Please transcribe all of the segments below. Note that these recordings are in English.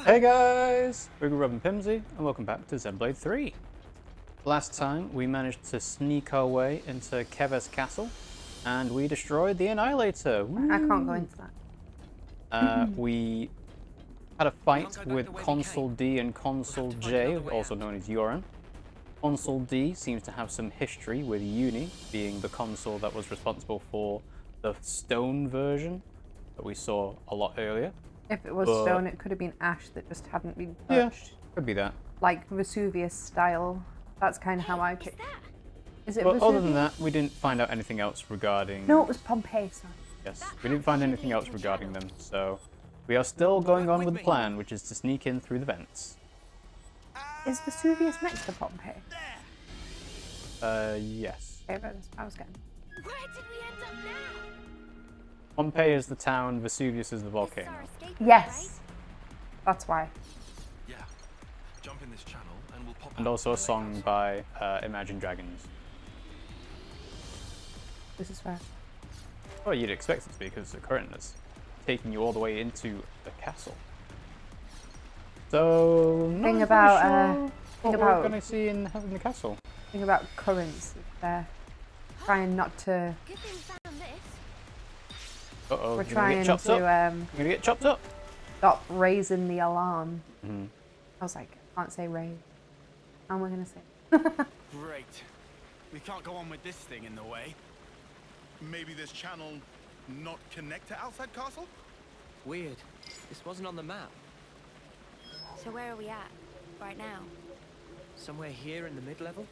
Hey guys, RiggyRob and Pimmsy, and welcome back to Xenoblade 3. Last time we managed to sneak our way into Keves Castle, and we destroyed the Annihilator. Woo! I can't go into that. We had a fight with Consul D and Consul J, also known as Eunie. Consul D seems to have some history with Eunie, being the consul that was responsible for the stone version that we saw a lot earlier. If it was stone, it could have been ash that just hadn't been touched. Yeah, could be that. Like Vesuvius style. That's kind of how I picked. Is it But Vesuvius? other than that, we didn't find out anything else regarding... No, it was Pompeii, sorry. Yes, we didn't find anything else regarding them, so we are still going on with the plan, which is to sneak in through the vents. Is Vesuvius next to Pompeii? Yes. Okay, but I was getting. Where did we end up now? Pompeii is the town, Vesuvius is the volcano. Yes. That's why. Yeah. Jump in this channel and we'll pop And also a song by Imagine Dragons. This is fair. Well, you'd expect it to be, because the current is taking you all the way into the castle. So, Thing not about, really sure thing what about- we're going to see in the castle. Think about currents. They're trying not to. Good thing we found this. Uh-oh, We're you're gonna trying get chopped to up. You're going to get chopped up. stop raising the alarm. Mm-hmm. I was like, I can't say raise. How am I gonna say? Great. We can't go on with this thing in the way. Maybe this channel not connect to outside castle? Weird. This wasn't on the map. So where are we at right now? Somewhere here in the mid-level?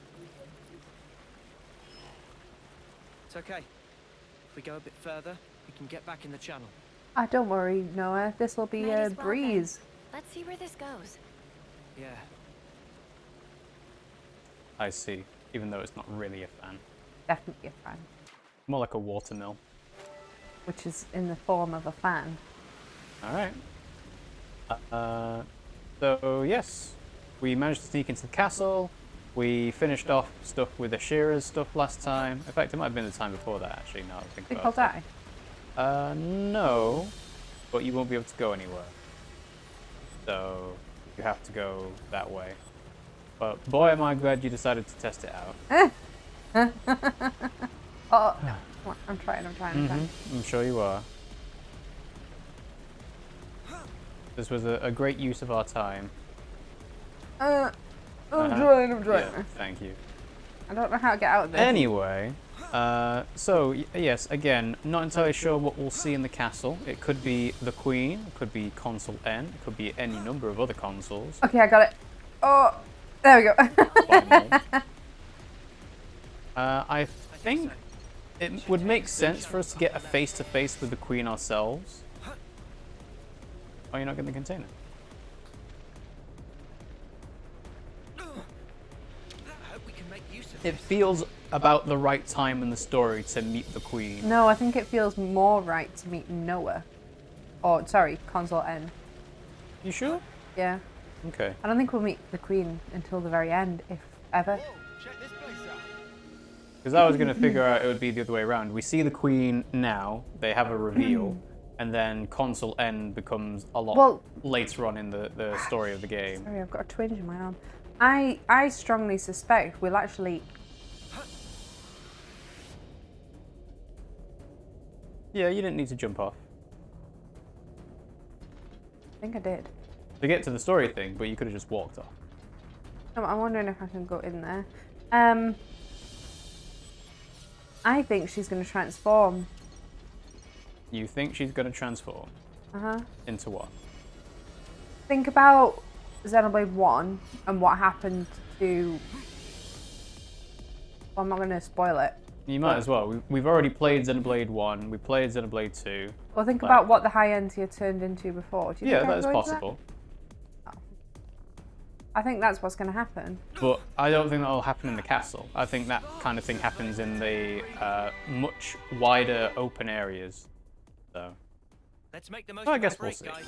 It's okay. If we go a bit further, we can get back in the channel. Don't worry, Noah. This will be Might a as well then. breeze. Let's see where this goes. Yeah. I see, even though it's not really a fan. Definitely a fan. More like a watermill. Which is in the form of a fan. Alright. So, yes. We managed to sneak into the castle. We finished off stuff with Ashira's stuff last time. In fact, it might have been the time before that, actually, now that I think Think about I'll it. die. No. But you won't be able to go anywhere. So, you have to go that way. But boy, am I glad you decided to test it out. Oh, no. Come on. I'm trying. I'm trying. I'm sure you are. This was a great use of our time. I'm Uh-huh. trying. I'm trying. Yeah, thank you. I don't know how to get out of this. Anyway, yes, again, not entirely sure what we'll see in the castle. It could be the Queen, it could be Consul N, it could be any number of other consuls. Okay, I got it. Oh, there we go. I think it would make sense for us to get a face-to-face with the Queen ourselves. Oh, you're not getting the container? I hope we can make use of It feels about the right time in the story to meet the Queen. No, I think it feels more right to meet Noah. Or, sorry, Consul N. You sure? Yeah. Okay. I don't think we'll meet the Queen until the very end, if ever. Check this place out. Because I was going to figure out it would be the other way around. We see the Queen now, they have a reveal, and then Consul N becomes a lot later on in the story of the game. Sorry, I've got a twinge in my arm. I strongly suspect we'll actually... Yeah, you didn't need to jump off I think I did. to get to the story thing, but you could have just walked off. I'm wondering if I can go in there. I think she's going to transform. You think she's going to transform? Into what? Think about Xenoblade 1 and what happened to... Well, I'm not going to spoil it. You might as well. We've already played Xenoblade 1, we played Xenoblade 2. Well, think about what the High Entier turned into before. Do you Yeah, think that I'm is going to possible. I think that's what's going to happen. But I don't think that'll happen in the castle. I think that kind of thing happens in the much wider open areas. So, Let's make the most I of guess our we'll break, see. guys.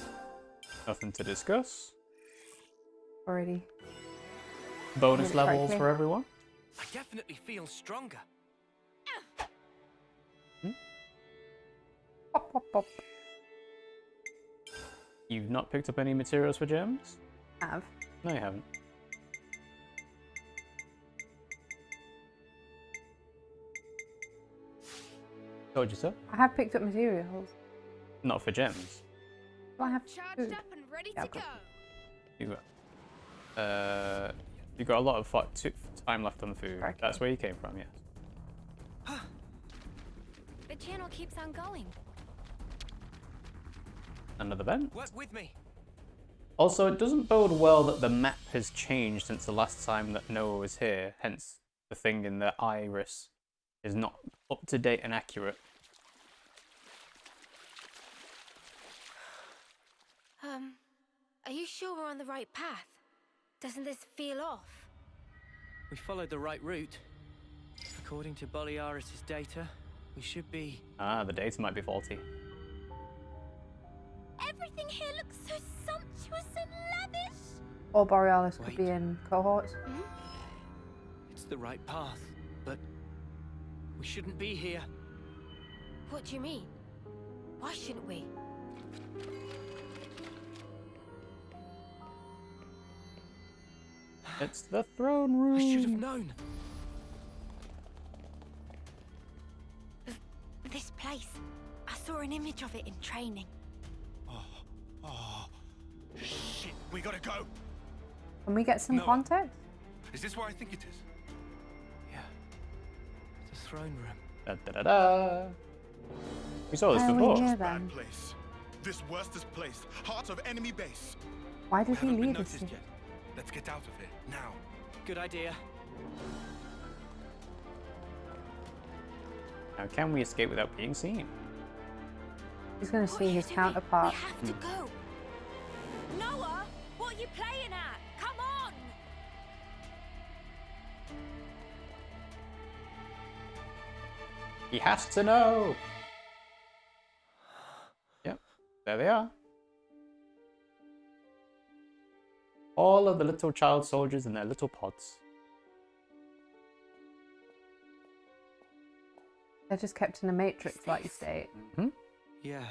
Nothing to discuss. Already. Bonus Really levels quickly. for everyone. I definitely feel stronger. Pop, pop, pop. You've not picked up any materials for gems? Have. No, you haven't. Told you so. I have picked up materials. Not for gems. Do I have Charged food? up and ready Yeah, to I've got go. You've got a lot of time left on the food. Correct. That's where you came from, yes. The channel keeps on going. Another vent. Work with me. Also, it doesn't bode well that the map has changed since the last time that Noah was here. Hence, the thing in the iris is not up to date and accurate. Are you sure we're on the right path? Doesn't this feel off? We followed the right route. According to Boliaris' data, we should be... Ah, the data might be faulty. Everything here looks so sumptuous and lavish. Or Borealis could Wait. be in cohorts. It's the right path, but we shouldn't be here. What do you mean? Why shouldn't we? It's the throne room. I should have known. This place. I saw an image of it in training. Oh, shit. We gotta go. Can we get some No. context? Is this where I think it is? Yeah. The throne room. Da, da, da, da. We saw this Why are we before. here Bad then? place. This worstest place. Heart of enemy base. Why We did he haven't been lead us noticed here? yet. Let's get out of here now. Good idea. Now, can we escape without being seen? He's going to What see are you his doing? counterpart. We have to go. Noah, what are you playing at? Come on! He has to know. Yep, there they are. All of the little child soldiers in their little pods. They're just kept in a matrix, like you say. Hmm. Yeah.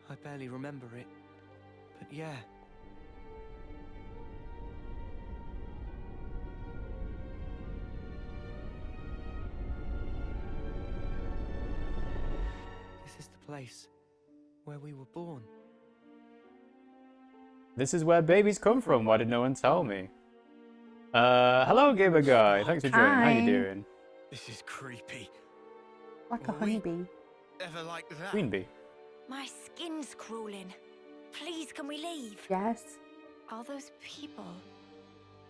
I barely remember it. But yeah. This is the place where we were born. This is where babies come from. Why did no one tell me? Hello, gamer guy. Thanks for joining. How Hi. you doing? This is creepy. Like a Were we honeybee. ever like that? Queen bee. My skin's crawling. Please, can we leave? Yes. All those people.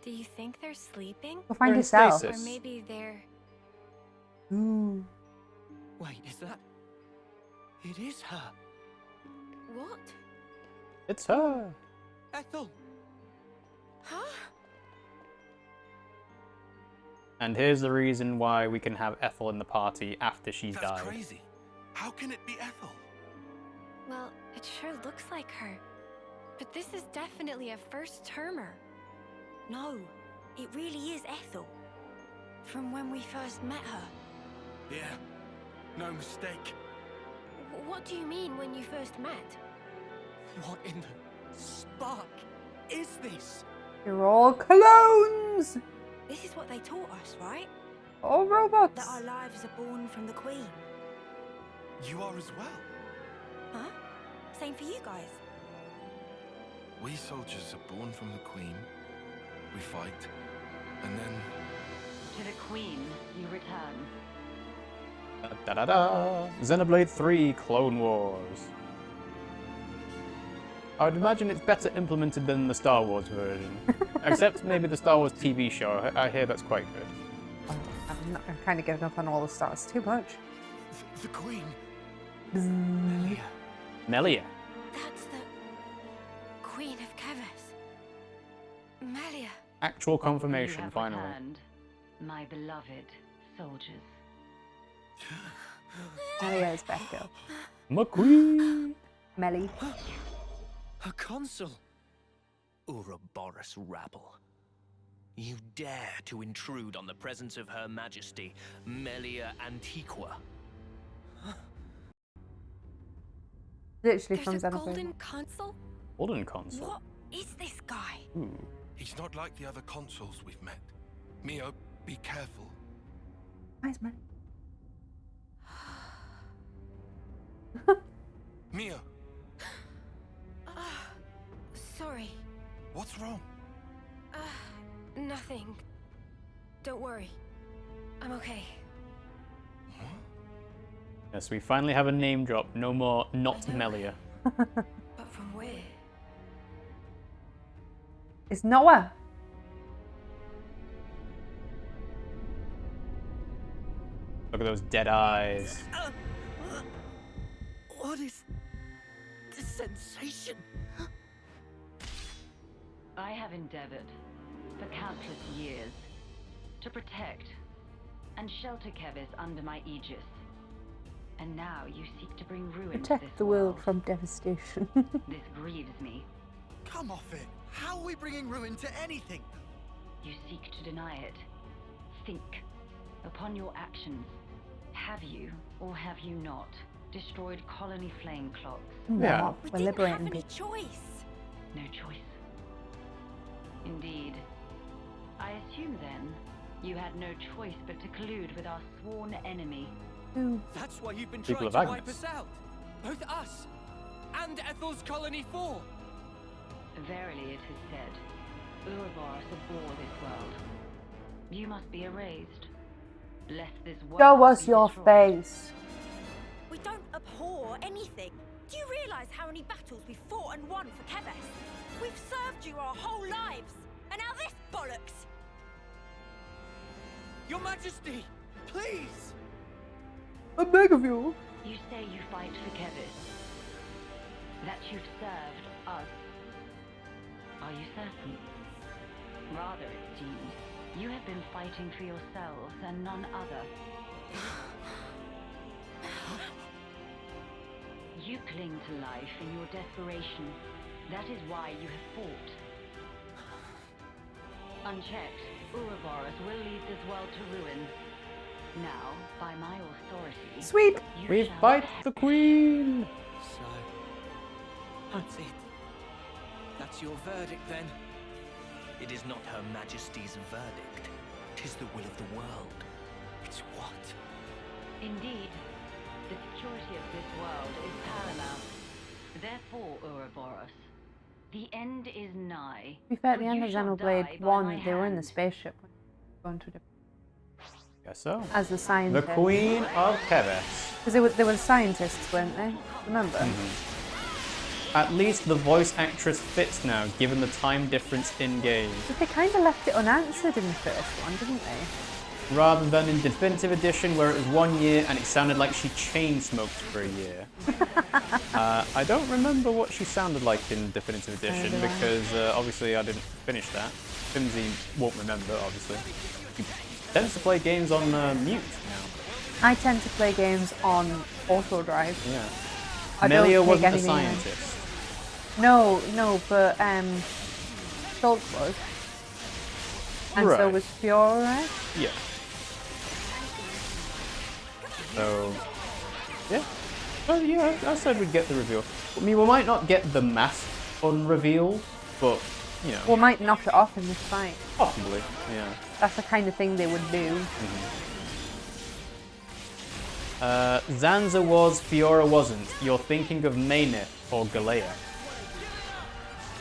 Do you think they're sleeping? Go find They're in yourself. stasis. Or maybe they're... Ooh. Wait, is that... It is her. What? It's her. Ethel! Huh? And here's the reason why we can have Ethel in the party after she's That's died. crazy. How can it be Ethel? Well, it sure looks like her. But this is definitely a first-termer. No, it really is Ethel. From when we first met her. Yeah, no mistake. What do you mean when you first met? What in the spark is this? You're all clones! This is what they taught us, right? All robots! That our lives are born from the Queen. You are as well. Huh? Same for you guys. We soldiers are born from the Queen. We fight, and then... To the Queen you return. Da da da! Xenoblade 3 Clone Wars. I would imagine it's better implemented than the Star Wars version. Except maybe the Star Wars TV show. I hear that's quite good. Oh, I'm kind of giving up on all the stars. Too much. The Queen. Melia. Melia. That's the Queen of Keves. Melia. Actual confirmation, You have finally. returned, my beloved soldiers. Melia is Becca. McQueen! Melly. A consul. Ouroboros rabble. You dare to intrude on the presence of Her Majesty, Melia Antiqua. Literally There's from a Xenoblade. golden consul? Golden Consul. What is this guy? Ooh. He's not like the other consuls we've met. Mio, be careful. Nice man. Mio, Sorry. what's wrong? Nothing. Don't worry. I'm okay. Yes, we finally have a name drop. No more not Melia. But from where? It's Noah. Look at those dead eyes. What is this sensation? I have endeavored, for countless years, to protect and shelter Keves under my aegis. And now you seek to bring ruin to this Protect the world from devastation. This grieves me. Come off it. How are we bringing ruin to anything? You seek to deny it. Think. Upon your actions, have you, or have you not, destroyed colony flame clocks? Yeah. We're We didn't have liberating any people. choice. No choice. Indeed. I assume then, you had no choice but to collude with our sworn enemy. Ooh. That's why you've been People trying of to wipe Agnus. us out. Both us and Ethel's Colony 4. Verily it is said, Ouroboros abhor this world. You must be erased, lest this world Show us be your destroyed. face. We don't abhor anything. Do you realise how many battles we fought and won for Keves? We've served you our whole lives, and now this bollocks! Your Majesty, please! I beg of you. You say you fight for Keves, that you've served us. Are you certain? Rather, it seems, you have been fighting for yourselves and none other. You cling to life in your desperation. That is why you have fought. Unchecked, Ouroboros will lead this world to ruin. Now, by my authority, Sweet. you We shall fight have the Queen. So, that's it. That's your verdict then? It is not Her Majesty's verdict. 'Tis the will of the world. It's what? Indeed, the security of this world is paramount. Therefore, Ouroboros, the end is nigh. To be fair, at the for end you of shall Xenoblade die by 1, my they were in the hand. spaceship. Going to the, Guess so. as the The scientists. Queen of Keves. Because they were scientists, weren't they? Remember? At least the voice actress fits now, given the time difference in game. But they kind of left it unanswered in the first one, didn't they? Rather than in Definitive Edition, where it was 1 year and it sounded like she chain smoked for a year. I don't remember what she sounded like in Definitive Edition Neither do I. because obviously I didn't finish that. Pimmsy won't remember, obviously. He tends to play games on mute now. I tend to play games on auto drive. Yeah. I don't Melia take wasn't a anything in. scientist. No, but Schultz was. And so Right. was Fiora, right? Yeah. So, yeah. Well, yeah, I said we'd get the reveal. I mean, we might not get the mask unrevealed, but, you know, We might knock it off in this fight. possibly, yeah. That's the kind of thing they would do. Zanza was, Fiora wasn't. You're thinking of Maynith or Galea.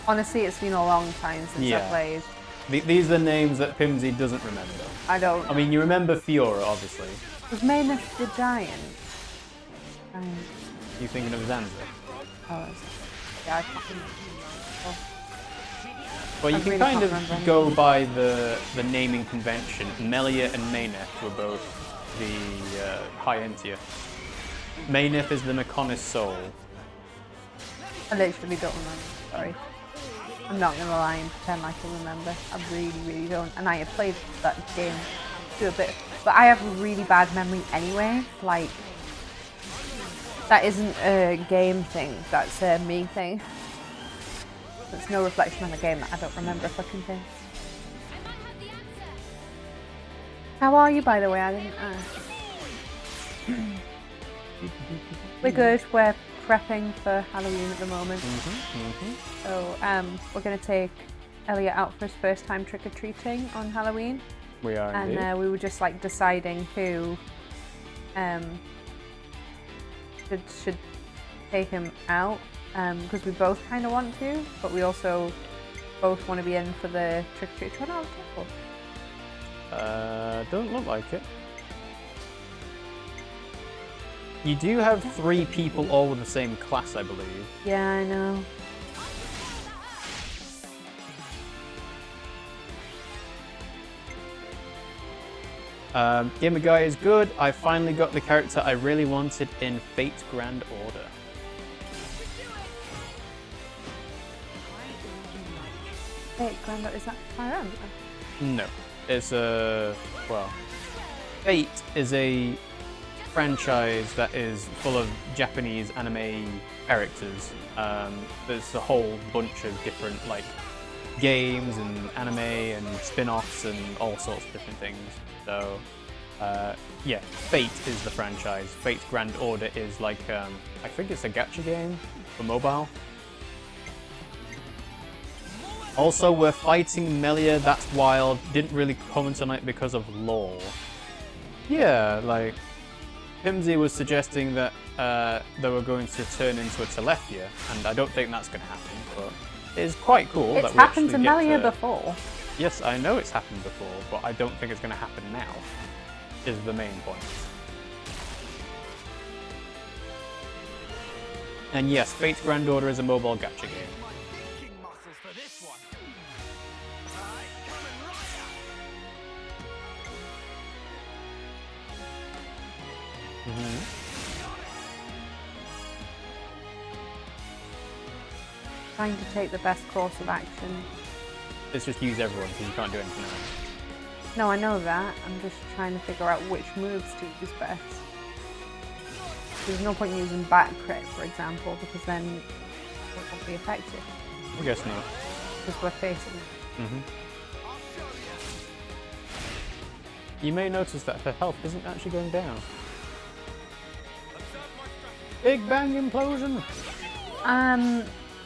Honestly, it's been a long time since I Yeah. played. These are the names that Pimmsy doesn't remember. I don't. I mean, you remember Fiora, obviously. Was Mayneth the giant? You thinking of Zanza? Oh, yeah, I can't remember. Well, you I can really kind can't of remember go by the naming convention. Melia and Mayneth were both the High Entia. Mayneth is the Mechonis soul. I literally don't remember. Sorry. I'm not gonna lie and pretend like I remember. I really, really don't. And I have played that game to a bit, but I have a really bad memory anyway. Like, that isn't a game thing. That's a me thing. It's no reflection on the game that I don't remember a fucking thing. How are you, by the way? I didn't ask. We're good. We're prepping for Halloween at the moment. So we're going to take Elliot out for his first time trick-or-treating on Halloween. We are indeed. And we were just like deciding who should take him out, because we both kind of want to, but we also both want to be in for the trick-or-treat. Oh, no, careful. Don't look like it. You do have 3 people all in the same class, I believe. Yeah, I know. Gamer Guy is good. I finally got the character I really wanted in Fate's Grand Order. Wait, Grandma, is that Taion? No. It's well, Fate is a franchise that is full of Japanese anime characters. There's a whole bunch of different like games and anime and spin-offs and all sorts of different things. So, yeah, Fate is the franchise. Fate's Grand Order is like, I think it's a gacha game for mobile. Also, we're fighting Melia, that's wild. Didn't really comment on it because of lore. Yeah, like, Pimmsy was suggesting that they were going to turn into a Telethia, and I don't think that's going to happen, but it's quite cool. It's happened to Melia before. Yes, I know it's happened before, but I don't think it's going to happen now, is the main point. And yes, Fate's Grand Order is a mobile gacha game. Trying to take the best course of action. Let's just use everyone because you can't do anything else. No, I know that. I'm just trying to figure out which moves to use best. There's no point using back crit, for example, because then it won't be effective. I guess not. Because we're facing it. You may notice that her health isn't actually going down. Big Bang Implosion!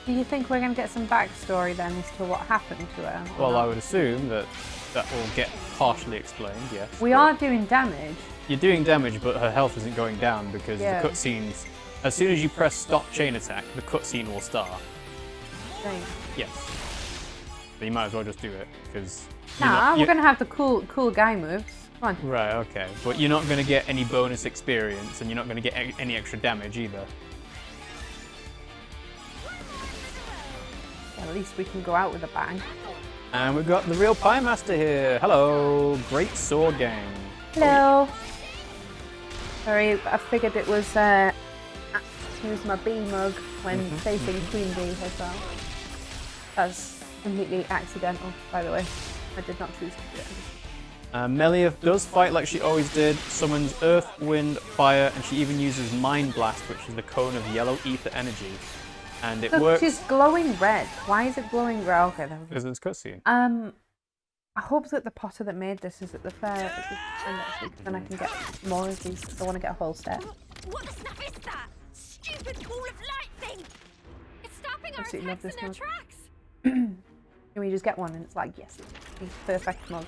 Do you think we're going to get some backstory then as to what happened to her? Well, I would assume that that will get partially explained, yes. We are doing damage. You're doing damage, but her health isn't going down because the cutscenes... As soon as you press stop chain attack, the cutscene will start. Dang. Yes. So you might as well just do it, because... Nah, we're going to have the cool guy moves. Come on. Right, okay. But you're not going to get any bonus experience, and you're not going to get any extra damage either. At least we can go out with a bang. And we've got the real Pie Master here. Hello, great sword game. Hello. Sorry, I figured it was use my B mug when facing Queen Bee as well. That's completely accidental, by the way. I did not choose to do it. Melia does fight like she always did, summons earth, wind, fire, and she even uses Mind Blast, which is the cone of yellow ether energy. And it works. She's glowing red. Why is it glowing red? Okay, then. Because it's cutscene. I hope that the potter that made this is at the fair, because then I can get more of these. I want to get a whole set. What the stuff is that? Stupid ball of light thing! It's stopping our Absolutely love attacks this in their mug. tracks. Can we just get one and it's like, yes, it's the perfect mug.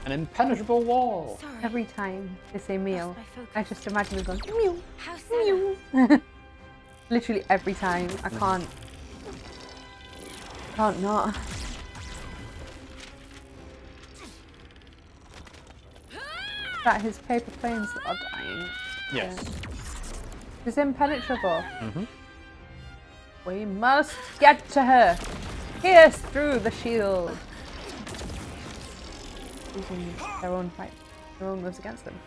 An impenetrable wall. Sorry. Every time they say meow, Lost my focus. I just imagine them going meow, How's Sena? meow. Literally every time. I can't not. Is that his paper planes that are dying? Yes. Yeah. He's impenetrable. We must get to her. Pierce through the shield. Using their own fight, their own moves against them.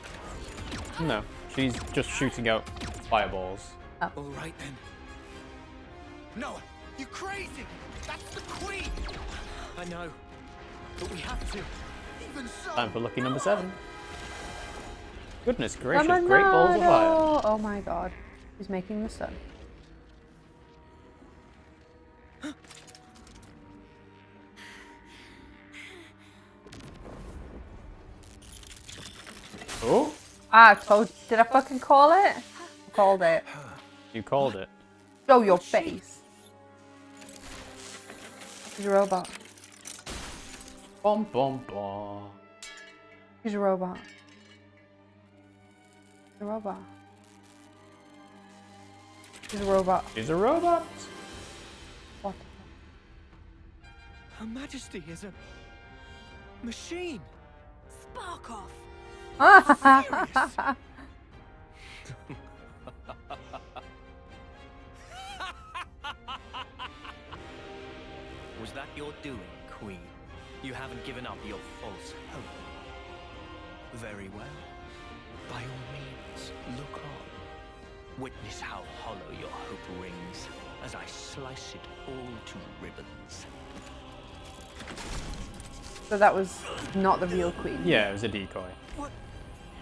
No, she's just shooting out fireballs. Oh. All right then. No, you crazy! That's the queen! I know, but we have to. Even so... Time for lucky number 7. Goodness gracious, great balls of fire. Oh my god. He's making the sun. Oh, Ah, did I fucking call it? I called it. you called it. Show your face. He's a robot. Bom bom bom. He's a robot. He's a robot. He's a robot. She's a robot. What? Her Majesty is a machine. Spark off! Was that your doing, Queen? You haven't given up your false hope. Very well. By all means, look on. Witness how hollow your hope rings as I slice it all to ribbons. So that was not the real queen. Yeah, it was a decoy. What?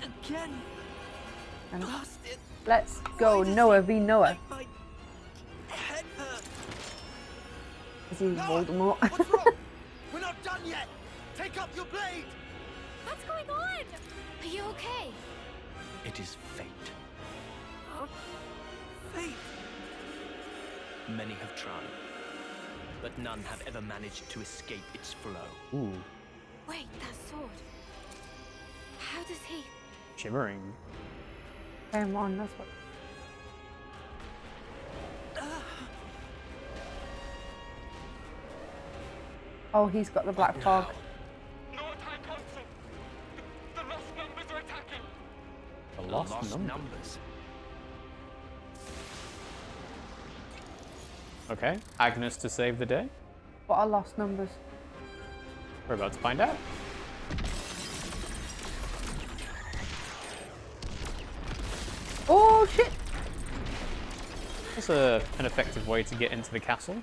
Again? And Bastard! let's go Noah v Noah. My head hurt. Is he Noah, Voldemort? what's wrong? We're not done yet! Take up your blade! What's going on? Are you okay? It is fate. Oh, Fate! Many have tried, but none have ever managed to escape its flow. Ooh, wait, that sword. How does he... shimmering. Come on, that's what. Oh, he's got the black fog. No attack, Consul! The lost numbers are attacking! The The lost, lost number. numbers. Okay, Agnus to save the day. What are lost numbers? We're about to find out. Oh shit! That's an effective way to get into the castle.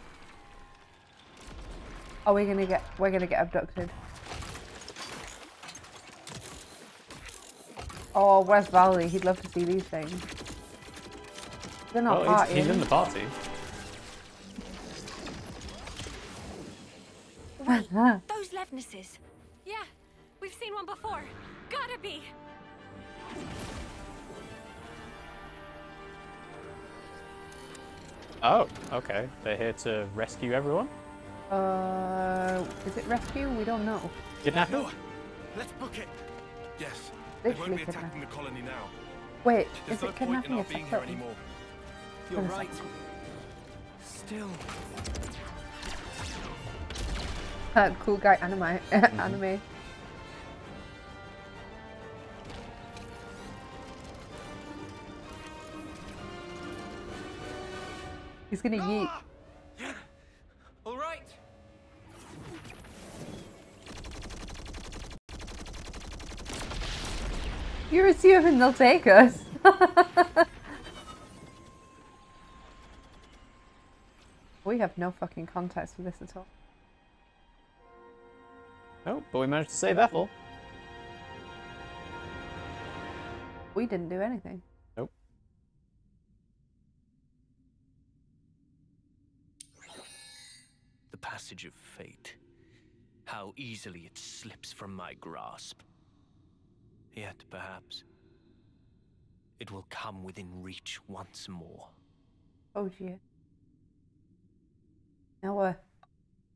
Oh, we're gonna get abducted. Oh, where's Valerie? He'd love to see these things. They're not Oh, he's partying. in the party. Wait, those Levnesses. Yeah, we've seen one before. Gotta be. Oh, okay. They're here to rescue everyone. Is it rescue? We don't know. Kidnap him? Noah, let's book it! Yes, they won't Literally be attacking the colony now. Wait, There's is no it point in kidnapping our a being here separate? anymore. You're One right. second. Still. Cool guy anime. Anime. He's gonna yeet. All right. You're assuming they'll take us. We have no fucking context for this at all. Oh, but we managed to save Ethel. We didn't do anything. Nope. The passage of fate. How easily it slips from my grasp. Yet, perhaps, it will come within reach once more. Oh dear. Noah.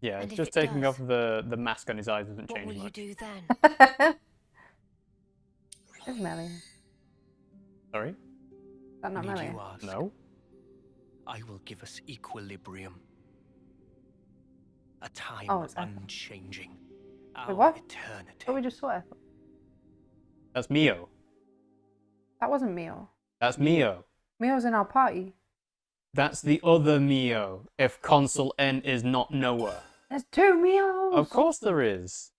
Yeah, And if just it taking does, off the mask on his eyes doesn't what change will you much. do then? There's Melly. Is Sorry? that not Need Melly? you ask? No? I will give us equilibrium. A time Oh, it's Ethel. unchanging. Wait, Our what? eternity. Oh, we just saw it. That's Mio. That wasn't Mio. That's Mio. Mio's in our party. That's the other Mio, if Consul N is not Noah. There's two Mios! Of course there is.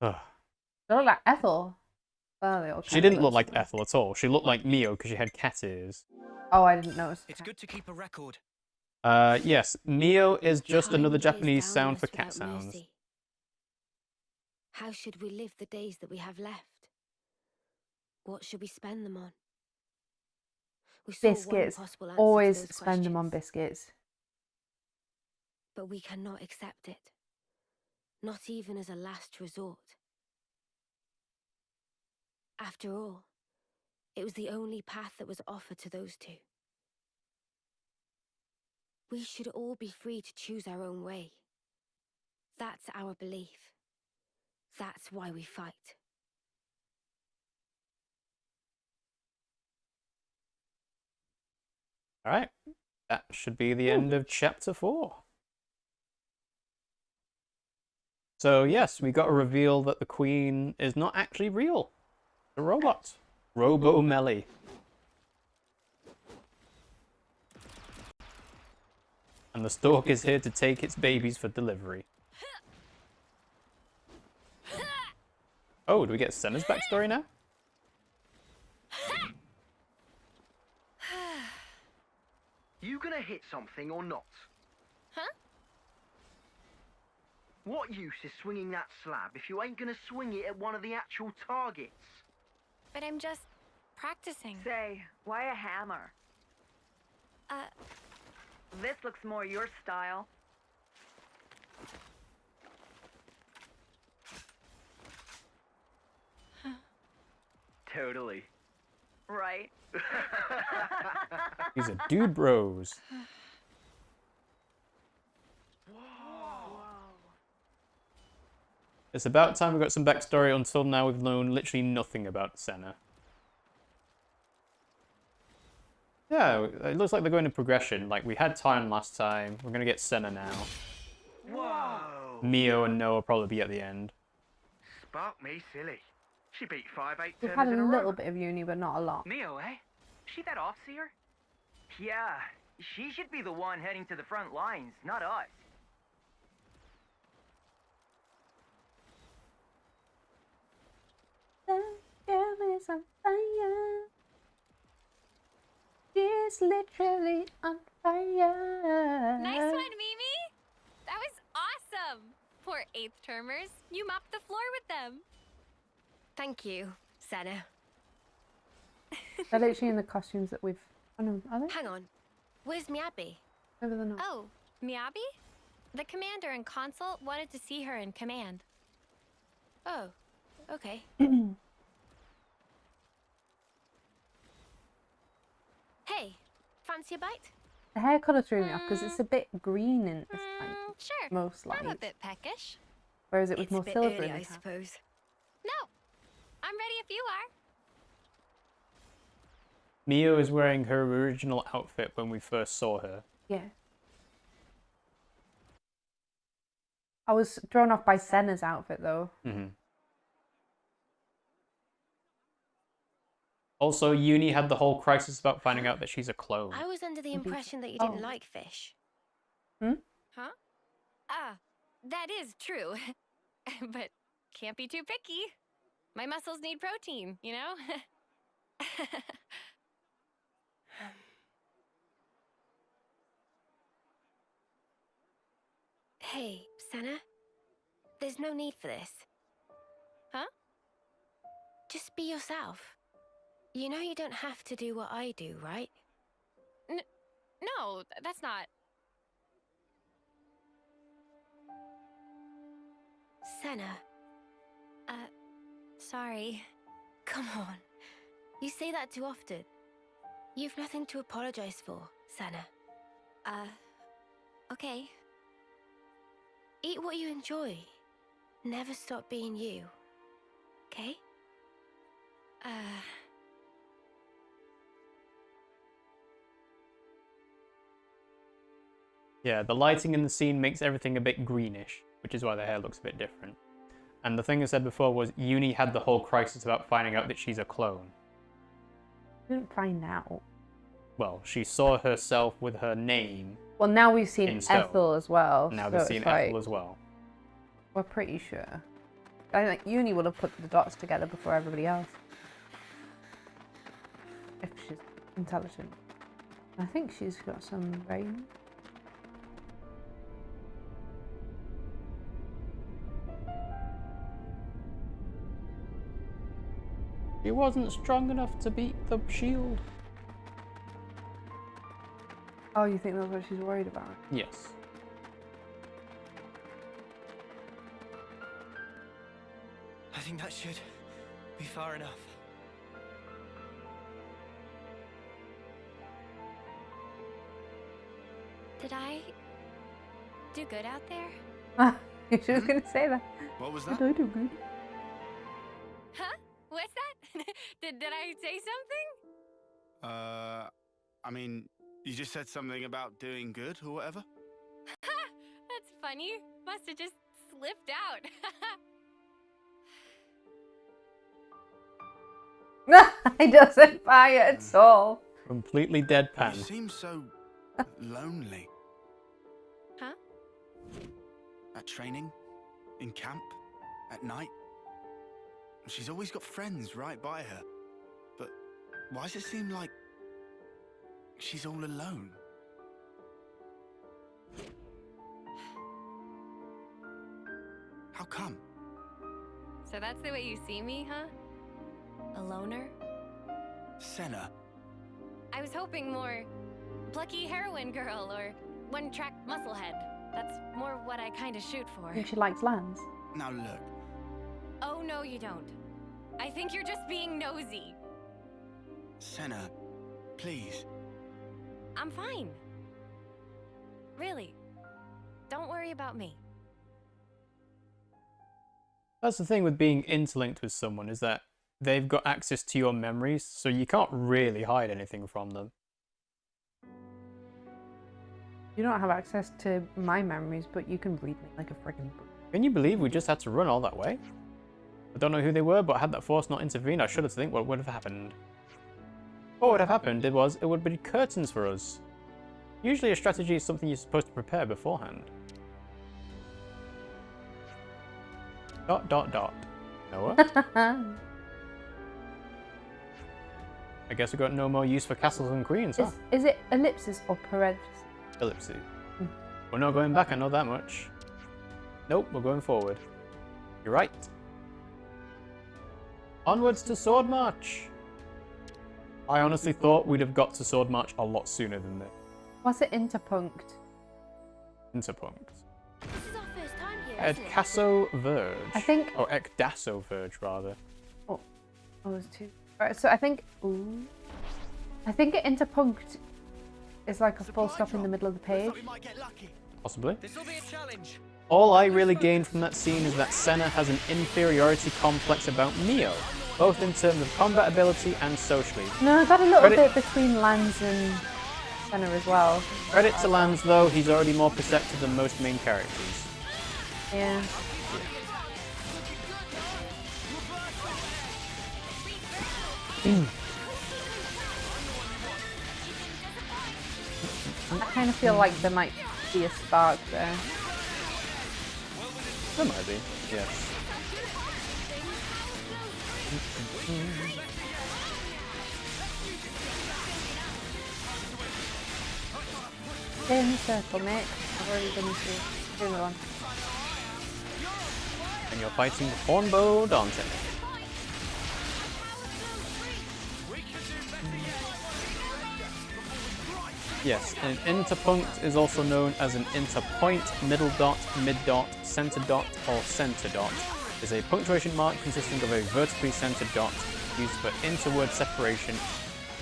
Ugh. They look like Ethel. Oh, they all She kinda didn't look like Ethel at all. She looked like Mio because she had cat ears. Oh, I didn't notice. It's good to keep a record. Yes, Mio is just Time another is Japanese down sound us for without cat sounds. mercy. How should we live the days that we have left? What should we spend them on? We saw one Biscuits. possible answer to Always those spend them on questions, biscuits. but we cannot accept it. Not even as a last resort. After all, it was the only path that was offered to those two. We should all be free to choose our own way. That's our belief. That's why we fight. Alright, that should be the end of chapter 4. So yes, we got a reveal that the Queen is not actually real. It's a robot. Robo-Melly. And the stork is here to take its babies for delivery. Oh, do we get Sena's backstory now? You gonna hit something or not? Huh? What use is swinging that slab if you ain't gonna swing it at one of the actual targets? But I'm just practicing. Say, why a hammer? This looks more your style. Totally. Right. These are dude bros. It's about time we got some backstory. Until now, we've known literally nothing about Sena. Yeah, it looks like they're going in progression. Like, we had Taion last time. We're going to get Sena now. Whoa! Mio and Noah will probably be at the end. Spark me silly. She beat 5-8 We've turners had a in a little row. bit of Eunie, but not a lot. Mio, eh? She that off-seer? Yeah, she should be the one heading to the front lines, not us. The girl is on fire. She's literally on fire. Nice one, Mimi! That was awesome! Poor 8th termers. You mopped the floor with them. Thank you, Sena. They're literally in the costumes that we've... I don't know, are they? Hang on. Where's Miyabi? Maybe they're not. Oh, Miyabi? The commander and consul wanted to see her in command. Oh, okay. Hey, fancy a bite? The hair colour threw me off because it's a bit green in this light. Sure. Most I'm a lights. bit peckish. Whereas it was It's more a bit silver early, in I the top. suppose. No, I'm ready if you are. Mio is wearing her original outfit when we first saw her. Yeah. I was thrown off by Sena's outfit though. Mm-hmm. Also, Eunie had the whole crisis about finding out that she's a clone. I was under the Indeed. impression that you didn't Oh. like fish. Hmm? Huh? Ah, that is true. But can't be too picky. My muscles need protein, you know? Hey, Sena. There's no need for this. Huh? Just be yourself. You know you don't have to do what I do, right? No, that's not... Sena. Sorry. Come on. You say that too often. You've nothing to apologize for, Sena. Okay. Eat what you enjoy. Never stop being you. Okay? Yeah, the lighting in the scene makes everything a bit greenish, which is why the hair looks a bit different. And the thing I said before was Eunie had the whole crisis about finding out that she's a clone. Didn't find out. Well, she saw herself with her name. Well, now we've seen In stone. Ethel as well. Now so they've it's seen like, Ethel as well. We're pretty sure. I think Eunie would have put the dots together before everybody else. If she's intelligent. I think she's got some brain. He wasn't strong enough to beat the shield. Oh, you think that's what she's worried about? Yes. I think that should be far enough. Did I do good out there? Ah, she was going to say that. What was Did that? I do good? Huh? What's that? did I say something? I mean, you just said something about doing good or whatever? Ha! That's funny. Must have just slipped out. He doesn't buy it at all. Completely deadpan. You seem so lonely. Huh? At training? In camp? At night? She's always got friends right by her. But why does it seem like she's all alone? How come? So that's the way you see me, huh? A loner? Sena. I was hoping more plucky heroine girl or one-track musclehead. That's more what I kind of shoot for. And she likes Lanz. Now look. Oh, no, you don't. I think you're just being nosy. Sena, please. I'm fine. Really. Don't worry about me. That's the thing with being interlinked with someone, is that they've got access to your memories, so you can't really hide anything from them. You don't have access to my memories, but you can read me like a friggin' book. Can you believe we just had to run all that way? I don't know who they were, but had that force not intervened, I shudder to think what would have happened. What would have happened it would be curtains for us. Usually a strategy is something you're supposed to prepare beforehand. ... Noah? I guess we've got no more use for castles and queens, huh? Is it ellipsis or parentheses? Ellipses. We're not going back, I know that much. Nope, we're going forward. You're right. Onwards to Sword March! I honestly thought we'd have got to Sword March a lot sooner than this. What's it interpunct? Interpunct. This is our first time here, isn't it? Edcasso Verge. I think... Or Ecdasso Verge, rather. Oh, there's two. Alright, so I think... Ooh. I think it interpunct is like a full stop in the middle of the page. Possibly. This will be a challenge. All I really gained from that scene is that Sena has an inferiority complex about Neo, both in terms of combat ability and socially. No, I got a little bit between Lanz and Sena as well. Credit to Lanz though, he's already more perceptive than most main characters. Yeah. I kind of feel like there might be a spark there. There might be, yes. Stay in the circle, mate. I've already been through the one. And you're fighting Hornbow Dante. Yes, an interpunct is also known as an interpoint, middle dot, mid dot, center dot, or center dot. It is a punctuation mark consisting of a vertically centered dot used for interword separation.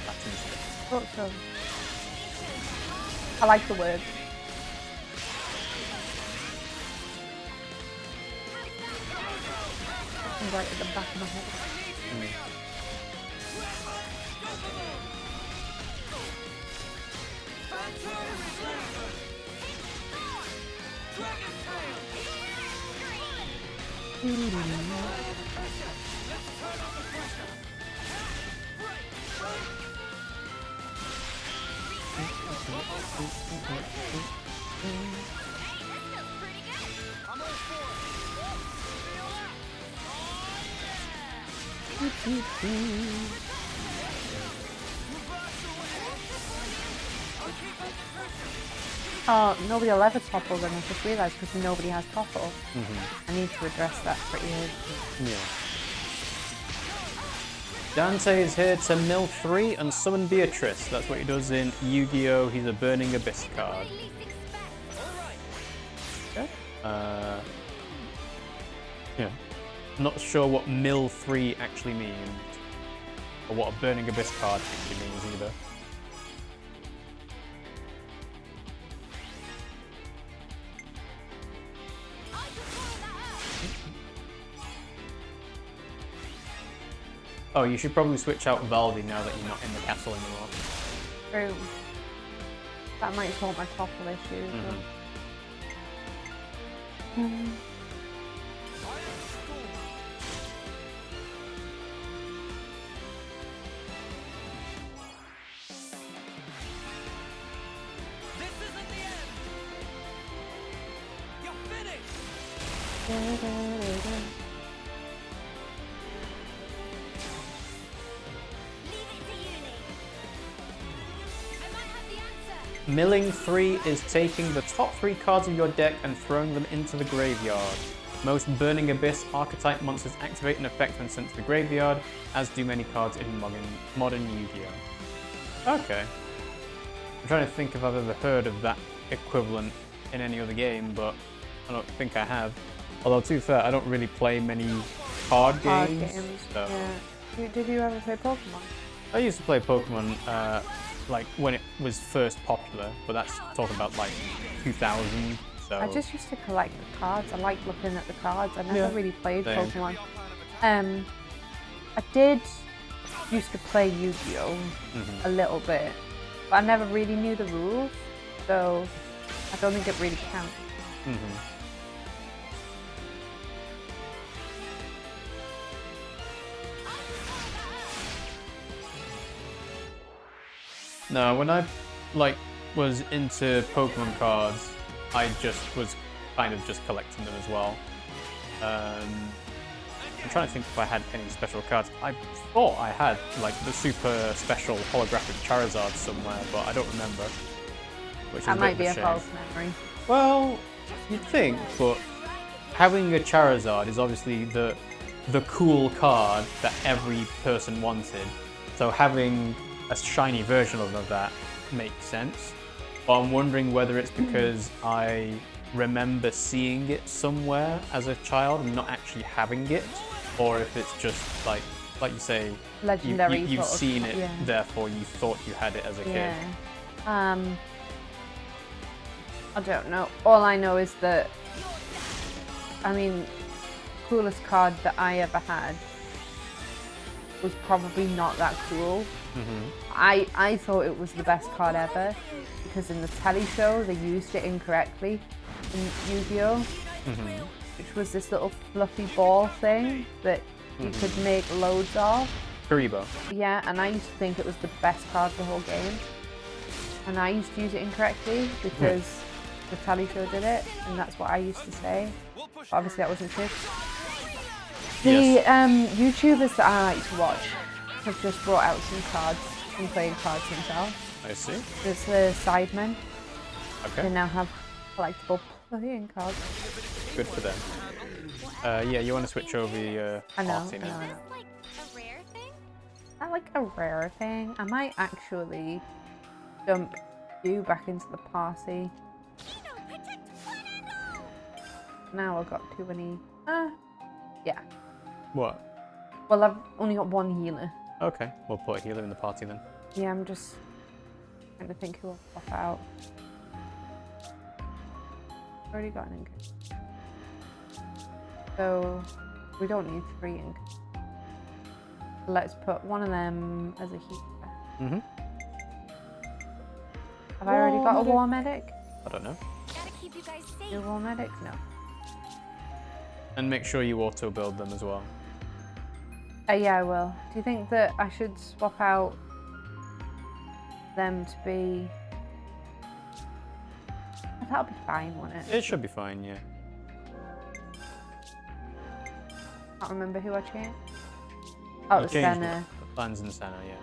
Latin script. Oh, so. I like the word. It's right at the back of my head. Oh, nobody will ever topple them. I just realised because nobody has topple. I need to address that pretty urgently. Yeah. Dante is here to mill 3 and summon Beatrice. That's what he does in Yu-Gi-Oh! He's a Burning Abyss card. Okay. Yeah. Not sure what mill 3 actually means. Or what a Burning Abyss card actually means either. Oh, you should probably switch out Valdi now that you're not in the castle anymore. True. That might solve my topple issue. This isn't the end. You're finished. Milling 3 is taking the top 3 cards of your deck and throwing them into the graveyard. Most Burning Abyss archetype monsters activate an effect when sent to the graveyard, as do many cards in modern Yu-Gi-Oh! Okay. I'm trying to think if I've ever heard of that equivalent in any other game, but I don't think I have. Although, to be fair, I don't really play many card games. So. Yeah. Did you ever play Pokemon? I used to play Pokemon like when it was first popular, but that's talking about like 2000. So I just used to collect the cards. I liked looking at the cards. I never really played Pokemon. I did used to play Yu-Gi-Oh! A little bit, but I never really knew the rules, so I don't think it really counts. No, when I was into Pokemon cards, I just was kind of just collecting them as well. I'm trying to think if I had any special cards. I thought I had like the super special holographic Charizard somewhere, but I don't remember. Which That is might be a shame. false memory. Well, you'd think, but having a Charizard is obviously the cool card that every person wanted. So having a shiny version of that makes sense. But I'm wondering whether it's because I remember seeing it somewhere as a child and not actually having it, or if it's just like you say, legendary. you've seen it, yeah. therefore you thought you had it as a kid. I don't know. All I know is that, I mean, coolest card that I ever had was probably not that cool. I thought it was the best card ever because in the telly show they used it incorrectly in Yu-Gi-Oh! Which was this little fluffy ball thing that you could make loads of. Karibo. Yeah, and I used to think it was the best card of the whole game. And I used to use it incorrectly because the telly show did it, and that's what I used to say. But obviously that wasn't true. The YouTubers that I like to watch have just brought out some cards and playing cards themselves. I see. It's the Sidemen. Okay. They now have collectible playing cards. Good for them. Yeah, you want to switch over your party now? I know. Not like a rare thing. I might actually dump you back into the party. Now I've got too many. Yeah. What? Well, I've only got one healer. Okay, we'll put a healer in the party then. Yeah, I'm just trying to think who I'll pop out. Already got an ink. So we don't need 3 ink. Let's put one of them as a healer. Have I already got a war medic? I don't know. Your war medic? No. And make sure you auto build them as well. Yeah, I will. Do you think that I should swap out them to be... That'll be fine, won't it? It should be fine, yeah. Can't remember who I changed. Oh, it was Sena. Lanz and Sena, yeah.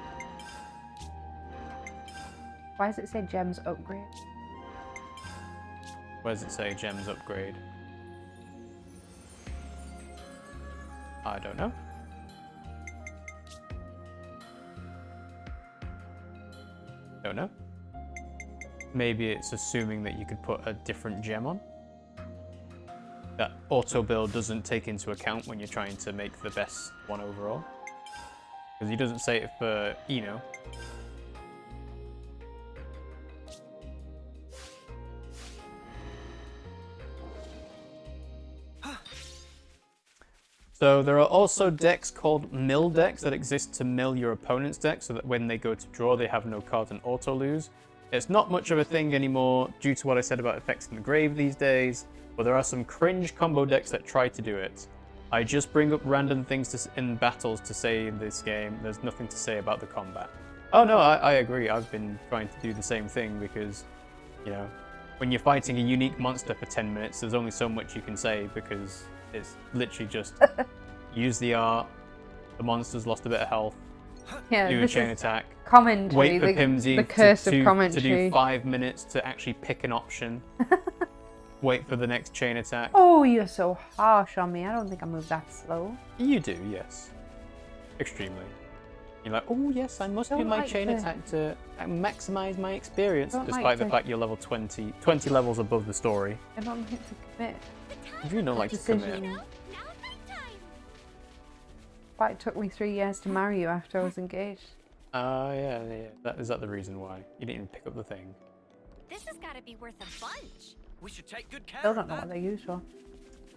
Why does it say gems upgrade? Where does it say gems upgrade? I don't know. Don't know. Maybe it's assuming that you could put a different gem on. That auto build doesn't take into account when you're trying to make the best one overall. Because he doesn't say it for Eno. So there are also decks called mill decks that exist to mill your opponent's deck so that when they go to draw they have no cards and auto lose. It's not much of a thing anymore due to what I said about effects in the grave these days, but there are some cringe combo decks that try to do it. I just bring up random things in battles to say in this game. There's nothing to say about the combat. Oh no, I agree. I've been trying to do the same thing because, you know, when you're fighting a unique monster for 10 minutes, there's only so much you can say because it's literally just use the art, the monster's lost a bit of health, Yeah, do a chain attack, commentary, wait for Pimmsy the curse of to commentary. do 5 minutes to actually pick an option, wait for the next chain attack. Oh, you're so harsh on me. I don't think I move that slow. You do, yes. Extremely. You're like, oh yes, I must do my chain attack to maximize my experience, despite the fact you're level 20 levels above the story. I don't like to commit. If you don't like to commit. But it took me 3 years to marry you after I was engaged. Yeah. Is that the reason why? You didn't even pick up the thing. This has got to be worth a bunch. We should take good care Still of don't know that. what they're used for.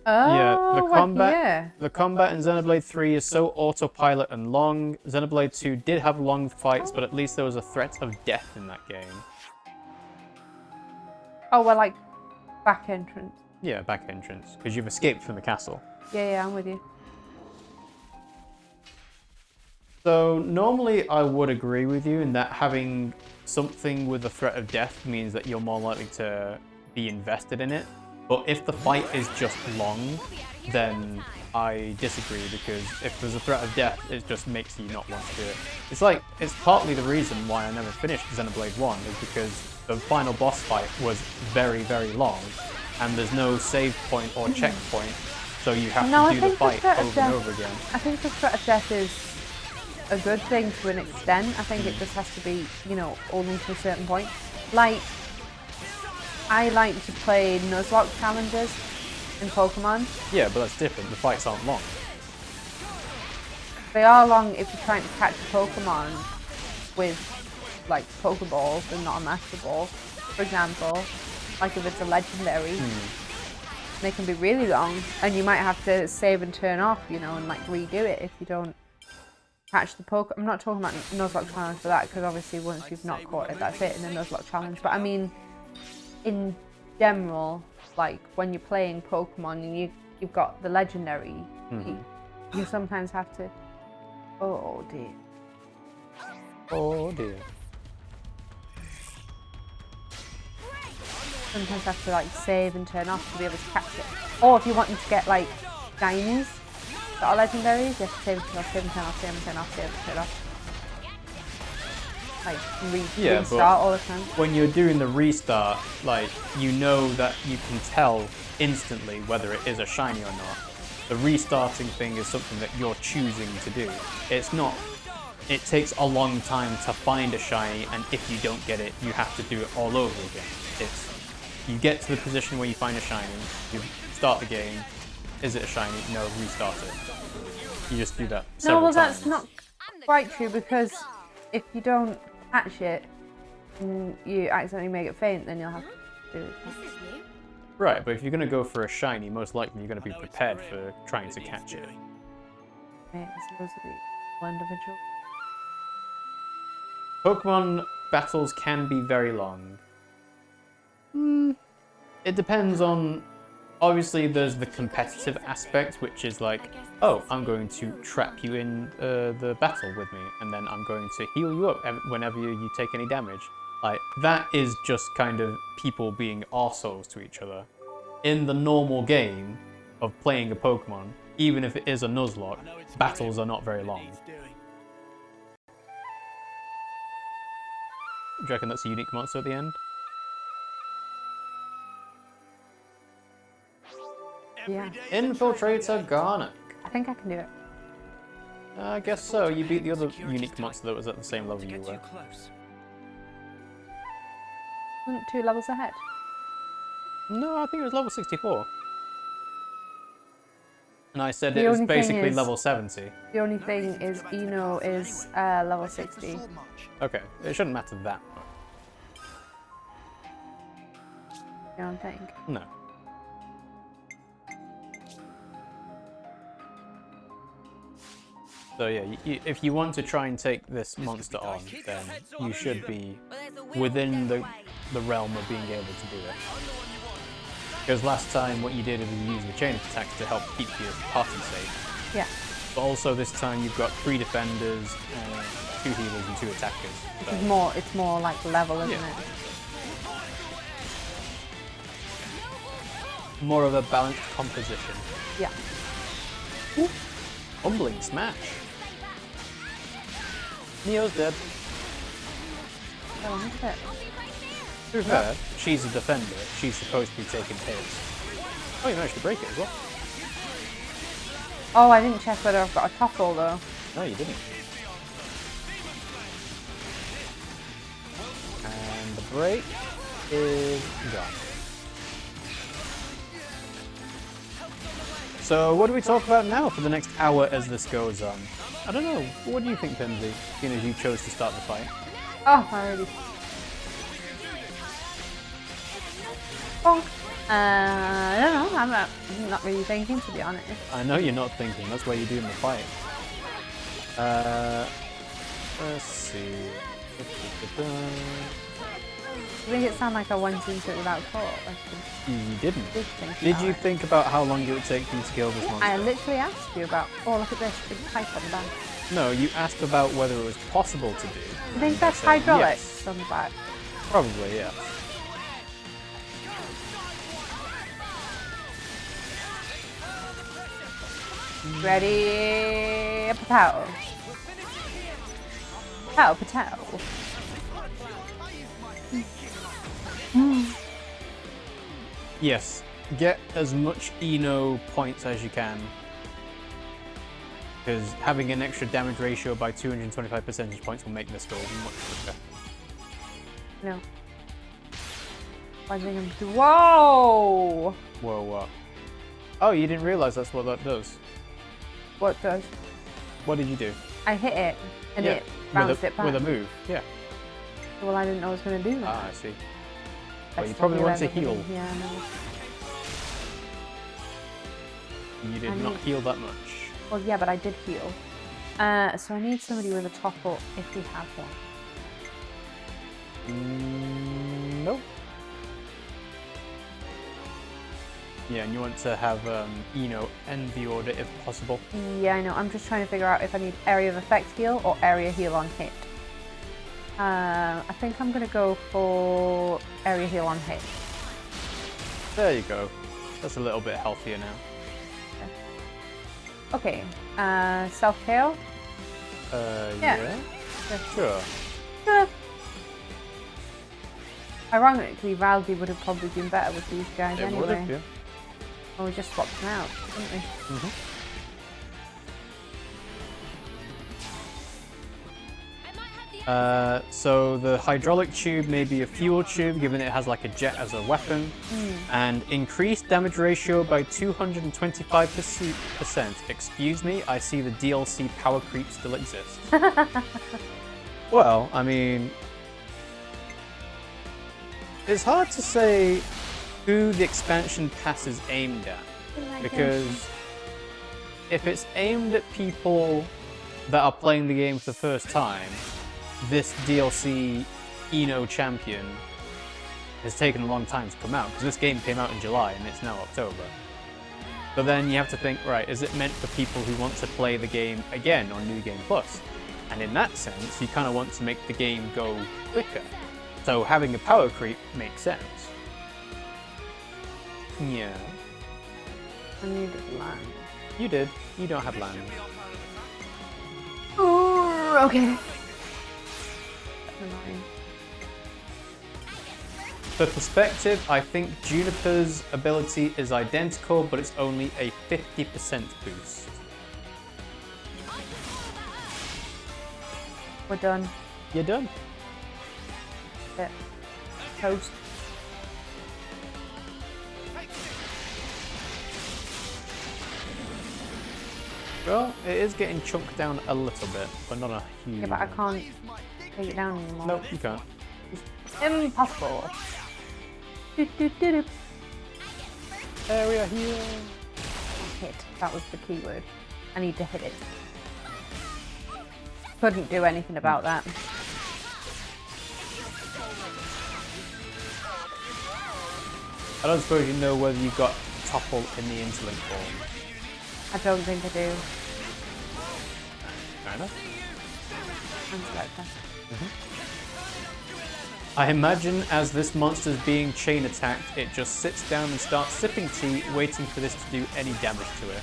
Oh, Yeah, yeah. the combat in Xenoblade 3 is so autopilot and long. Xenoblade 2 did have long fights, but at least there was a threat of death in that game. Oh, well, like back entrance. Yeah, back entrance, because you've escaped from the castle. Yeah, I'm with you. So normally I would agree with you in that having something with a threat of death means that you're more likely to be invested in it. But if the fight is just long, then I disagree, because if there's a threat of death, it just makes you not want to do it. It's partly the reason why I never finished Xenoblade 1, is because the final boss fight was very, very long, and there's no save point or checkpoint, so you have to do the fight over and over again. I think the threat of death is a good thing to an extent. I think it just has to be, you know, only to a certain point. Like, I like to play Nuzlocke challenges in Pokemon. Yeah, but that's different. The fights aren't long. They are long if you're trying to catch a Pokemon with, like, Pokeballs and not a Master Ball. For example, like if it's a legendary, they can be really long, and you might have to save and turn off, you know, and like redo it if you don't catch the Pokemon. I'm not talking about Nuzlocke challenge for that, because obviously once you've not caught it, that's it in a Nuzlocke challenge. But I mean, in general, like when you're playing Pokemon and you've got the legendary, you sometimes have to. Oh dear. Oh dear. Sometimes have to like save and turn off to be able to catch it. Or if you want to get like shinies that are legendaries, you have to save and turn off, save and turn off, save and turn off, save and turn off. Like restart all the time. When you're doing the restart, like, you know that you can tell instantly whether it is a shiny or not. The restarting thing is something that you're choosing to do. It's not. It takes a long time to find a shiny, and if you don't get it, you have to do it all over again. You get to the position where you find a shiny, you start the game. Is it a shiny? No, restart it. You just do that several times. No, well, that's not quite true, because if you don't catch it and you accidentally make it faint, then you'll have to do it. Right, but if you're going to go for a shiny, most likely you're going to be prepared for trying to catch it. Yeah, it's supposed to be one individual. Pokemon battles can be very long. It depends on... Obviously, there's the competitive aspect, which is like, oh, I'm going to trap you in the battle with me, and then I'm going to heal you up whenever you take any damage. Like, that is just kind of people being arseholes to each other. In the normal game of playing a Pokemon, even if it is a Nuzlocke, battles are not very long. Do you reckon that's a unique monster at the end? Yeah. Infiltrator Garnet. I think I can do it. I guess so. You beat the other unique monster that was at the same level you were. Wasn't 2 levels ahead? No, I think it was level 64. And I said The it was only thing basically is- level 70. The only thing is Eno is level 60. Okay, it shouldn't matter that much. You don't think? No. So yeah, if you want to try and take this monster on, then you should be within the realm of being able to do it. Because last time what you did was you used the chain of attacks to help keep your party safe. Yeah. But also this time you've got 3 defenders, 2 healers and 2 attackers. So. It's more like level, isn't Yeah. it? More of a balanced composition. Yeah. Ooh. Humbling smash. Neo's dead. Oh, is it? To be fair, she's a defender. She's supposed to be taking hits. Oh, you managed to break it as well. Oh, I didn't check whether I've got a topple though. No, you didn't. And the break is gone. So what do we talk about now for the next hour as this goes on? I don't know. What do you think, Pimmsy, seeing as you chose to start the fight? Oh, I already. Oh, I don't know. I'm not really thinking, to be honest. I know you're not thinking. That's why you're doing the fight. Let's see. You make it sound like I went into it without thought. You didn't. Did you think about how long it would take for you to kill this monster? I literally asked you about. Oh, look at this big pipe on the back. No, you asked about whether it was possible to do. You think that's said hydraulics yes. on the back? Probably, yeah. Ready? Potato. Potato, potato. Yes, get as much Eno points as you can. Because having an extra damage ratio by 225 percentage points will make this go much quicker. No. What am I gonna do? Whoa! Whoa, what? Oh, you didn't realize that's what that does. What does? What did you do? I hit it, and Yeah, it bounced it back. with a move, yeah. Well, I didn't know I was going to do that. Ah, I see. Well, you Best probably idea want to I've ever heal. done. Yeah, I know. You did I not need- heal that much. Well, yeah, but I did heal. So I need somebody with a topple if we have one. Nope. Yeah, and you want to have Eno end the order if possible. Yeah, I know. I'm just trying to figure out if I need area of effect heal or area heal on hit. I think I'm going to go for area heal on hit. There you go. That's a little bit healthier now. Okay, self-KO? Yeah. Sure. Ironically, Valdi would have probably been better with these guys It anyway. would have, yeah. Well, we just swapped them out, didn't we? So the hydraulic tube may be a fuel tube, given it has like a jet as a weapon, and increased damage ratio by 225%. Excuse me, I see the DLC power creep still exists. Well, I mean, it's hard to say who the expansion pass is aimed at, because if it's aimed at people that are playing the game for the first time, this DLC Eno Champion has taken a long time to come out, because this game came out in July and it's now October. But then you have to think, right, is it meant for people who want to play the game again on New Game Plus? And in that sense, you kind of want to make the game go quicker. So having a power creep makes sense. Yeah. I needed land. You did. You don't have land. Ooh, okay. Annoying. For perspective, I think Juniper's ability is identical, but it's only a 50% boost. We're done. You're done. Yeah. toast. Well, it is getting chunked down a little bit, but not a huge. Yeah, but I can't take it down anymore. Nope, you can't. Impossible. Area here. Hit. That was the key word. I need to hit it. Couldn't do anything about that. I don't suppose you know whether you got toppled in the interlink form. I don't think I do. Fair enough. I imagine as this monster's being chain attacked, it just sits down and starts sipping tea, waiting for this to do any damage to it.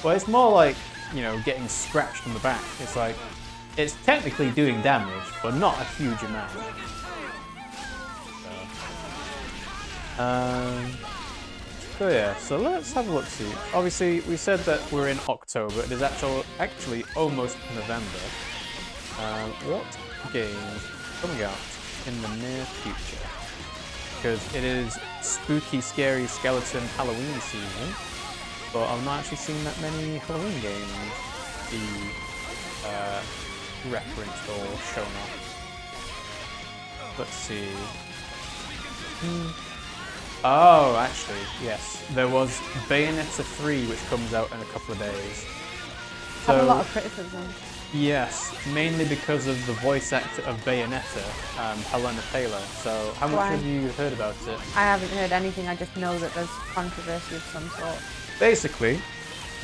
Well, it's more like, you know, getting scratched on the back. It's like, it's technically doing damage, but not a huge amount. So yeah, so let's have a look see. Obviously, we said that we're in October. It is actually almost November. What games coming out in the near future? Because it is spooky, scary skeleton Halloween season, but I've not actually seen that many Halloween games be referenced or shown off. Let's see. Oh, actually, yes. There was Bayonetta 3, which comes out in a couple of days. I have a lot of criticism. Yes, mainly because of the voice actor of Bayonetta, Helena Taylor. So, how much have you heard about it? I haven't heard anything, I just know that there's controversy of some sort. Basically,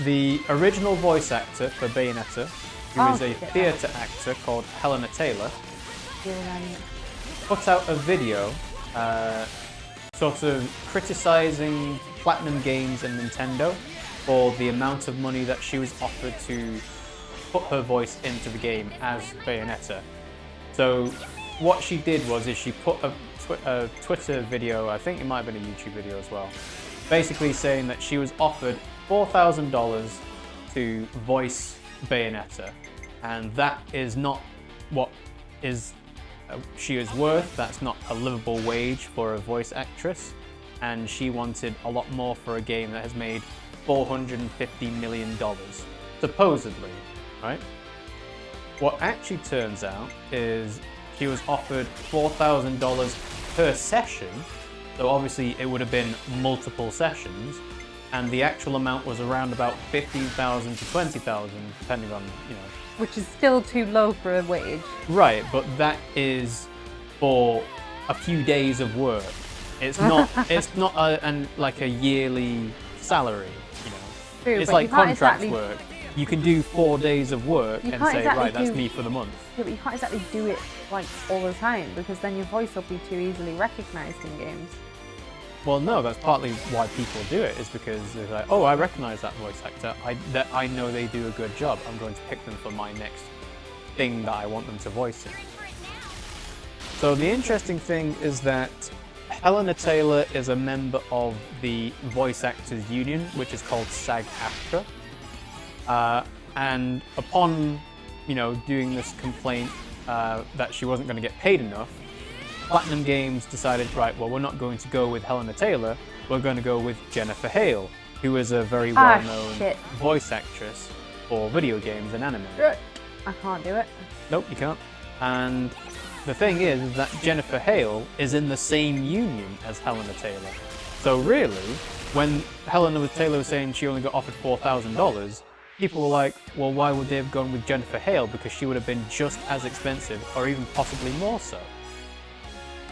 the original voice actor for Bayonetta, who is a theatre actor called Helena Taylor, put out a video sort of criticising Platinum Games and Nintendo for the amount of money that she was offered to put her voice into the game as Bayonetta. So what she did was she put a Twitter video, I think it might have been a YouTube video as well, basically saying that she was offered $4,000 to voice Bayonetta, and that is not what she is worth. That's not a livable wage for a voice actress, and she wanted a lot more for a game that has made $450 million, supposedly, right? What actually turns out is she was offered $4,000 per session, so obviously it would have been multiple sessions, and the actual amount was around about $15,000 to $20,000, depending on, you know. Which is still too low for a wage. Right, but that is for a few days of work. It's not. It's not like a yearly salary. You know, True, it's but like you can't contract exactly work. You can do 4 days of work You and can't say, exactly right, that's do- me for the month. Yeah, but you can't exactly do it like all the time, because then your voice will be too easily recognised in games. Well, no, that's partly why people do it, is because they're like, oh, I recognise that voice actor. I know they do a good job. I'm going to pick them for my next thing that I want them to voice in. So the interesting thing is that Helena Taylor is a member of the Voice Actors Union, which is called SAG-AFTRA. And upon, you know, doing this complaint that she wasn't going to get paid enough, Platinum Games decided, right, well, we're not going to go with Helena Taylor, we're going to go with Jennifer Hale, who is a very well-known voice actress for video games and anime. I can't do it. Nope, you can't. And the thing is that Jennifer Hale is in the same union as Helena Taylor. So really, when Helena Taylor was saying she only got offered $4,000, people were like, well, why would they have gone with Jennifer Hale? Because she would have been just as expensive, or even possibly more so.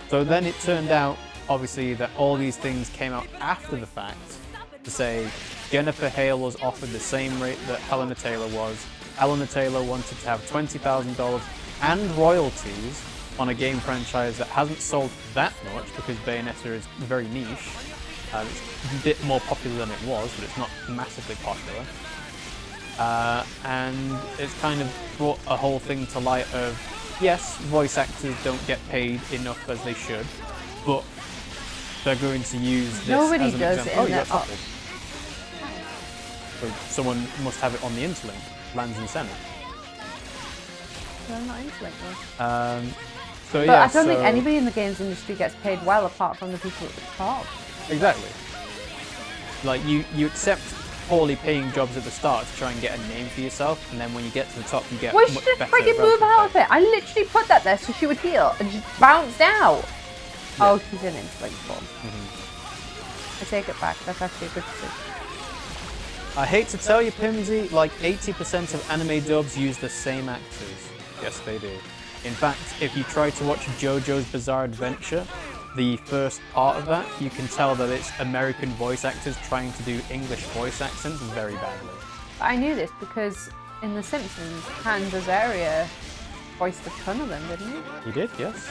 So then it turned out, obviously, that all these things came out after the fact to say Jennifer Hale was offered the same rate that Helena Taylor was. Helena Taylor wanted to have $20,000 and royalties on a game franchise that hasn't sold that much, because Bayonetta is very niche. It's a bit more popular than it was, but it's not massively popular. And it's kind of brought a whole thing to light of, yes, voice actors don't get paid enough as they should, but they're going to use this Nobody as an does example. it in So someone must have it on the interlink, Lanz and Sena. No, I'm not interlink though. So But yeah, I don't think anybody in the games industry gets paid well apart from the people at the top. Exactly. Like you accept poorly paying jobs at the start to try and get a name for yourself, and then when you get to the top, you get Why much should just better freaking move relative out of pay. it? I literally put that there so she would heal and just bounced out. Yeah. Oh, she's in Interlink form. I take it back. That's actually a good decision. I hate to tell you, Pimmsy, like 80% of anime dubs use the same actors. Yes, they do. In fact, if you try to watch JoJo's Bizarre Adventure, the first part of that, you can tell that it's American voice actors trying to do English voice accents very badly. I knew this because in The Simpsons, Han Azaria voiced a ton of them, didn't he? He did, yes.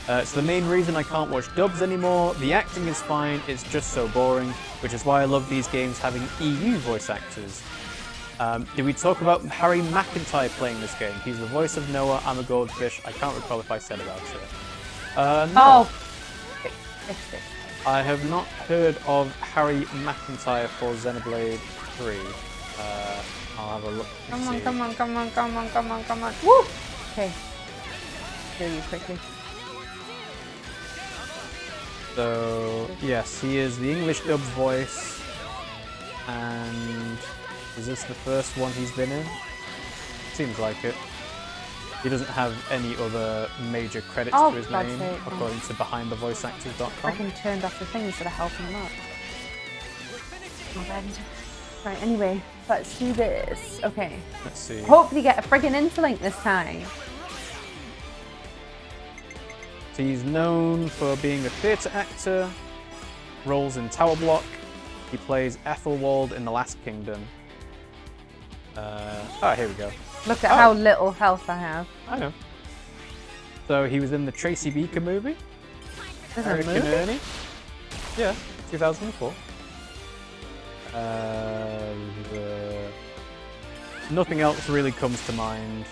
It's the main reason I can't watch dubs anymore. The acting is fine, it's just so boring, which is why I love these games having EU voice actors. Did we talk about Harry McIntyre playing this game? He's the voice of Noah, I'm a Goldfish. I can't recall if I said about it. No. Oh! I have not heard of Harry McIntyre for Xenoblade 3. I'll have a look. Come on, come on, come on, come on, come on, come on. Woo! Okay. Kill you quickly. So, yes, he is the English dubbed voice. And is this the first one he's been in? Seems like it. He doesn't have any other major credits to his name, according to BehindTheVoiceActors.com. I turned off the things that are helping him up. Right, anyway, let's do this. Okay. Let's see. Hopefully get a friggin' interlink this time. So he's known for being a theatre actor, roles in Tower Block. He plays Ethelwald in The Last Kingdom. Here we go. Look at how little health I have. I know. So he was in the Tracy Beaker movie. There's a American movie? Ernie. Yeah, 2004. Nothing else really comes to mind.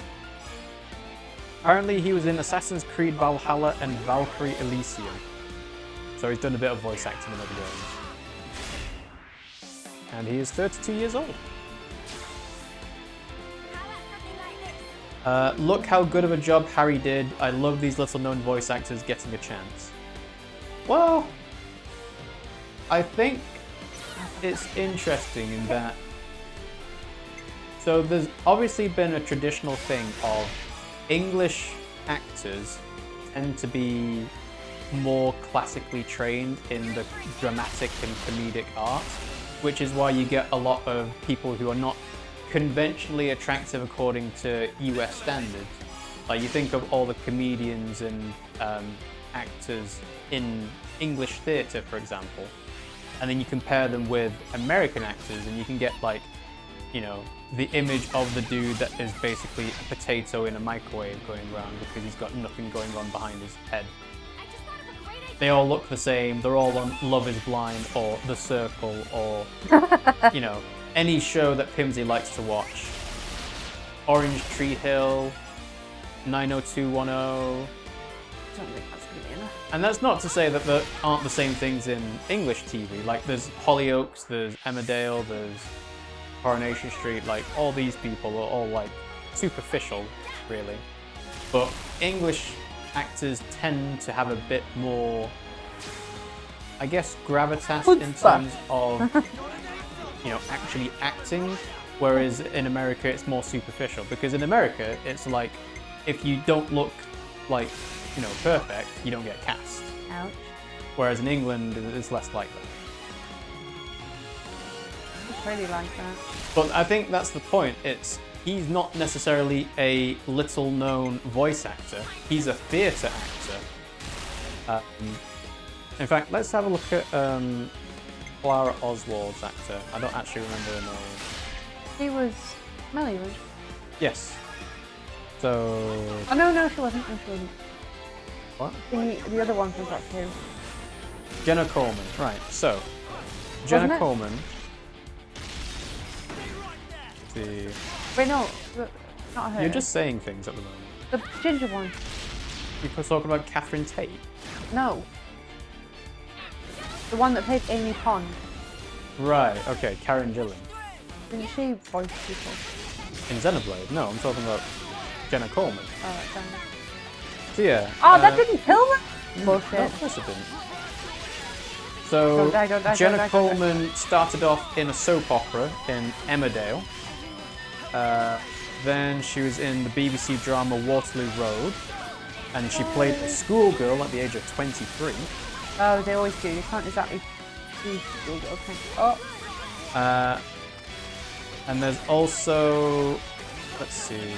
Apparently he was in Assassin's Creed Valhalla and Valkyrie Elysium. So he's done a bit of voice acting in other games. And he is 32 years old. Look how good of a job Harry did. I love these little known voice actors getting a chance. Well, I think it's interesting in that. So there's obviously been a traditional thing of English actors tend to be more classically trained in the dramatic and comedic arts, which is why you get a lot of people who are not conventionally attractive according to US standards. Like you think of all the comedians and actors in English theatre, for example, and then you compare them with American actors and you can get like, you know, the image of the dude that is basically a potato in a microwave going around because he's got nothing going on behind his head. They all look the same, they're all on Love is Blind or The Circle or, you know, any show that Pimmsy likes to watch. Orange Tree Hill, 90210. I don't think that's gonna be enough. And that's not to say that there aren't the same things in English TV. Like there's Hollyoaks, there's Emmerdale, there's Coronation Street. Like all these people are all like superficial, really. But English actors tend to have a bit more, I guess, gravitas in terms of, you know, actually acting. Whereas in America, it's more superficial. Because in America, it's like, if you don't look like, you know, perfect, you don't get cast. Ouch. Whereas in England, it's less like that. It's really like that. But I think that's the point. He's not necessarily a little-known voice actor. He's a theatre actor. In fact, let's have a look at Clara Oswald's actor. I don't actually remember her name. She was Melly, was Yes. So. Oh no, she wasn't. No, she wasn't. What? The other one was that too. Jenna Coleman. Right. So, Jenna Coleman. The. Wait, no, not her. You're just saying things at the moment. The ginger one. You're talking about Catherine Tate. No. The one that played Amy Pond. Right. Okay. Karen Gillan. Didn't she voice people? In Xenoblade? No, I'm talking about Jenna Coleman. Oh, that's So yeah. Oh, that didn't kill me? Bullshit. No, of course it didn't. So, Don't die, Jenna Coleman started off in a soap opera in Emmerdale. Then she was in the BBC drama Waterloo Road. And she played a schoolgirl at the age of 23. Oh, they always do. You can't exactly do schoolgirl thing. Oh. And there's also... Let's see...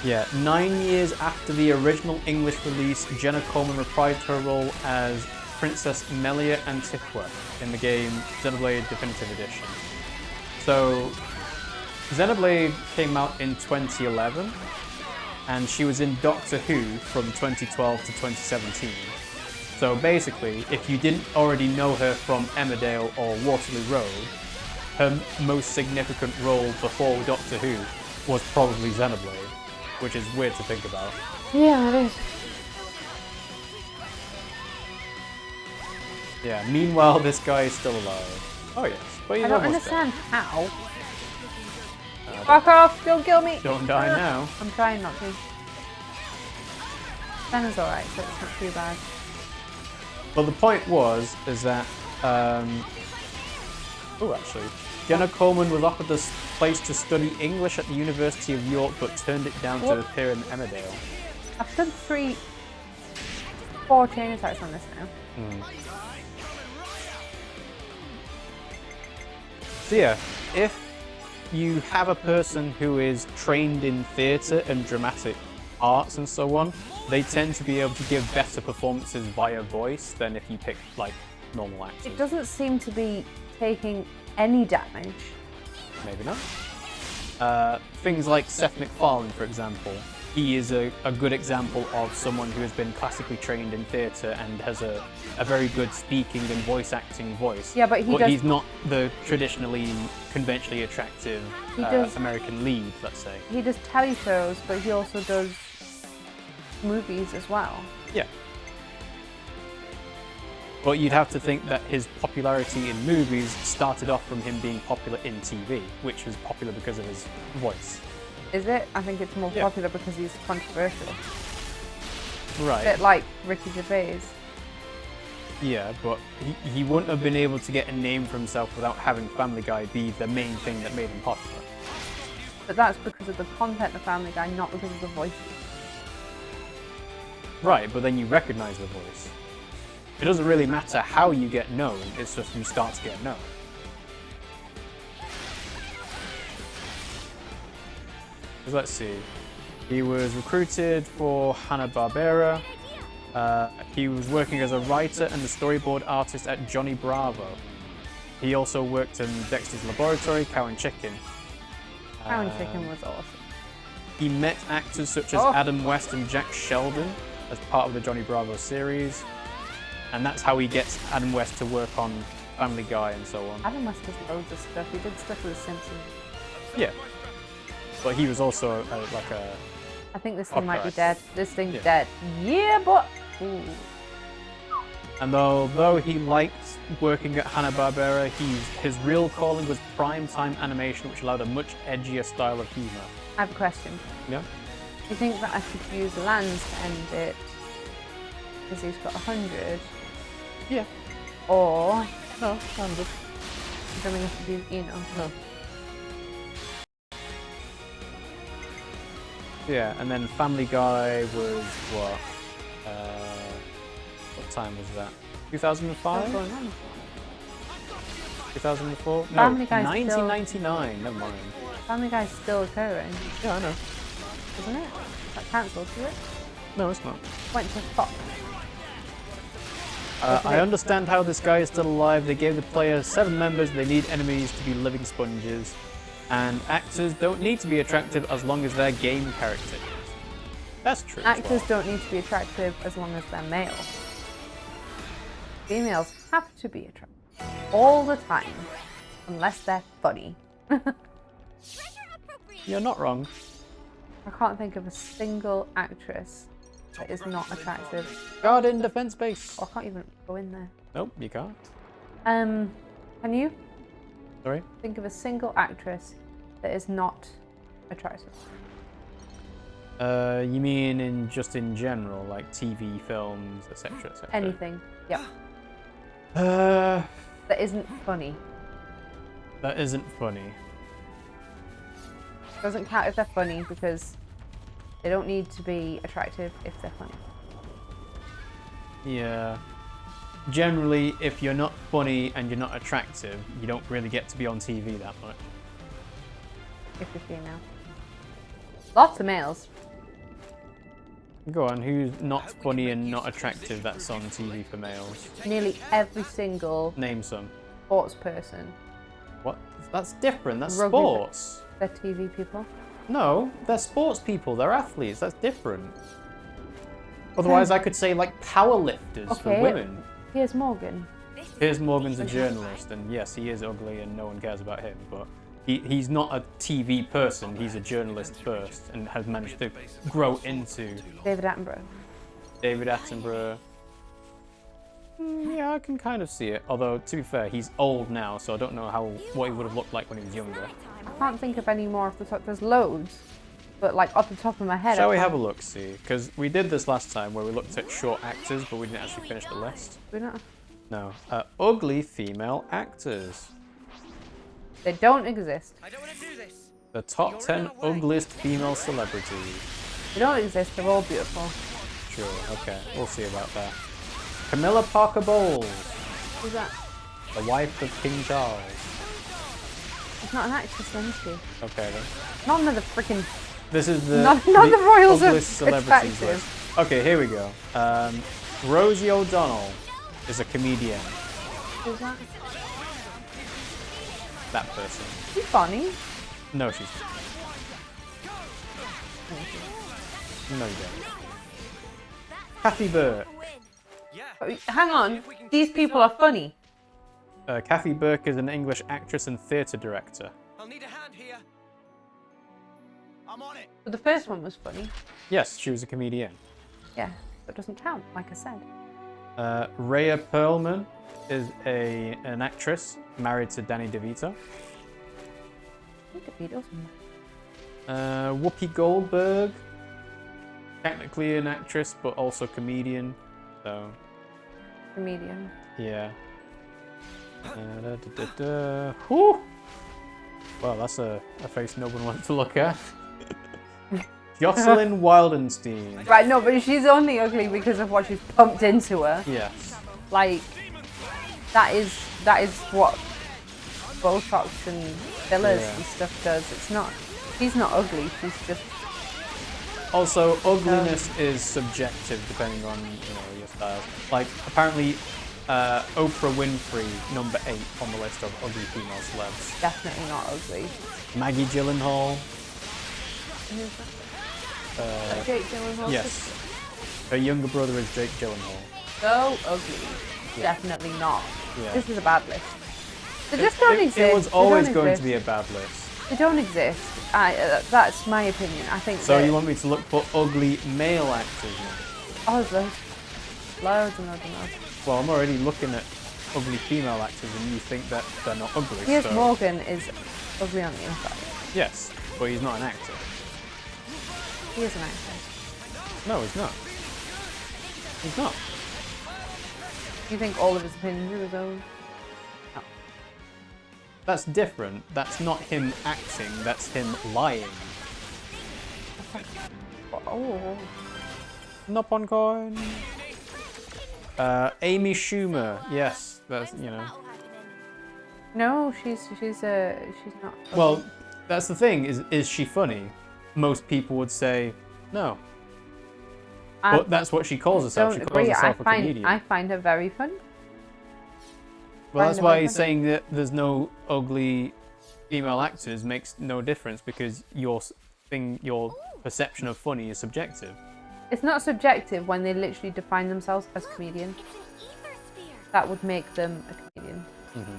Yeah, 9 years after the original English release, Jenna Coleman reprised her role as Princess Melia Antiqua in the game Xenoblade Definitive Edition. So, Xenoblade came out in 2011, and she was in Doctor Who from 2012 to 2017. So basically, if you didn't already know her from Emmerdale or Waterloo Road, her most significant role before Doctor Who was probably Xenoblade, which is weird to think about. Yeah, it is. Yeah, meanwhile, this guy is still alive. Oh yes, but he's I don't almost understand how. Fuck off! Don't kill me! Don't die now. I'm trying not to. Sena's alright, so it's not too bad. But the point is that, oh actually, Jenna Coleman was offered this place to study English at the University of York, but turned it down to appear in Emmerdale. I've done 4 chain attacks on this now. So yeah, if you have a person who is trained in theatre and dramatic arts and so on, they tend to be able to give better performances via voice than if you pick like normal actors. It doesn't seem to be taking any damage. Maybe not. Things like Seth MacFarlane, for example, he is a good example of someone who has been classically trained in theatre and has a very good speaking and voice acting voice. Yeah, but he's not the traditionally, conventionally attractive American lead, let's say. He does telly shows, but he also does movies as well. Yeah. But you'd have to think that his popularity in movies started off from him being popular in TV, which was popular because of his voice. Is it? I think it's more popular because he's controversial. Right. A bit like Ricky Gervais. Yeah, but he wouldn't have been able to get a name for himself without having Family Guy be the main thing that made him popular. But that's because of the content of Family Guy, not because of the voices. Right, but then you recognise the voice. It doesn't really matter how you get known, it's just you start to get known. Let's see. He was recruited for Hanna-Barbera. He was working as a writer and a storyboard artist at Johnny Bravo. He also worked in Dexter's Laboratory, Cow and Chicken. Cow and Chicken was awesome. He met actors such as Adam West and Jack Sheldon as part of the Johnny Bravo series. And that's how he gets Adam West to work on Family Guy and so on. Adam West does loads of stuff. He did stuff with The Simpsons. Yeah. But he was also I think this thing might be dead. This thing's dead. Yeah, but... Ooh. And although he liked working at Hanna-Barbera, his real calling was prime-time animation, which allowed a much edgier style of humour. I have a question. Yeah? Do you think that I should use Lanz to end it because he's got 100? Yeah. Or... No, 100. You don't think I should use Eno? No. Yeah, and then Family Guy was what? What time was that? 2005? 2004? No, Family Guy's 1999. Never mind. Family Guy's still occurring. Yeah, I know. Isn't it? That cancelled, is it? No, it's not. Went to Fox. I understand how this guy is still alive. They gave the player 7 members. They need enemies to be living sponges. And actors don't need to be attractive as long as they're game characters. That's true. Actors don't need to be attractive as long as they're male. Females have to be attractive all the time, unless they're funny. You're not wrong. I can't think of a single actress that is not attractive. Guard in defense base. Oh, I can't even go in there. Nope, you can't. Can you? Sorry? Think of a single actress that is not attractive. You mean just in general, like TV, films, etc., etc.? Anything. Yep. That That isn't funny. isn't funny. Doesn't count if they're funny because they don't need to be attractive if they're funny. Yeah. Generally, if you're not funny and you're not attractive, you don't really get to be on TV that much. 50 now. Lots of males. Go on, who's not funny and not attractive that's on TV for males? Nearly every single Name some. sports person. What? That's different, that's Rugby. sports. They're TV people. No, they're sports people, they're athletes, that's different. Otherwise I could say like powerlifters for women. Here's Morgan. Piers Morgan's a journalist, and yes, he is ugly and no one cares about him, but he's not a TV person, he's a journalist first, and has managed to grow into... David Attenborough. David Attenborough. Yeah, I can kind of see it, although to be fair, he's old now, so I don't know what he would have looked like when he was younger. I can't think of any more off the top. There's loads, but like off the top of my head. Shall we have a look, see? Because we did this last time where we looked at short actors, but we didn't actually finish the list. We not. No. Ugly female actors. They don't exist. I don't want to do this. The top 10 ugliest female celebrities. They don't exist. They're all beautiful. Sure, okay. We'll see about that. Camilla Parker Bowles. Who's that? The wife of King Charles. It's not an actress, then, is she? Okay then. Not another freaking. This is the, not the royals of ugliest celebrities attractive. list. Okay, here we go. Rosie O'Donnell is a comedian. Who's that? That person. She's funny. No, she's... No, you don't. Kathy Burke. Hang on. These people are funny. Kathy Burke is an English actress and theatre director. I'll need a hand here. I'm on it. But the first one was funny. Yes, she was a comedian. Yeah, that doesn't count, like I said. Rhea Perlman is an actress married to Danny DeVito. Whoopi Goldberg, technically an actress but also comedian. So. Comedian. Yeah. Whew. Well, that's a face no one wants to look at. Jocelyn Wildenstein. Right, no, but she's only ugly because of what she's pumped into her. Yes. Like, that is what Botox and fillers and stuff does. It's not. She's not ugly. She's just. Also, ugliness is subjective depending on your styles. Like apparently, Oprah Winfrey, number 8 on the list of ugly female celebs. Definitely not ugly. Maggie Gyllenhaal. Jake Gyllenhaal. Yes. Her younger brother is Jake Gyllenhaal. So ugly. Yeah. Definitely not. Yeah. This is a bad list. They just don't exist. It was always They don't going exist. to be a bad list. They don't exist. That's my opinion. I think. So that, you want me to look for ugly male actors now? Oh, there's loads and loads and loads. Well, I'm already looking at ugly female actors and you think that they're not ugly. Piers so... Morgan is ugly on the inside. Yes, but he's not an actor. He is an actor. No, he's not. He's not. You think all of his opinions are his own? No. That's different. That's not him acting, that's him lying. Oh. Nopon coin. Amy Schumer. Yes, that's, No, she's not. Well, that's the thing. Is she funny? Most people would say no. But that's what she calls herself. She calls herself a comedian. I find her very funny. Well, that's why saying that there's no ugly female actors makes no difference because your perception of funny is subjective. It's not subjective when they literally define themselves as comedian. That would make them a comedian. Mm-hmm.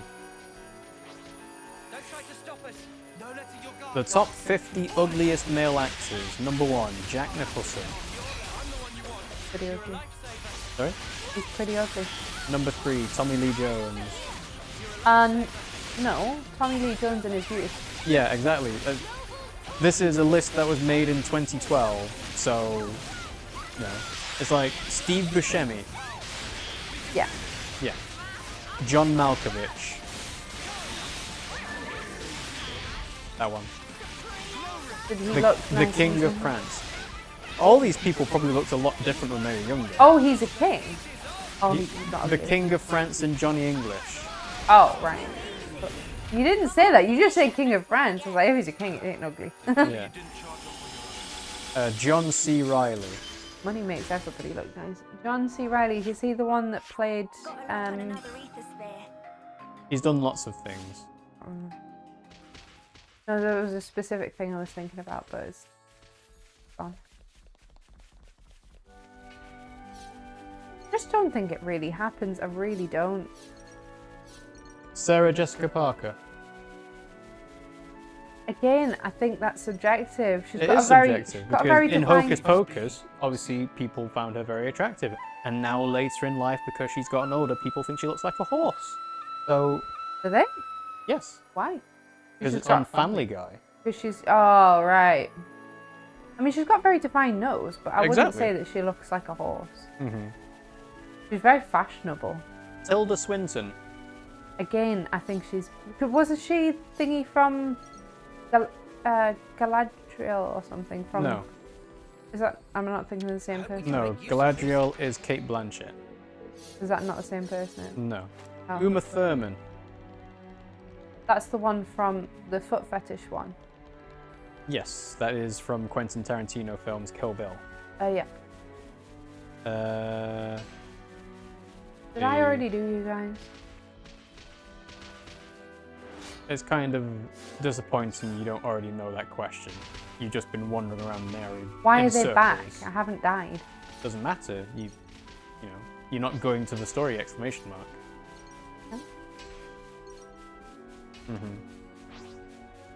Don't try to stop us. No letting your guard. The top 50 ugliest male actors. Number 1, Jack Nicholson. Pretty ugly. Sorry? He's pretty ugly. Number 3, Tommy Lee Jones. No, Tommy Lee Jones in his youth. Yeah, exactly. This is a list that was made in 2012, so no, it's like Steve Buscemi. Yeah. Yeah. John Malkovich. That one. Did he The, look the nice King and of something? France. All these people probably looked a lot different when they were younger. Oh, he's a king. Oh, He- he's not the ugly. King of France and Johnny English. Oh, right. But you didn't say that. You just said King of France. I was like, if he's a king, it ain't ugly. Yeah. John C. Reilly. Money makes everybody look nice. John C. Reilly, is he the one that played He's done lots of things. No, there was a specific thing I was thinking about, but it's gone. I just don't think it really happens. I really don't. Sarah Jessica Parker. Again, I think that's subjective. She's It got is a very, subjective she's got a because very in defined... Hocus Pocus, obviously people found her very attractive, and now later in life, because she's gotten older, people think she looks like a horse. So, Do they? yes, Why? because She's it's on got- Family Guy. Because she's... Oh, right. I mean, she's got a very defined nose, but I wouldn't Exactly. say that she looks like a horse. Mm-hmm. She's very fashionable. Tilda Swinton. Again, I think she's... Wasn't she thingy from Galadriel or something? From? No. Is that... I'm not thinking of the same person. No, Galadriel is Kate Blanchett. Is that not the same person? No. Oh. Uma Thurman. That's the one from the foot fetish one. Yes, that is from Quentin Tarantino films Kill Bill. Yeah. Did I already do you guys? It's kind of disappointing you don't already know that question. You've just been wandering around the area. Why in are they back? circles. I haven't died. Doesn't matter. You know, you're not going to the story! Exclamation mark. Mm-hmm.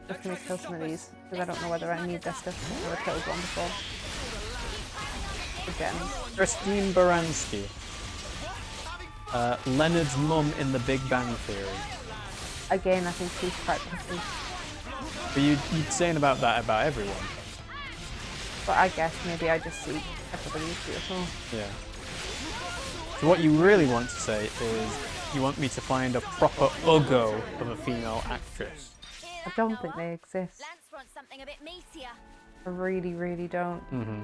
Just gonna kill some of these because I don't know whether I need their stuff. I've never killed one before. The gems. Christine Baranski. Leonard's mum in The Big Bang Theory. Again, I think she's quite pretty. But you're saying about that about everyone. But I guess maybe I just see everybody as beautiful. Yeah. So what you really want to say is you want me to find a proper uggo of a female actress. I don't think they exist. Lance wants something a bit meatier. I really, really don't. Mm-hmm.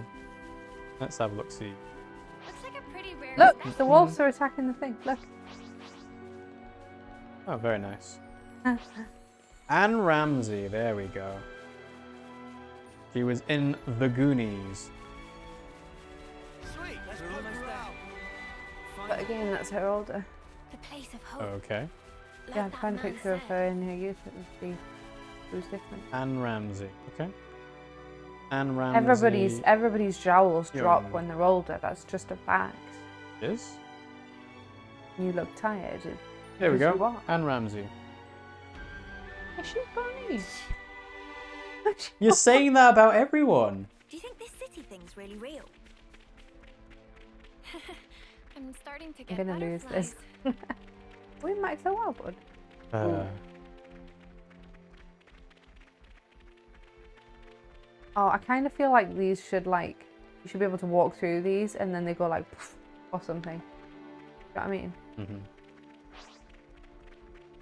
Let's have a look. See. Looks like a pretty rare. Look, the wolves are attacking the thing. Look. Oh, very nice. Anne Ramsey. There we go. She was in The Goonies. Sweet, we're almost there. But again, that's her older. The place of hope. Okay. Like Yeah, I'd that find a man picture of said. her in her youth. It would be who's different. Anne Ramsey. Okay. Anne Ramsey. Everybody's jowls drop Young. when they're older. That's just a fact. Is? You look tired. There we Because you go. are. Anne Ramsey. Is she funny? You're saying that about everyone. Do you think this city thing's really real? I'm starting to I'm get gonna lose butterflies. this. We might so well, bud. Oh, I kind of feel like these should you should be able to walk through these and then they go like poof, or something. You know what I mean? Mm-hmm.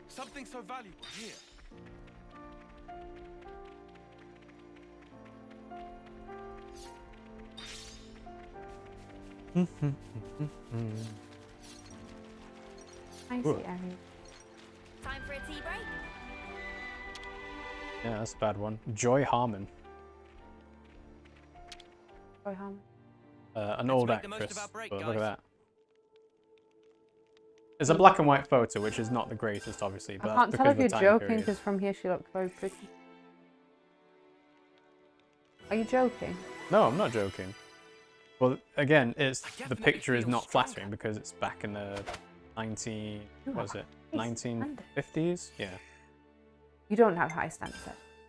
Something so valuable here. I see, Ooh. Ari. Time for a tea break? Yeah, that's a bad one. Joy Harmon. Go home. An old make the most actress. of our break, But look at guys. that. It's a black and white photo, which is not the greatest, obviously. But I that's can't because tell of if the you're time joking period. because from here she looks very pretty. Are you joking? No, I'm not joking. Well, again, it's the definitely picture is feel not stronger. flattering because it's back in the what was it? Nice. 1950s? Yeah. You don't have high standards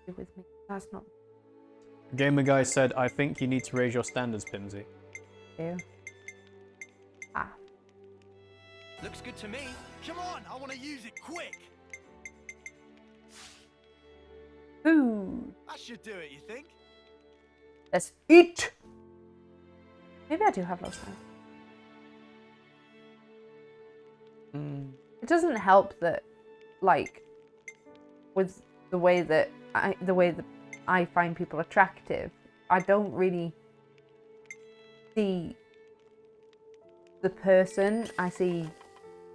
with me. That's not Gamer Guy said, I think you need to raise your standards, Pimmsy. you. Ah. Looks good to me. Come on, I want to use it quick. Food. That should do it, you think? Let's eat! Maybe I do have low science. It doesn't help that, like, with the way that I find people attractive, I don't really see the person. I see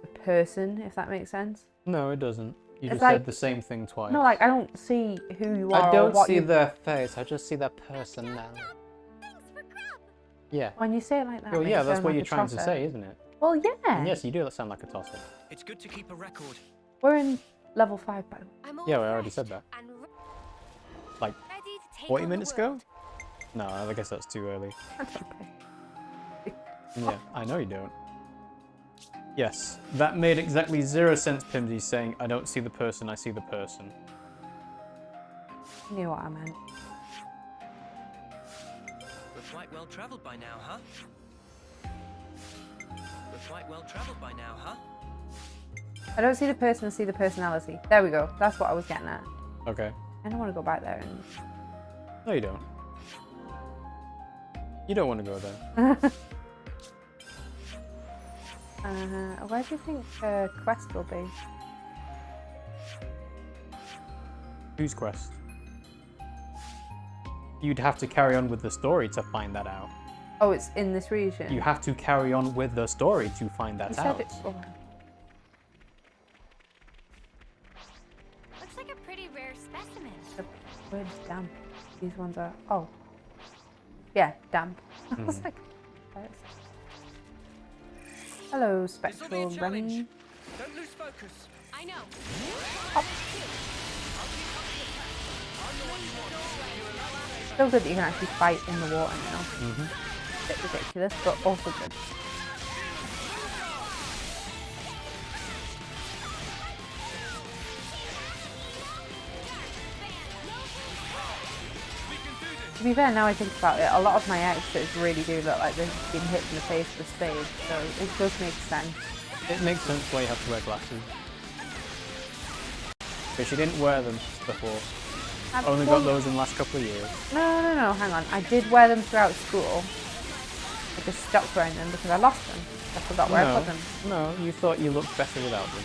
the person, if that makes sense. No, it doesn't. You It's just like- said the same thing twice. No, like, I don't see who you are. I or don't what see you... their face, I just see their personality. Yeah. When you say it like that, Well, it yeah, makes it that's sound what like you're a trying to tosser. say, isn't it? Well, yeah. And yes, you do sound like a tosser. It's good to keep a record. We're in level 5, by the way. Yeah, well, I already said that. Like, 40 minutes ago? No, I guess that's too early. Yeah, I know you don't. Yes, that made exactly 0 sense, Pimmsy, saying, I don't see the person, I see the person. You knew what I meant. We're quite well travelled by now, huh? We're quite well travelled by now, huh? I don't see the person, I see the personality. There we go. That's what I was getting at. Okay. I don't want to go back there and... No, you don't. You don't want to go there. Where do you think Quest will be? Whose quest? You'd have to carry on with the story to find that out. Oh, it's in this region? You have to carry on with the story to find that You said out. it... Oh. Looks like a pretty rare specimen. The word's damp. These ones are... Oh. Yeah, damp. I was like... "Yes." Hello, Spectral Running. Don't lose focus. I know. Still good that you can actually fight in the water now. Bit ridiculous, but also good. To be fair, now I think about it, a lot of my extras really do look like they've been hit in the face with a spade, so it does make sense. It makes sense why you have to wear glasses. Because you didn't wear them before. Only got those in the last couple of years. No, hang on. I did wear them throughout school. I just stopped wearing them because I lost them. I forgot where I put them. No, you thought you looked better without them.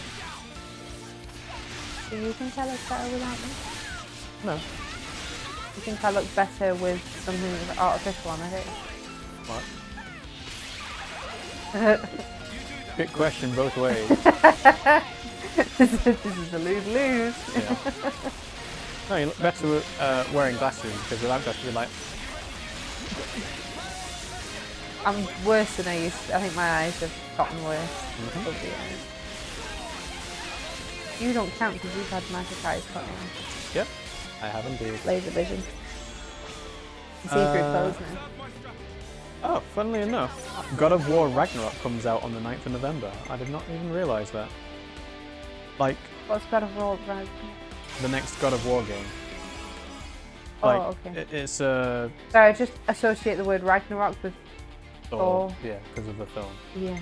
Do you think I look better without them? No. You think I look better with something that's artificial on my face? What? Good question both ways. This is a lose-lose. Yeah. No, you look better with wearing glasses, because without glasses you're like... I'm worse than I used to. I think my eyes have gotten worse over the years. You don't count because you've had magic eyes put in. Yep, I have indeed. Laser vision. See through clothes now. Oh, funnily enough, God of War Ragnarok comes out on the 9th of November. I did not even realise that. Like... What's God of War Ragnarok? The next God of War game. Oh, Like, okay. It's So I just associate the word Ragnarok with Thor. Yeah, because of the film. Yeah.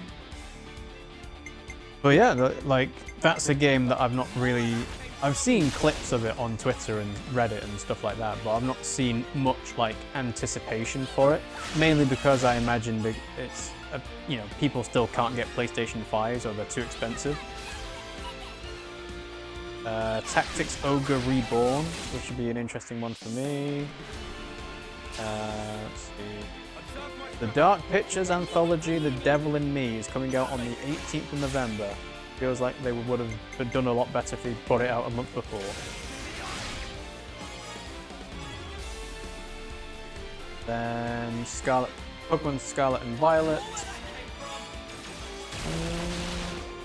But yeah, like, that's a game that I've not really... I've seen clips of it on Twitter and Reddit and stuff like that, but I've not seen much, like, anticipation for it. Mainly because I imagine that it's, you know, people still can't get PlayStation 5s or they're too expensive. Tactics Ogre Reborn, which should be an interesting one for me. Let's see. The Dark Pictures anthology, The Devil in Me, is coming out on the 18th of November. Feels like they would have done a lot better if they put it out a month before. Then Pokemon Scarlet and Violet.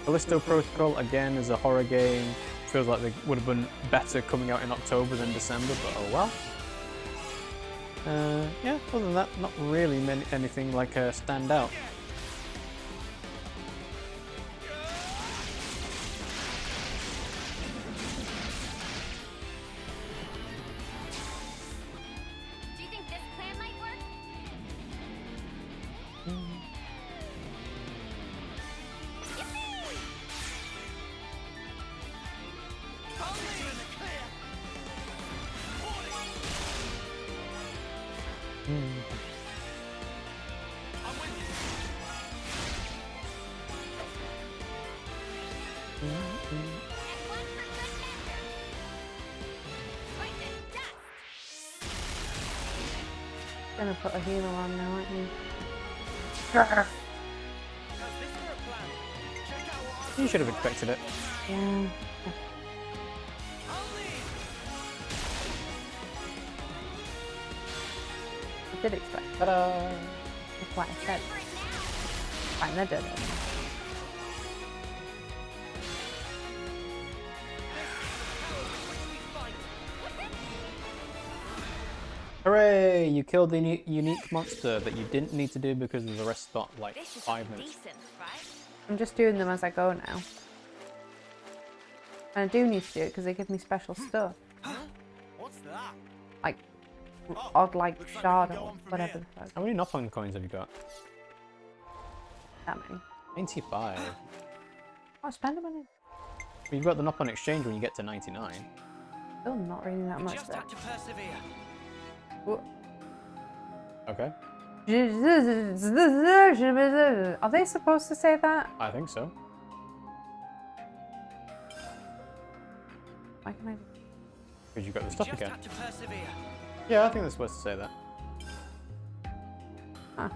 Callisto Protocol, again, is a horror game. Feels like they would have been better coming out in October than December, but oh well. Yeah, other than that, not really anything like stand out. Do you think this plan might work? Gonna put a healer on now, aren't you? You should have expected it. Yeah. I did expect it. Ta-da! That's what I said. Fine, they're dead. Hooray! You killed the unique monster that you didn't need to do because the rest got like 5 minutes. Decent, right? I'm just doing them as I go now. And I do need to do it because they give me special stuff. What's that? Like, odd like shard or whatever the fuck. How many knock-on coins have you got? That many. 95. Oh, spend them on it. You've got the knock-on exchange when you get to 99. Still not really that much Just there. had to persevere. Okay. Are they supposed to say that? I think so. Why can I? Because you got the stuff Just again. had to persevere. Yeah, I think they're supposed to say that. Huh.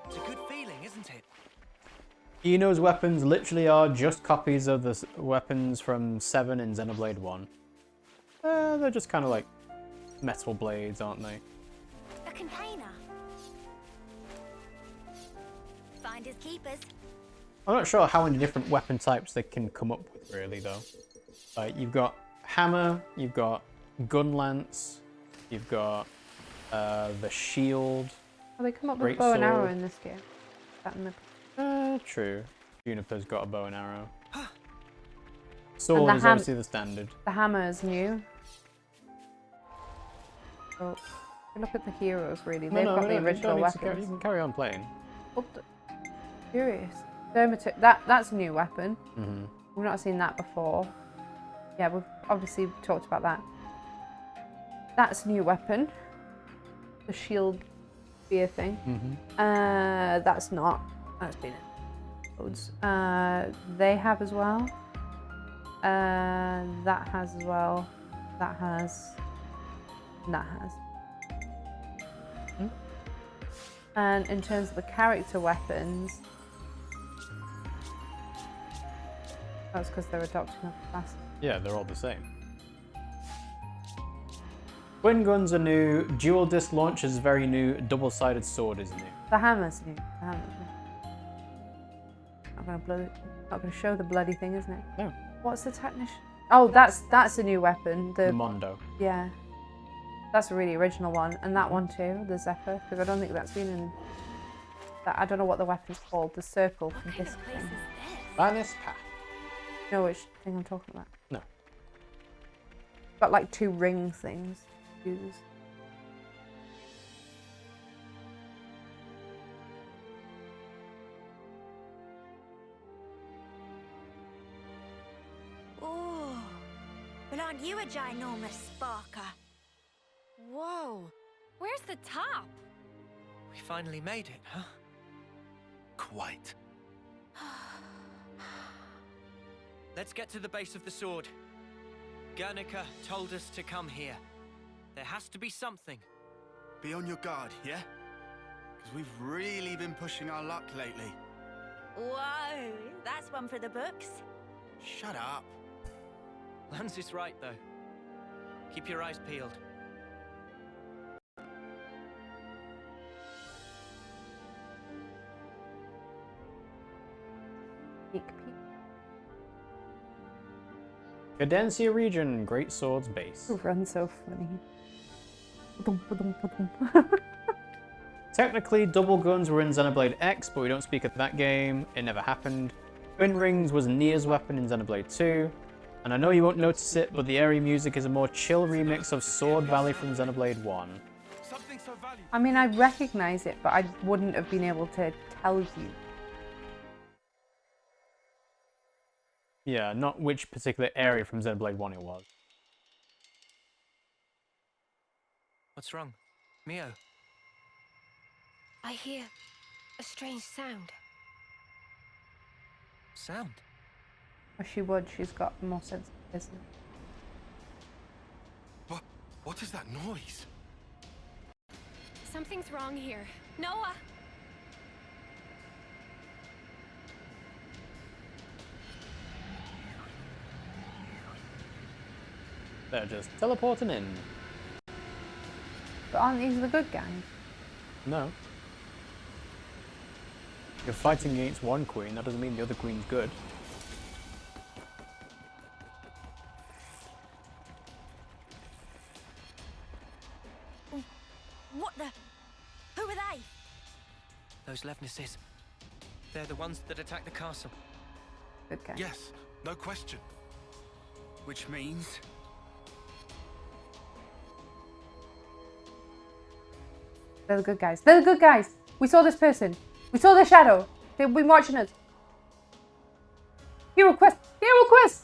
It's a good feeling, isn't it? Eno's weapons literally are just copies of the weapons from 7 in Xenoblade 1. They're just kind of like metal blades, aren't they? A container. Finders keepers. I'm not sure how many different weapon types they can come up with, really, though. Like, you've got hammer, you've got gun lance, you've got the shield. Oh, they come up with Great bow and arrow sword. in this game. That in the... True. Juniper's got a bow and arrow. Sword the is obviously the standard. The hammer is new. So, look at the heroes, really. They've got the original you weapons. can carry on playing. Curious. That's a new weapon. Mm-hmm. We've not seen that before. Yeah, we've obviously talked about that. That's a new weapon. The shield spear thing. Mm-hmm. That's not. That's been it. Loads. They have as well. That has as well. That has. And that has. And in terms of the character weapons, that's because they're adopting other classes. Yeah, they're all the same. Twin guns are new. Dual disc launcher is very new. Double-sided sword is new. The hammer's new. The hammer's new. Not gonna show the bloody thing, isn't it? No. What's the technician? Oh, that's a new weapon. The Mondo. Yeah. That's a really original one, and that one too, the Zephyr, because I don't think that's been in. I don't know what the weapon's called. The circle from this thing. Vanis Path. You know which thing I'm talking about? No. Got like 2 ring things. to use. Oh, but aren't you a ginormous sparker? Whoa, where's the top? We finally made it, huh? Quite. Let's get to the base of the sword. Guernica told us to come here. There has to be something. Be on your guard, yeah? Because we've really been pushing our luck lately. Whoa, that's one for the books. Shut up. Lanz is right, though. Keep your eyes peeled. Peek, peek. Cadencia region, Great Swords base. Run so funny. Technically, double guns were in Xenoblade X, but we don't speak of that game. It never happened. Twin rings was Nia's weapon in Xenoblade 2. And I know you won't notice it, but the area music is a more chill remix of Sword Valley from Xenoblade 1. I mean, I recognise it, but I wouldn't have been able to tell you. Yeah, not which particular area from Xenoblade 1 it was. What's wrong? Mio? I hear a strange sound. Sound? Or she would, she's got more sense of business. What is that noise? Something's wrong here. Noah! They're just teleporting in. But aren't these the good guys? No. You're fighting against one queen, that doesn't mean the other queen's good. What the? Who are they? Those Levnesses. They're the ones that attacked the castle. Good guys. Yes, no question. Which means They're the good guys. They're the good guys! We saw this person. We saw their shadow. They've been watching us. Hero quest! Hero quest!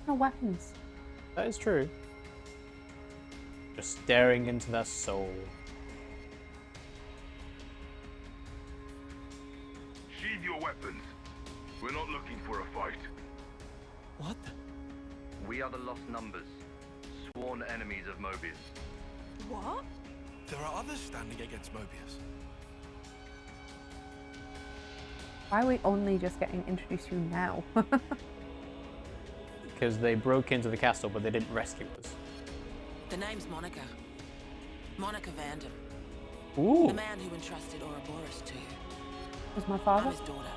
No weapons. That is true. Just staring into their soul. Sheathe your weapons. We're not looking for a fight. What? We are the Lost Numbers, sworn enemies of Moebius. What? There are others standing against Moebius. Why are we only just getting introduced to you now? Because they broke into the castle, but they didn't rescue us. The name's Monica. Monica Vandam. Ooh. The man who entrusted Ouroboros to you. Was my father? I'm his daughter.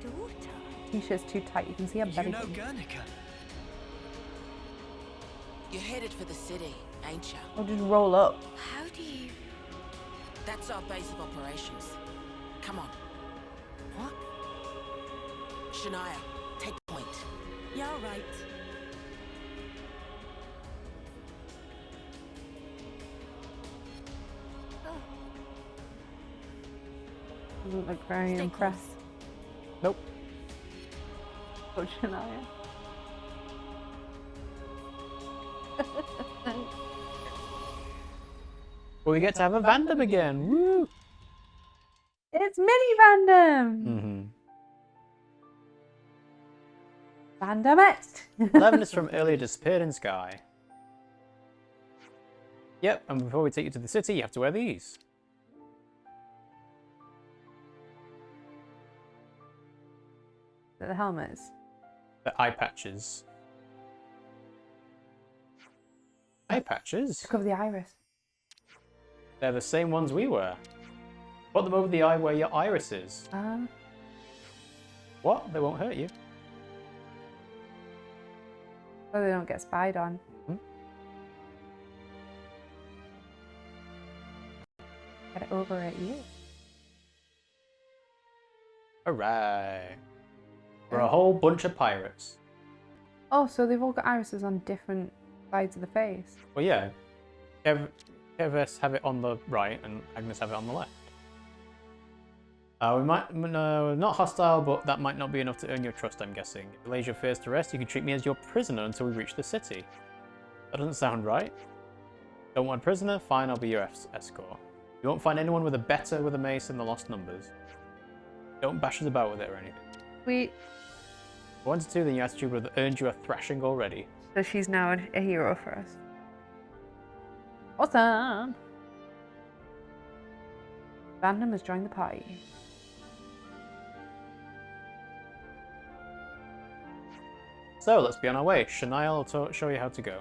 Daughter? T-shirt's too tight. You can see her belly. You know Guernica? You're headed for the city, ain't ya? Or just roll up. How do you... That's our base of operations. Come on. What? Shania, take point. Yeah, right. Doesn't look very Stay impressed. Nope. Oh, Shania. Well, we get to have a Vandam again. Woo! It's Mini Vandam! Mm-hmm. Vandamette! 11 is from earlier disappeared in sky. Yep, and before we take you to the city, you have to wear these. The helmets. The eye patches. Eye patches? To cover the iris. They're the same ones we wear. Put them over the eye where your iris is. What? They won't hurt you. So they don't get spied on. Get it over at you. Alright. We're a whole bunch of pirates. Oh, so they've all got irises on different sides of the face. Well, yeah. Keves have it on the right and Agnus have it on the left. We might, no, not hostile, but that might not be enough to earn your trust, I'm guessing. If you lay your fears to rest, you can treat me as your prisoner until we reach the city. That doesn't sound right. Don't want a prisoner? Fine, I'll be your escort. You won't find anyone with a mace in the Lost Numbers. Don't bash us about with it or anything. Sweet. If you wanted to, then your attitude would have earned you a thrashing already. So she's now a hero for us. Awesome! Vandam has joined the party. So, let's be on our way. Shania will show you how to go.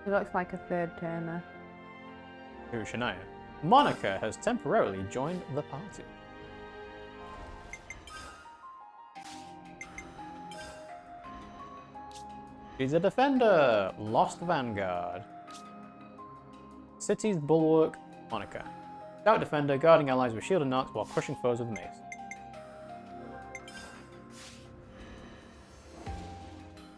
She looks like a third turner. Who, Shania? Monica has temporarily joined the party. She's a defender. Lost Vanguard. City's bulwark, Monica. Scout defender, guarding allies with shield and knots while crushing foes with mace.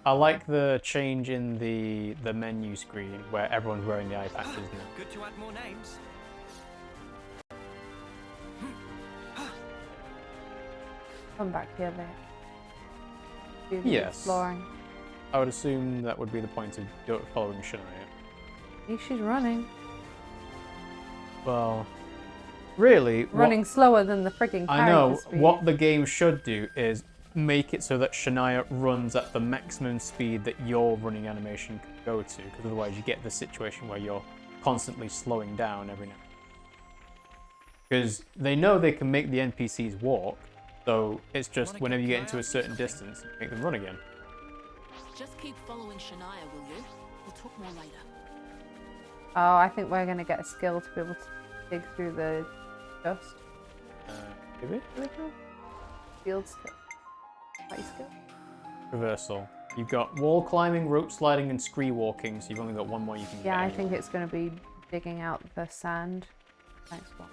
I like the change in the menu screen where everyone's wearing the eye patches now. Good to add more names. Come back here, there. Do the Yes. exploring. I would assume that would be the point of following Shania. At least she's running. Well, really, Running slower than the frigging character I know speed. what the game should do is make it so that Shania runs at the maximum speed that your running animation can go to, because otherwise you get the situation where you're constantly slowing down every now and then. Because they know they can make the NPCs walk, so it's just whenever you get into a certain distance, make them run again. Just keep following Shania, will you? We'll talk more later. Oh, I think we're going to get a skill to be able to dig through the dust. Maybe? Field skill. Fight skill. Reversal. You've got wall climbing, rope sliding, and scree walking, so you've only got one more you can get. Yeah, I think it's going to be digging out the sand. Next one.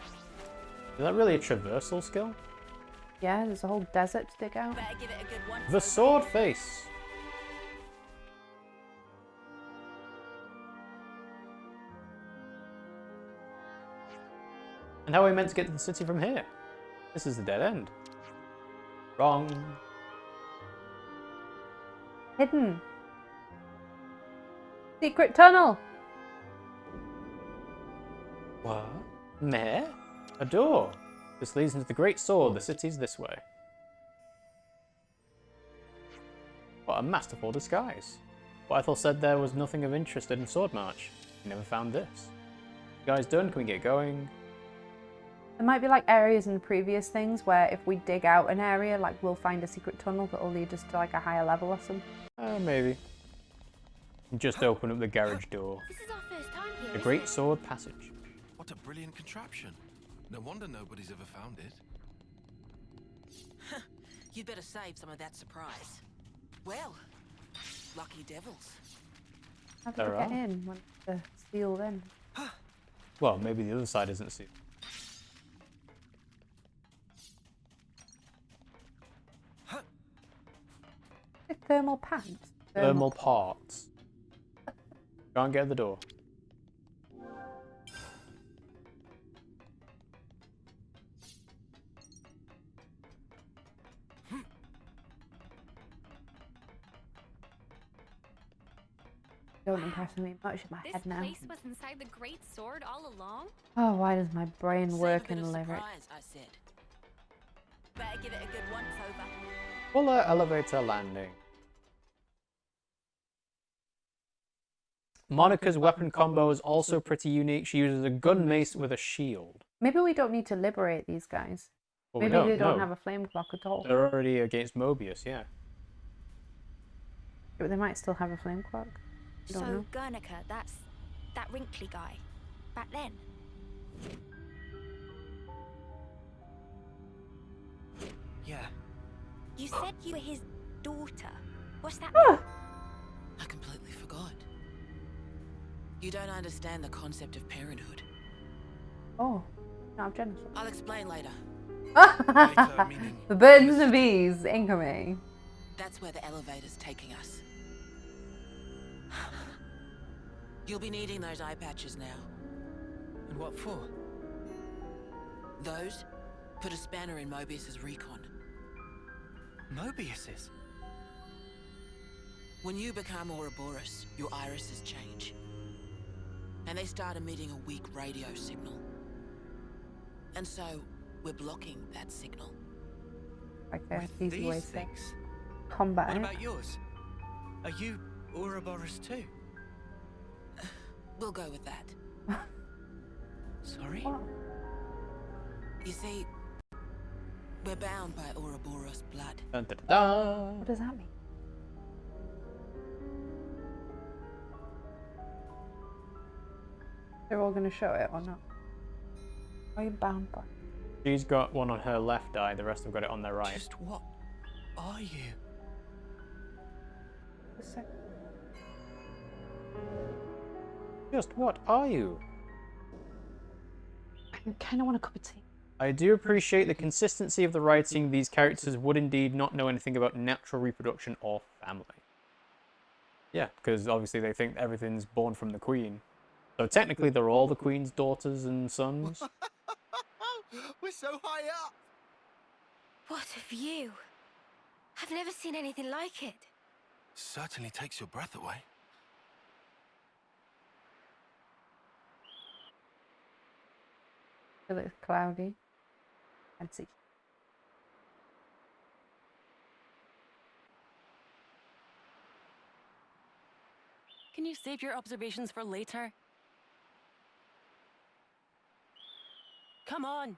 Is that really a traversal skill? Yeah, there's a whole desert to dig out. Better give it a good one. The sword face. And how are we meant to get to the city from here? This is the dead end. Wrong. Hidden. Secret tunnel. What? Meh? A door. This leads into the Great Sword. The city's this way. What a masterful disguise. What Ethel said there was nothing of interest in Sword March. You never found this. You guys done? Can we get going? There might be like areas in the previous things where if we dig out an area, like we'll find a secret tunnel that will lead us to like a higher level or something. Maybe. Just open up the garage door. This is our first time here. The Great Sword Passage. What a brilliant contraption. No wonder nobody's ever found it. You'd better save some of that surprise. Well, lucky devils. How do we get in when it's sealed in? Well, maybe the other side isn't sealed. Thermal pants. Thermal parts. Go and get the door. Don't impress me much in my head now. This place was inside the Great Sword all along? Oh, why does my brain Save work a bit in of lyrics? surprise, I said. Better give it a good once over. Fuller elevator landing. Monica's weapon combo is also pretty unique. She uses a gun mace with a shield. Maybe we don't need to liberate these guys. Well, Maybe they don't have a flame clock at all. They're already against Moebius, yeah. But they might still have a flame clock. I don't know. Guernica, that's that wrinkly guy. Back then. Yeah. You said you were his daughter. What's that Ah! mean? I completely forgot. You don't understand the concept of parenthood. Oh, no, I'm jealous. I'll explain later. The birds and bees incoming. That's where the elevator's taking us. You'll be needing those eye patches now. And what for? Those put a spanner in Moebius's recon. Moebius's? When you become Ouroboros, your irises change. And they start emitting a weak radio signal. And so, we're blocking that signal. Like there's With easy these ways to things? combat What it. about yours? Are you Ouroboros too? We'll go with that. Sorry? What? You see, we're bound by Ouroboros blood. Dun, dun, dun, dun. What does that mean? They're all going to show it or not? Are you bound by? She's got one on her left eye, the rest have got it on their right. Just what are you? A sec. Just what are you? I kind of want a cup of tea. I do appreciate the consistency of the writing. These characters would indeed not know anything about natural reproduction or family. Yeah, because obviously they think everything's born from the queen. So technically they're all the queen's daughters and sons. We're so high up! What a view! I've never seen anything like it. Certainly takes your breath away. It looks cloudy. I'd see. Can you save your observations for later? Come on.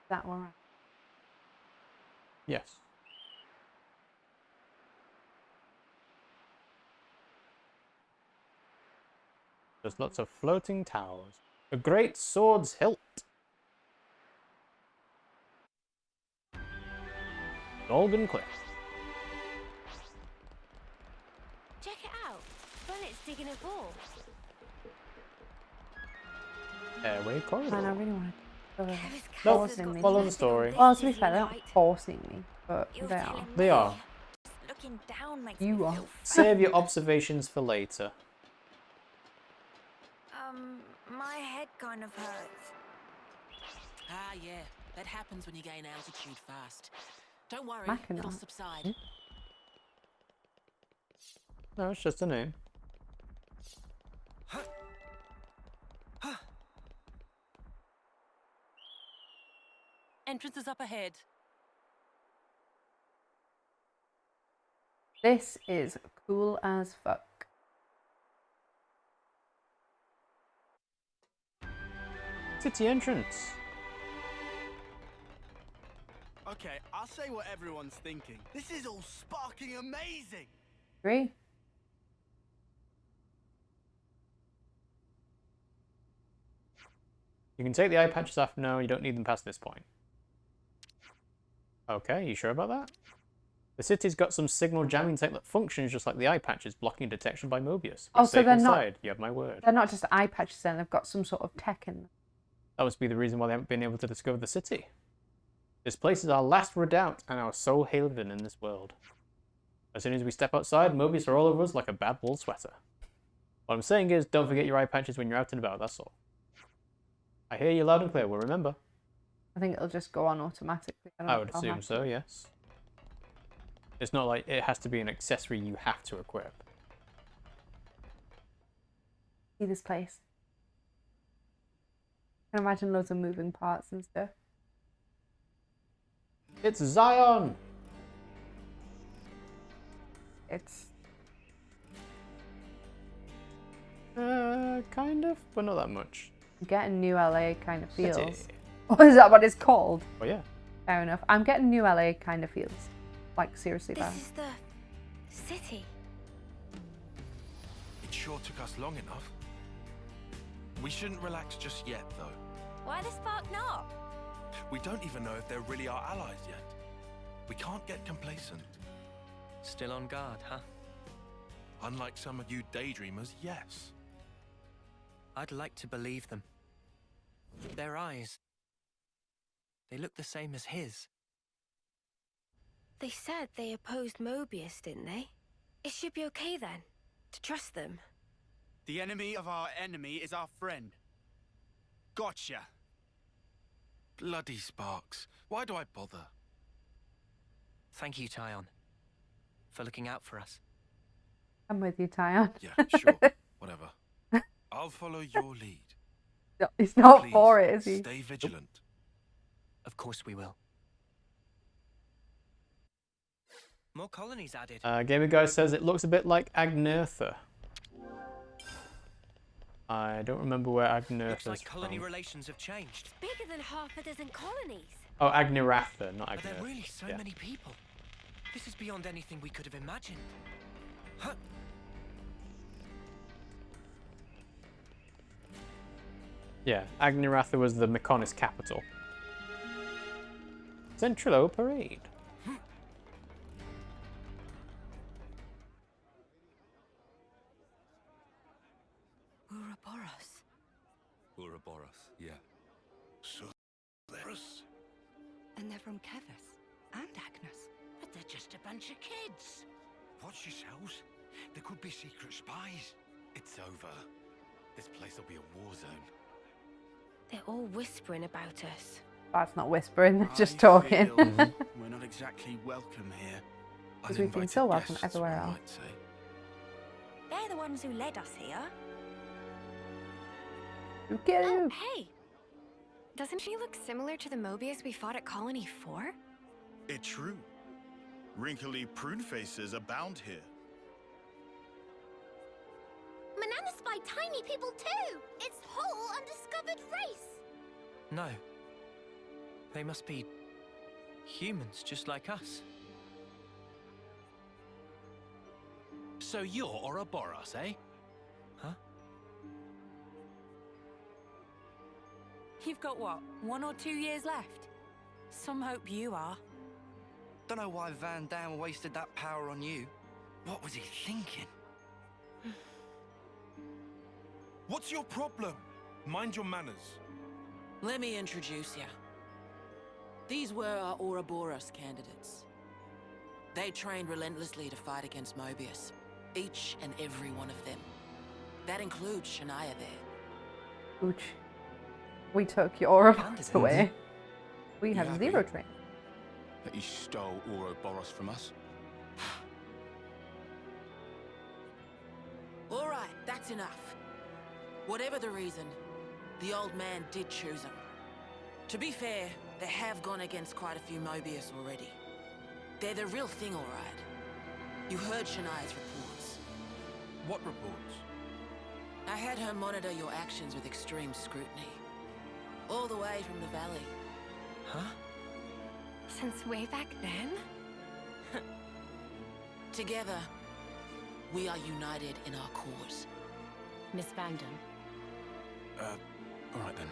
That one. Yes. There's lots of floating towers. A great sword's hilt. Dolgan Cliff. Check it out. Bullets digging a ball. Airway corridor. Man, I really want to. Nope. Forcing me. Follow the story. Well, to be fair, they're not forcing me, but they are. They are. Looking down makes You are. Save your observations for later. My head kind of hurts. Ah, yeah. That happens when you gain altitude fast. Don't worry, Mackinac. it'll subside. No, it's just a name. Entrance is up ahead. This is cool as fuck. City entrance. Okay, I'll say what everyone's thinking. This is all sparking amazing! Agree? You can take the eye patches off now, you don't need them past this point. Okay, you sure about that? The city's got some signal jamming tech that functions just like the eye patches, blocking detection by Moebius. Oh, It's so safe they're inside. not. You have my word. They're not just eye patches. Then they've got some sort of tech in them. That must be the reason why they haven't been able to discover the city. This place is our last redoubt and our sole haven in this world. As soon as we step outside, Moebius are all over us like a bad wool sweater. What I'm saying is, don't forget your eye patches when you're out and about, that's all. I hear you loud and clear, well remember. I think it'll just go on automatically. I would assume so, yes. It's not like it has to be an accessory you have to equip. See this place. I can imagine loads of moving parts and stuff. It's Zion! It's... kind of, but not that much. I'm getting New LA kind of feels. City. Oh, is that what it's called? Oh yeah. Fair enough. I'm getting New LA kind of feels. Like, seriously, This bad. is the city. It sure took us long enough. We shouldn't relax just yet, though. Why the spark not? We don't even know if they're really our allies yet. We can't get complacent. Still on guard, huh? Unlike some of you daydreamers, yes. I'd like to believe them. Their eyes, they look the same as his. They said they opposed Moebius, didn't they? It should be okay then, to trust them. The enemy of our enemy is our friend. Gotcha. Bloody sparks. Why do I bother? Thank you, Taion, for looking out for us. I'm with you, Taion. Yeah, sure. Whatever. I'll follow your lead. He's not Please, for it, is he? Stay vigilant. Of course we will. More colonies added. Gamer Guy says it looks a bit like Agnertha. I don't remember where Agnertha's Looks like colony from. relations have changed. Bigger than half a dozen colonies. Oh, Agneratha, not Are there Agnertha. really so Yeah. many people? This is beyond anything we could have imagined. Huh. Yeah, Agneratha was the Mechonis capital. Centrilo Parade. Ouroboros. Ouroboros, yeah. So, there's... And they're from Keves. and Agnus. But they're just a bunch of kids. Watch yourselves. There could be secret spies. It's over. This place will be a war zone. They're all whispering about us. That's not whispering, they're just I talking. feel we're not exactly welcome here. Because we've been so welcome everywhere else. They're the ones who led us here. Oh, hey! Doesn't she look similar to the Moebius we fought at Colony 4? It's true. Wrinkly prune faces abound here. Manana spy tiny people too! It's whole undiscovered race! No. They must be humans just like us. So you're Ouroboros, eh? Huh? You've got what, 1 or 2 years left? Some hope you are. Don't know why Van Dam wasted that power on you. What was he thinking? What's your problem? Mind your manners. Let me introduce you. These were our Ouroboros candidates. They trained relentlessly to fight against Moebius. Each and every one of them. That includes Shania there. Ouch. We took your Ouroboros away. We have 0 training. That you stole Ouroboros from us? All right, that's enough. Whatever the reason, the old man did choose them. To be fair, they have gone against quite a few Moebius already. They're the real thing, all right. You heard Shania's reports. What reports? I had her monitor your actions with extreme scrutiny. All the way from the valley. Huh? Since way back then? Together, we are united in our cause. Miss Vanden. All right then.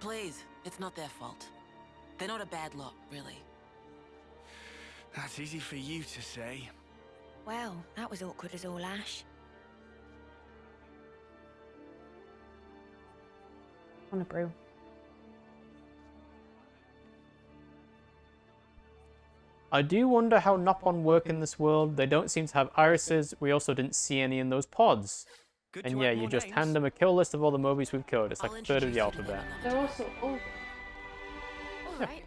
Please, it's not their fault. They're not a bad lot, really. That's easy for you to say. Well, that was awkward as all ash. Want a brew? I do wonder how Nopon work in this world. They don't seem to have irises. We also didn't see any in those pods. And yeah, you just hand them a kill list of all the Moebius we've killed. It's like a third of the alphabet. They're also old. Alright.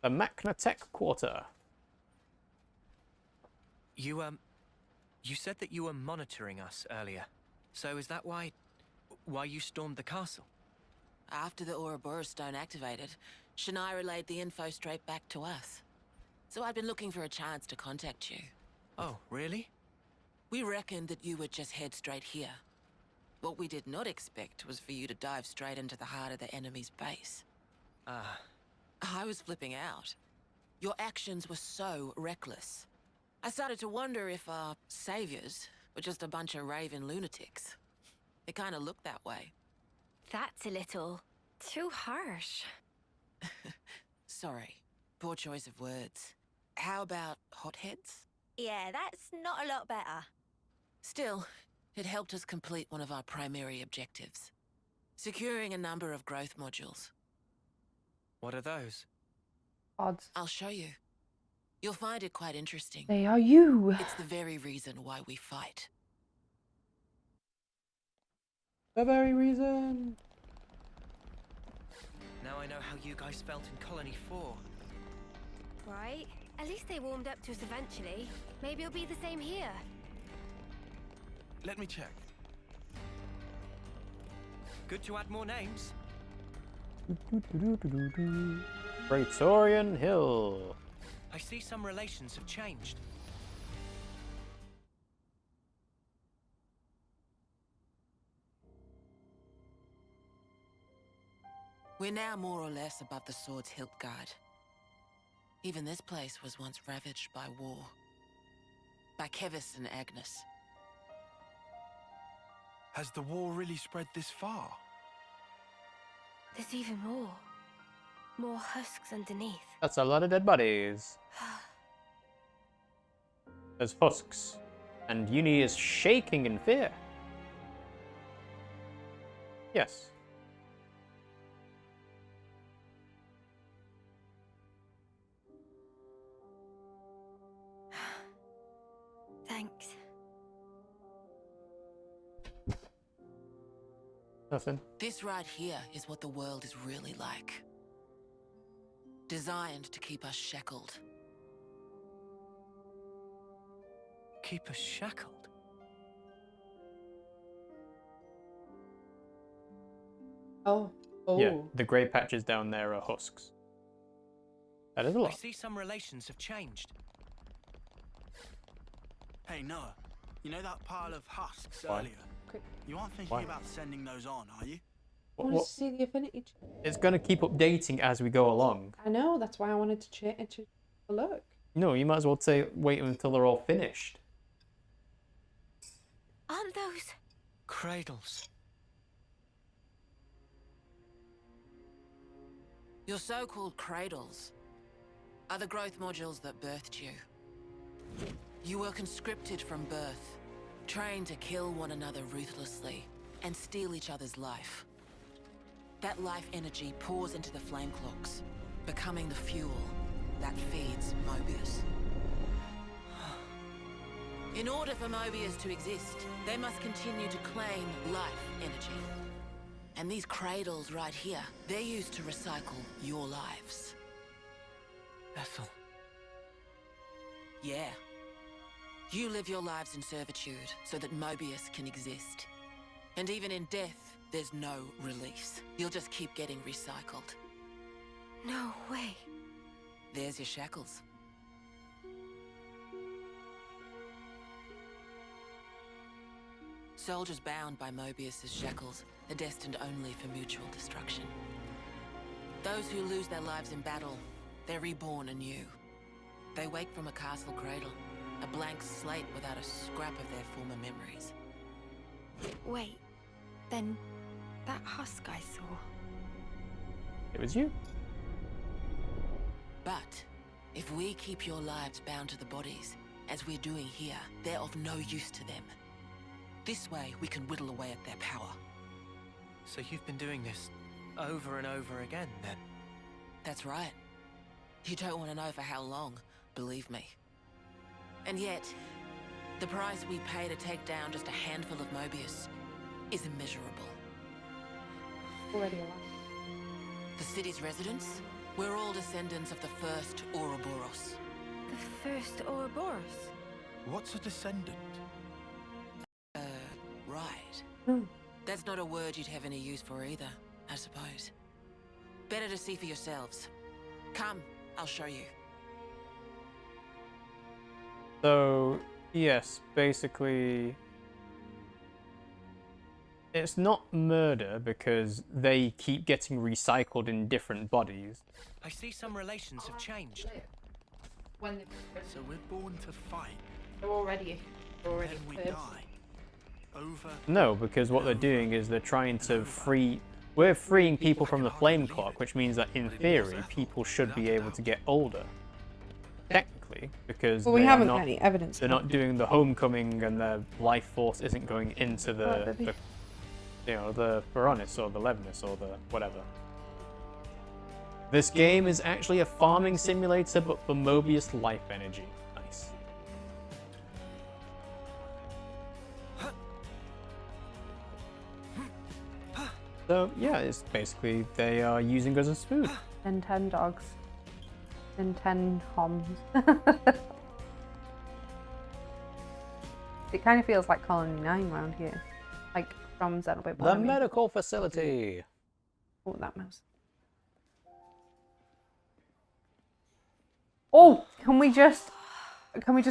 The Machna Quarter. You said that you were monitoring us earlier. So is that why you stormed the castle? After the Ouroboros stone activated, Shania relayed the info straight back to us. So I'd been looking for a chance to contact you. Oh, really? We reckoned that you would just head straight here. What we did not expect was for you to dive straight into the heart of the enemy's base. Ah. I was flipping out. Your actions were so reckless. I started to wonder if our saviors were just a bunch of raving lunatics. It kind of looked that way. That's a little too harsh. Sorry. Poor choice of words. How about hotheads? Yeah, that's not a lot better. Still, it helped us complete one of our primary objectives. Securing a number of growth modules. What are those? Odds. I'll show you. You'll find it quite interesting. They are you. It's the very reason why we fight. The very reason. Now I know how you guys felt in Colony 4. Right? At least they warmed up to us eventually. Maybe it'll be the same here. Let me check. Good to add more names. Praetorian Hill. I see some relations have changed. We're now more or less above the sword's hilt guard. Even this place was once ravaged by war. By Keves and Agnus. Has the war really spread this far? There's even more. More husks underneath. That's a lot of dead bodies. as husks, and Eunie is shaking in fear. Yes. Thanks. Nothing. This right here is what the world is really like. Designed to keep us shackled. Keep us shackled? Oh. Oh. Yeah, the grey patches down there are husks. That is a I lot. see some relations have changed. Hey, Noah. You know that pile of husks Why? earlier? You aren't thinking Why? about sending those on, are you? I wanted to see the affinity chart. It's going to keep updating as we go along. I know, that's why I wanted to check and to look. No, you might as well say wait until they're all finished. Aren't those cradles? Your so-called cradles are the growth modules that birthed you. You were conscripted from birth, trained to kill one another ruthlessly and steal each other's life. That life energy pours into the flame clocks, becoming the fuel that feeds Moebius. In order for Moebius to exist, they must continue to claim life energy. And these cradles right here, they're used to recycle your lives. Ethel. Yeah. You live your lives in servitude so that Moebius can exist. And even in death, there's no release. You'll just keep getting recycled. No way. There's your shackles. Soldiers bound by Moebius's shackles are destined only for mutual destruction. Those who lose their lives in battle, they're reborn anew. They wake from a castle cradle, a blank slate without a scrap of their former memories. Wait, then that husk I saw. It was you. But if we keep your lives bound to the bodies, as we're doing here, they're of no use to them. This way, we can whittle away at their power. So you've been doing this over and over again, then? That's right. You don't want to know for how long, believe me. And yet, the price we pay to take down just a handful of Moebius is immeasurable. Already alive. The city's residents, we're all descendants of the first Ouroboros. The first Ouroboros? What's a descendant? Right. That's not a word you'd have any use for either, I suppose. Better to see for yourselves. Come, I'll show you. So, yes, basically, it's not murder because they keep getting recycled in different bodies. I see some relations have changed. When So we're born to fight. they're already Then we first. die. Over. No, because what they're doing is they're trying to free... We're freeing people from the flame clock, which means that in theory, people should be able to get older. Technically, because Well, we they are haven't not, got any evidence. they're not doing the homecoming and their life force isn't going into the you know, the Veronis or the Levinus or the whatever. This game is actually a farming simulator, but for Moebius life energy. Nice. So yeah, it's basically they are using us as food. And 10 dogs. And 10 homs. It kind of feels like Colony 9 around here. Like from Xenoblade. The medical facility. Oh, that mouse. Oh, can we just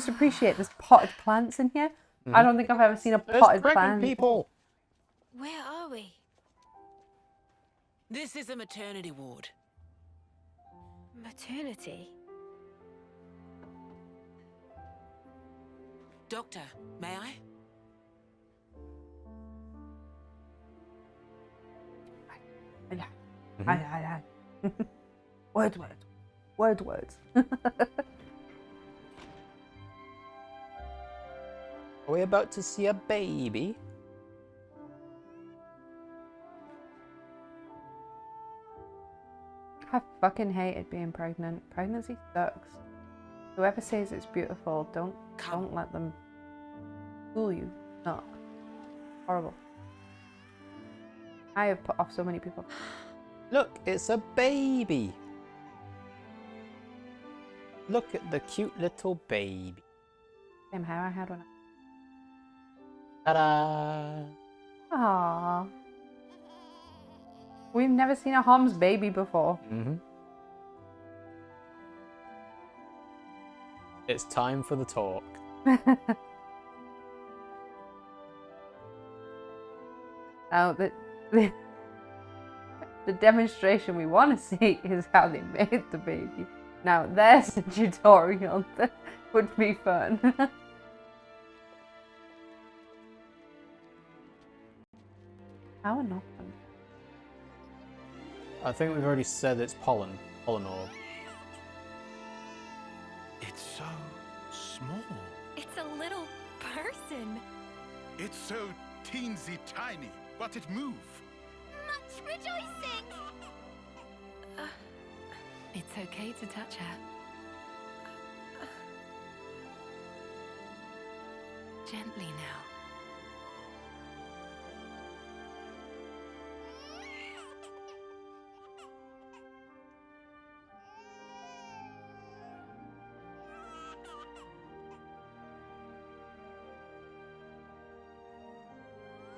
appreciate there's potted plants in here? I don't think I've ever seen a potted plant. People. Where are we? This is a maternity ward. Maternity? Doctor, may I? Yeah. Mm-hmm. Aye. Words. Are we about to see a baby? I fucking hated being pregnant. Pregnancy sucks. Whoever says it's beautiful, don't let them fool you. No. Horrible. I have put off so many people. Look, it's a baby. Look at the cute little baby. Same hair I had when Ta-da! Aww. We've never seen a Hom's baby before. Mm-hmm. It's time for the talk. Now, the demonstration we want to see is how they made the baby. Now, there's a tutorial that would be fun. How or not? I think we've already said it's pollen orb. It's so small. It's a little person. It's so teensy tiny, but it moves. Much rejoicing! It's okay to touch her. Gently now.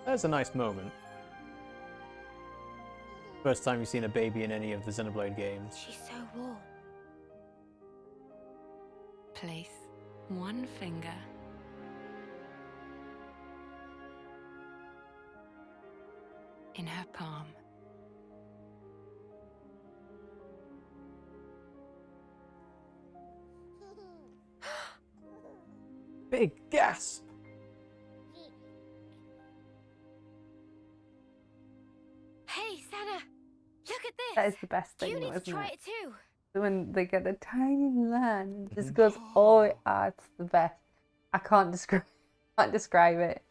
That's a nice moment. First time you've seen a baby in any of the Xenoblade games. She's so warm. Place one finger in her palm. Big gasp! Hey, Sena! Look at this! That is the best thing, You though, need to isn't try it? it too. When they get a tiny land, it just goes, oh, it's the best. I can't describe it.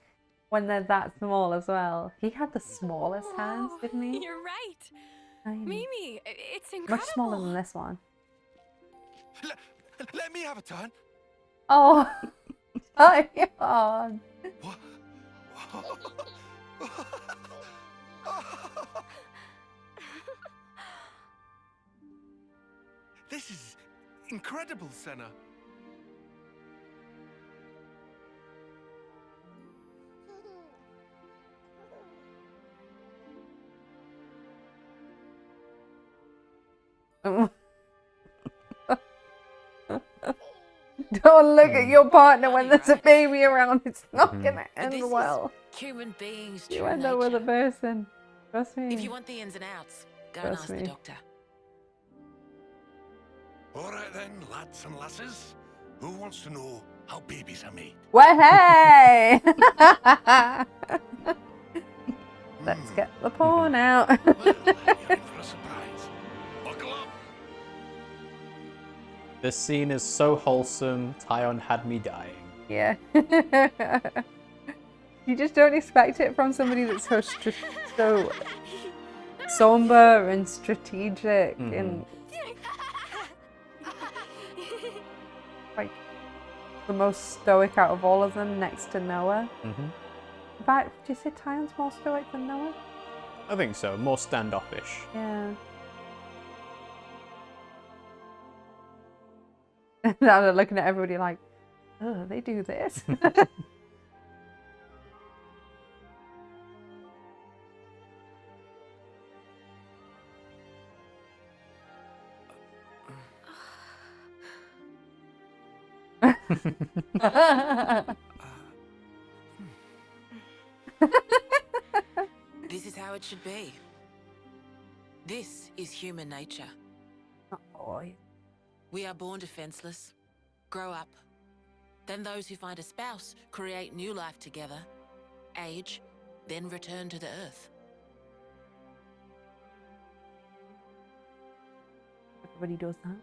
When they're that small as well. He had the smallest hands, didn't he? You're right. Tiny. Mimi, it's incredible. Much smaller than this one. Let me have a turn. Oh, Taion. This is incredible, Sena. Don't look at your partner when there's a baby around. It's not gonna end well. Human beings. You end up with a person. Trust me. If you want the ins and outs, go and ask the doctor. All right then, lads and lasses. Who wants to know how babies are made? Well, hey! Let's get the porn out. You're in for a surprise. Buckle up. This scene is so wholesome, Taion had me dying. Yeah. You just don't expect it from somebody that's so somber and strategic and like the most stoic out of all of them, next to Noah. In fact, did you say Taion's more stoic than Noah? I think so, more standoffish. Yeah. Now they're looking at everybody like, oh, they do this. This is how it should be. This is human nature. Oh, we are born defenseless, grow up. Then those who find a spouse create new life together, age, then return to the earth. Everybody does that.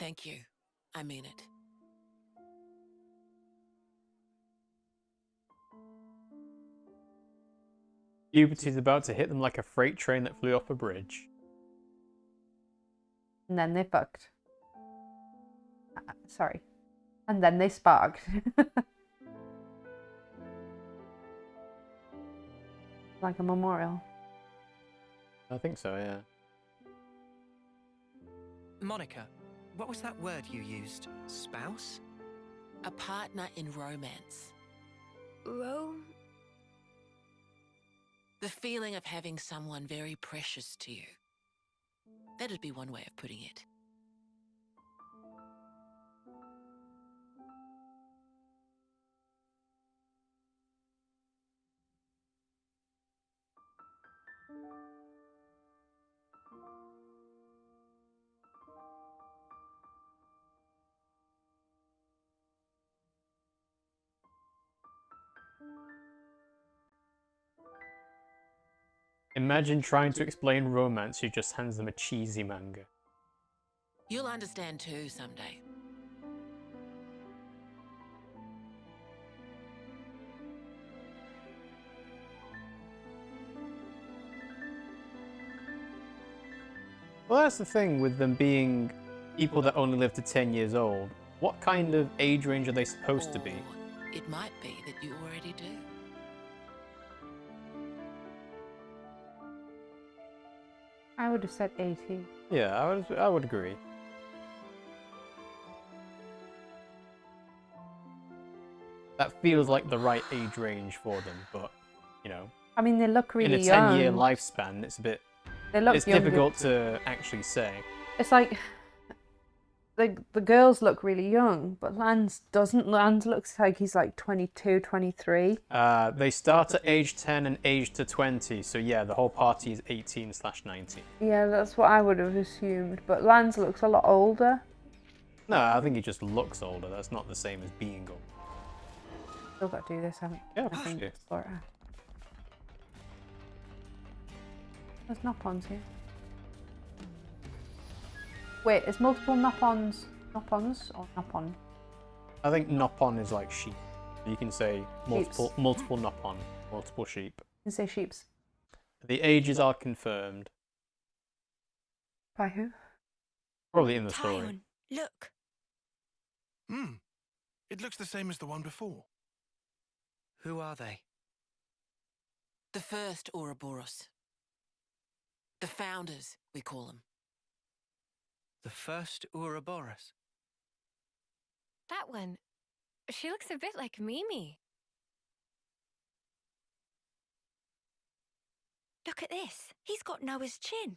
Thank you. I mean it. Puberty's about to hit them like a freight train that flew off a bridge. And then they fucked. Sorry. And then they sparked. Like a memorial. I think so, yeah. Monica, what was that word you used? Spouse? A partner in romance. The feeling of having someone very precious to you. That'd be one way of putting it. Imagine trying to explain romance who just hands them a cheesy manga. You'll understand too someday. Well, that's the thing with them being people that only live to 10 years old. What kind of age range are they supposed to be? It might be that you already do. I would have said 80. Yeah, I would agree. That feels like the right age range for them, but, you know. I mean, they look really young. In a 10-year young. lifespan, it's a bit... It's younger. difficult to actually say. It's like... The girls look really young, but Lanz doesn't. Lanz looks like he's like 22, 23. They start at age 10 and age to 20, so yeah, the whole party is 18/19. Yeah, that's what I would have assumed, but Lanz looks a lot older. No, I think he just looks older. That's not the same as being old. Still got to do this, haven't Yeah, of course you do. There's Nopons here. Wait, is multiple Nopons or Nopon? I think Nopon is like sheep. You can say multiple Nopon, multiple sheep. You can say sheeps. The ages are confirmed. By who? Probably in the story. Look. It looks the same as the one before. Who are they? The first Ouroboros. The founders, we call them. The first Ouroboros? That one. She looks a bit like Mimi. Look at this. He's got Noah's chin.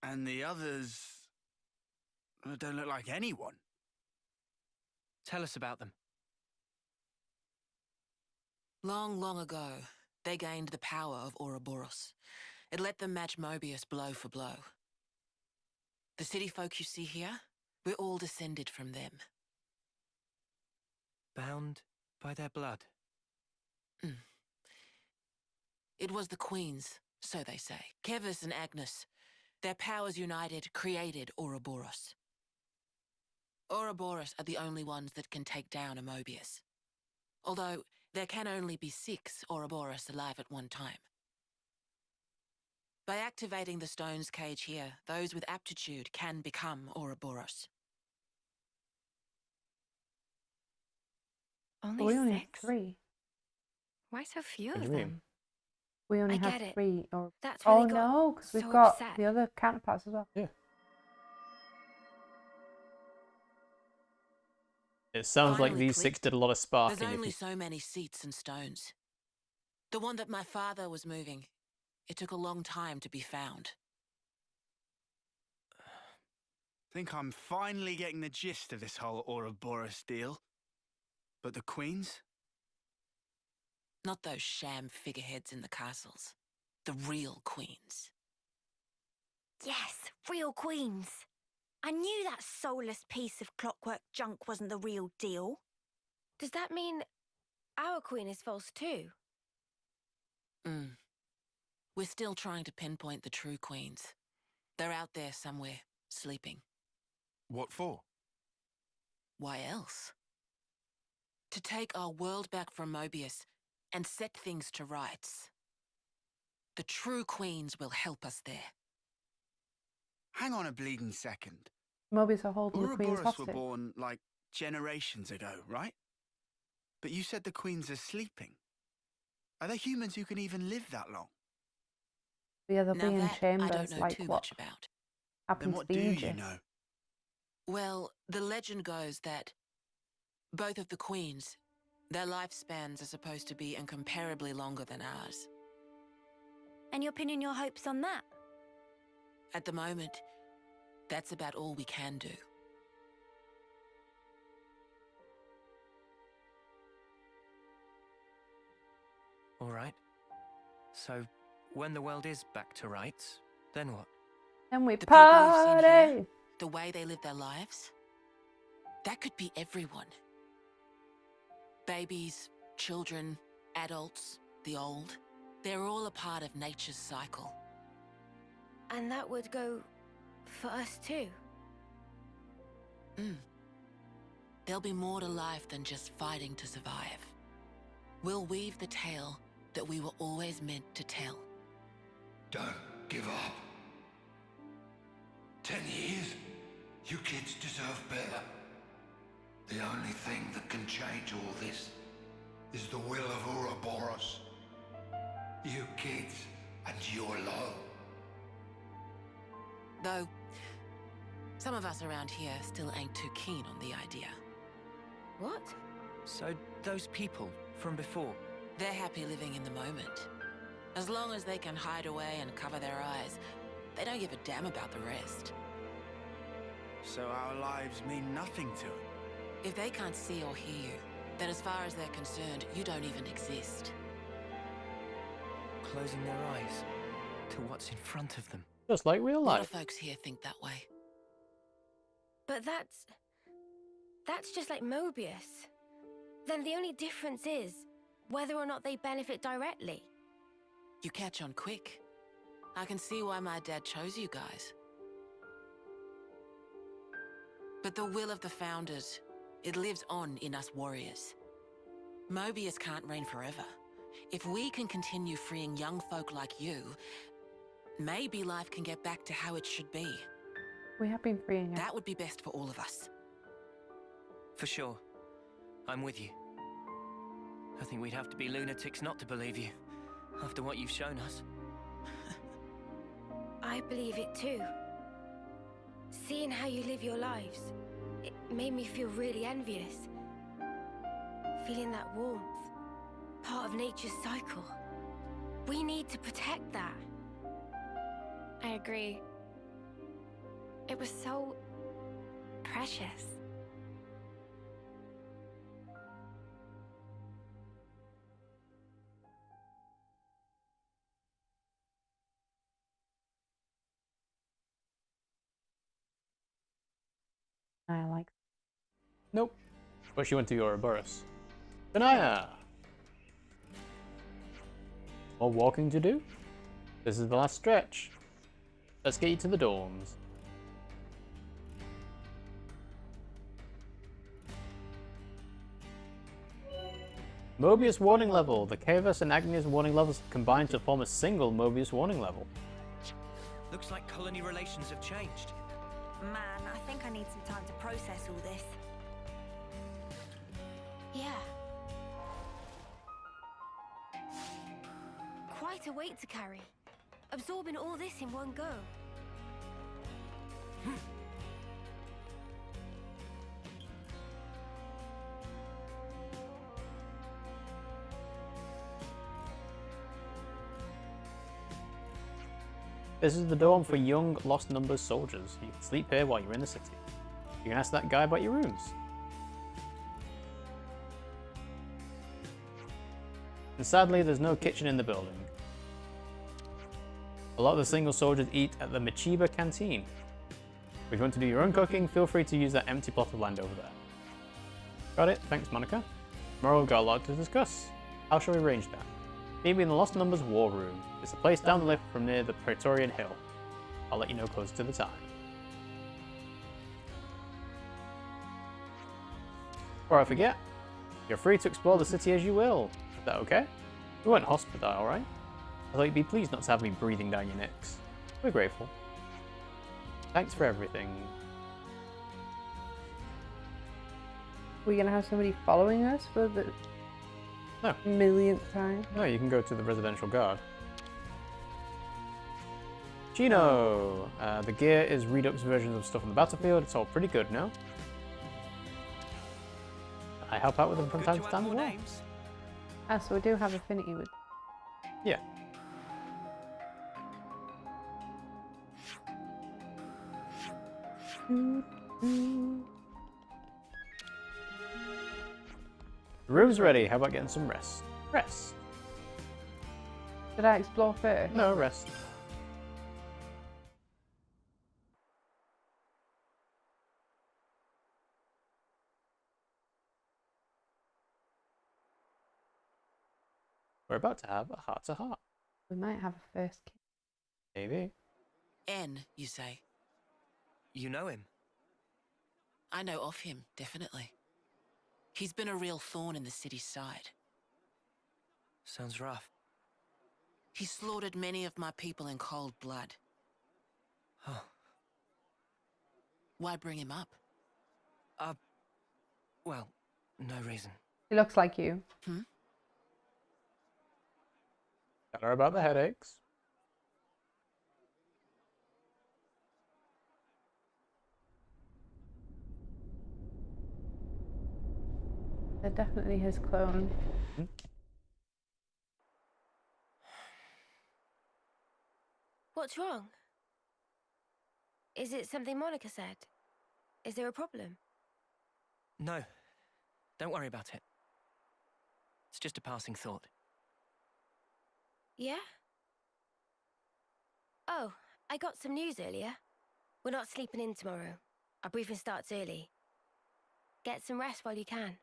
And the others don't look like anyone. Tell us about them. Long, long ago, they gained the power of Ouroboros. It let them match Moebius blow for blow. The city folk you see here, we're all descended from them. Bound by their blood? It was the queens, so they say. Keves and Agnus. Their powers united created Ouroboros. Ouroboros are the only ones that can take down a Moebius. Although, there can only be 6 Ouroboros alive at one time. By activating the stone's cage here, those with aptitude can become Ouroboros. We only have 3. Why so few What do of you mean? them? We only I have get it. 3. Or... That's why oh they got no, because we've so got upset. the other counterparts as well. Yeah. It sounds like Finally these 6 clicked. did a lot of sparking. There's only so many seats and stones. The one that my father was moving, it took a long time to be found. Think I'm finally getting the gist of this whole Ouroboros deal. But the queens? Not those sham figureheads in the castles. The real queens. Yes, real queens. I knew that soulless piece of clockwork junk wasn't the real deal. Does that mean our queen is false too? We're still trying to pinpoint the true queens. They're out there somewhere, sleeping. What for? Why else? To take our world back from Moebius and set things to rights. The true queens will help us there. Hang on a bleeding second. Moebius are holding the queens Ouroboros were hostage. born, like, generations ago, right? But you said the queens are sleeping. Are there humans who can even live that long? Yeah, they'll Now be in that I chambers, don't know like too what much about. Then happened what to do the you Aegis. know? Well, the legend goes that both of the queens, their lifespans are supposed to be incomparably longer than ours. And you're pinning your hopes on that? At the moment, that's about all we can do. All right. So, when the world is back to rights, then what? And we The people we've seen here, party! the way they live their lives, that could be everyone. Babies, children, adults, the old, they're all a part of nature's cycle. And that would go for us too? There'll be more to life than just fighting to survive. We'll weave the tale that we were always meant to tell. Don't give up. 10 years? You kids deserve better. The only thing that can change all this is the will of Ouroboros. You kids, and you alone. Though, some of us around here still ain't too keen on the idea. What? So, those people from before, they're happy living in the moment. As long as they can hide away and cover their eyes, they don't give a damn about the rest. So our lives mean nothing to them? If they can't see or hear you, then as far as they're concerned, you don't even exist. closing their eyes to what's in front of them. Just like real A lot life. of folks here think that way. But that's just like Moebius. Then the only difference is whether or not they benefit directly. You catch on quick. I can see why my dad chose you guys. But the will of the Founders, it lives on in us warriors. Moebius can't reign forever. If we can continue freeing young folk like you, maybe life can get back to how it should be. We have been freeing it. That would be best for all of us. For sure. I'm with you. I think we'd have to be lunatics not to believe you, after what you've shown us. I believe it too. Seeing how you live your lives, it made me feel really envious. Feeling that warmth, part of nature's cycle. We need to protect that. I agree. It was so precious. I like. Nope. But she went to Ouroboros. Benaya! More walking to do? This is the last stretch. Let's get you to the dorms. Moebius warning level. The Keves and Agnus warning levels combine to form a single Moebius warning level. Looks like colony relations have changed. Man, I think I need some time to process all this. Yeah. Quite a weight to carry. Absorbing all this in one go. This is the dorm for young, lost numbers soldiers. You can sleep here while you're in the city. You can ask that guy about your rooms. And sadly, there's no kitchen in the building. A lot of the single soldiers eat at the Machiba canteen. If you want to do your own cooking, feel free to use that empty plot of land over there. Got it? Thanks, Monica. Tomorrow we've got a lot to discuss. How shall we arrange that? Maybe in the Lost Numbers War Room. It's a place down the lift from near the Praetorian Hill. I'll let you know closer to the time. Before I forget, you're free to explore the city as you will. Is that okay? We weren't hostile, right? I thought you'd be pleased not to have me breathing down your necks. We're grateful. Thanks for everything. We're gonna have somebody following us for the millionth time? No, you can go to the residential guard. Gino! The gear is Redux versions of stuff on the battlefield. It's all pretty good, no? I help out with them from time to time as well. Ah, so we do have affinity with... Yeah. The room's ready. How about getting some rest? Rest. Did I explore first? No, rest. We're about to have a heart-to-heart. We might have a first kiss. Maybe. N, you say? You know him? I know of him, definitely. He's been a real thorn in the city's side. Sounds rough. He slaughtered many of my people in cold blood. Oh. Why bring him up? Well, no reason. He looks like you. Tell her about the headaches. They're definitely his clone. What's wrong? Is it something Monica said? Is there a problem? No. Don't worry about it. It's just a passing thought. Yeah? Oh, I got some news earlier. We're not sleeping in tomorrow. Our briefing starts early. Get some rest while you can.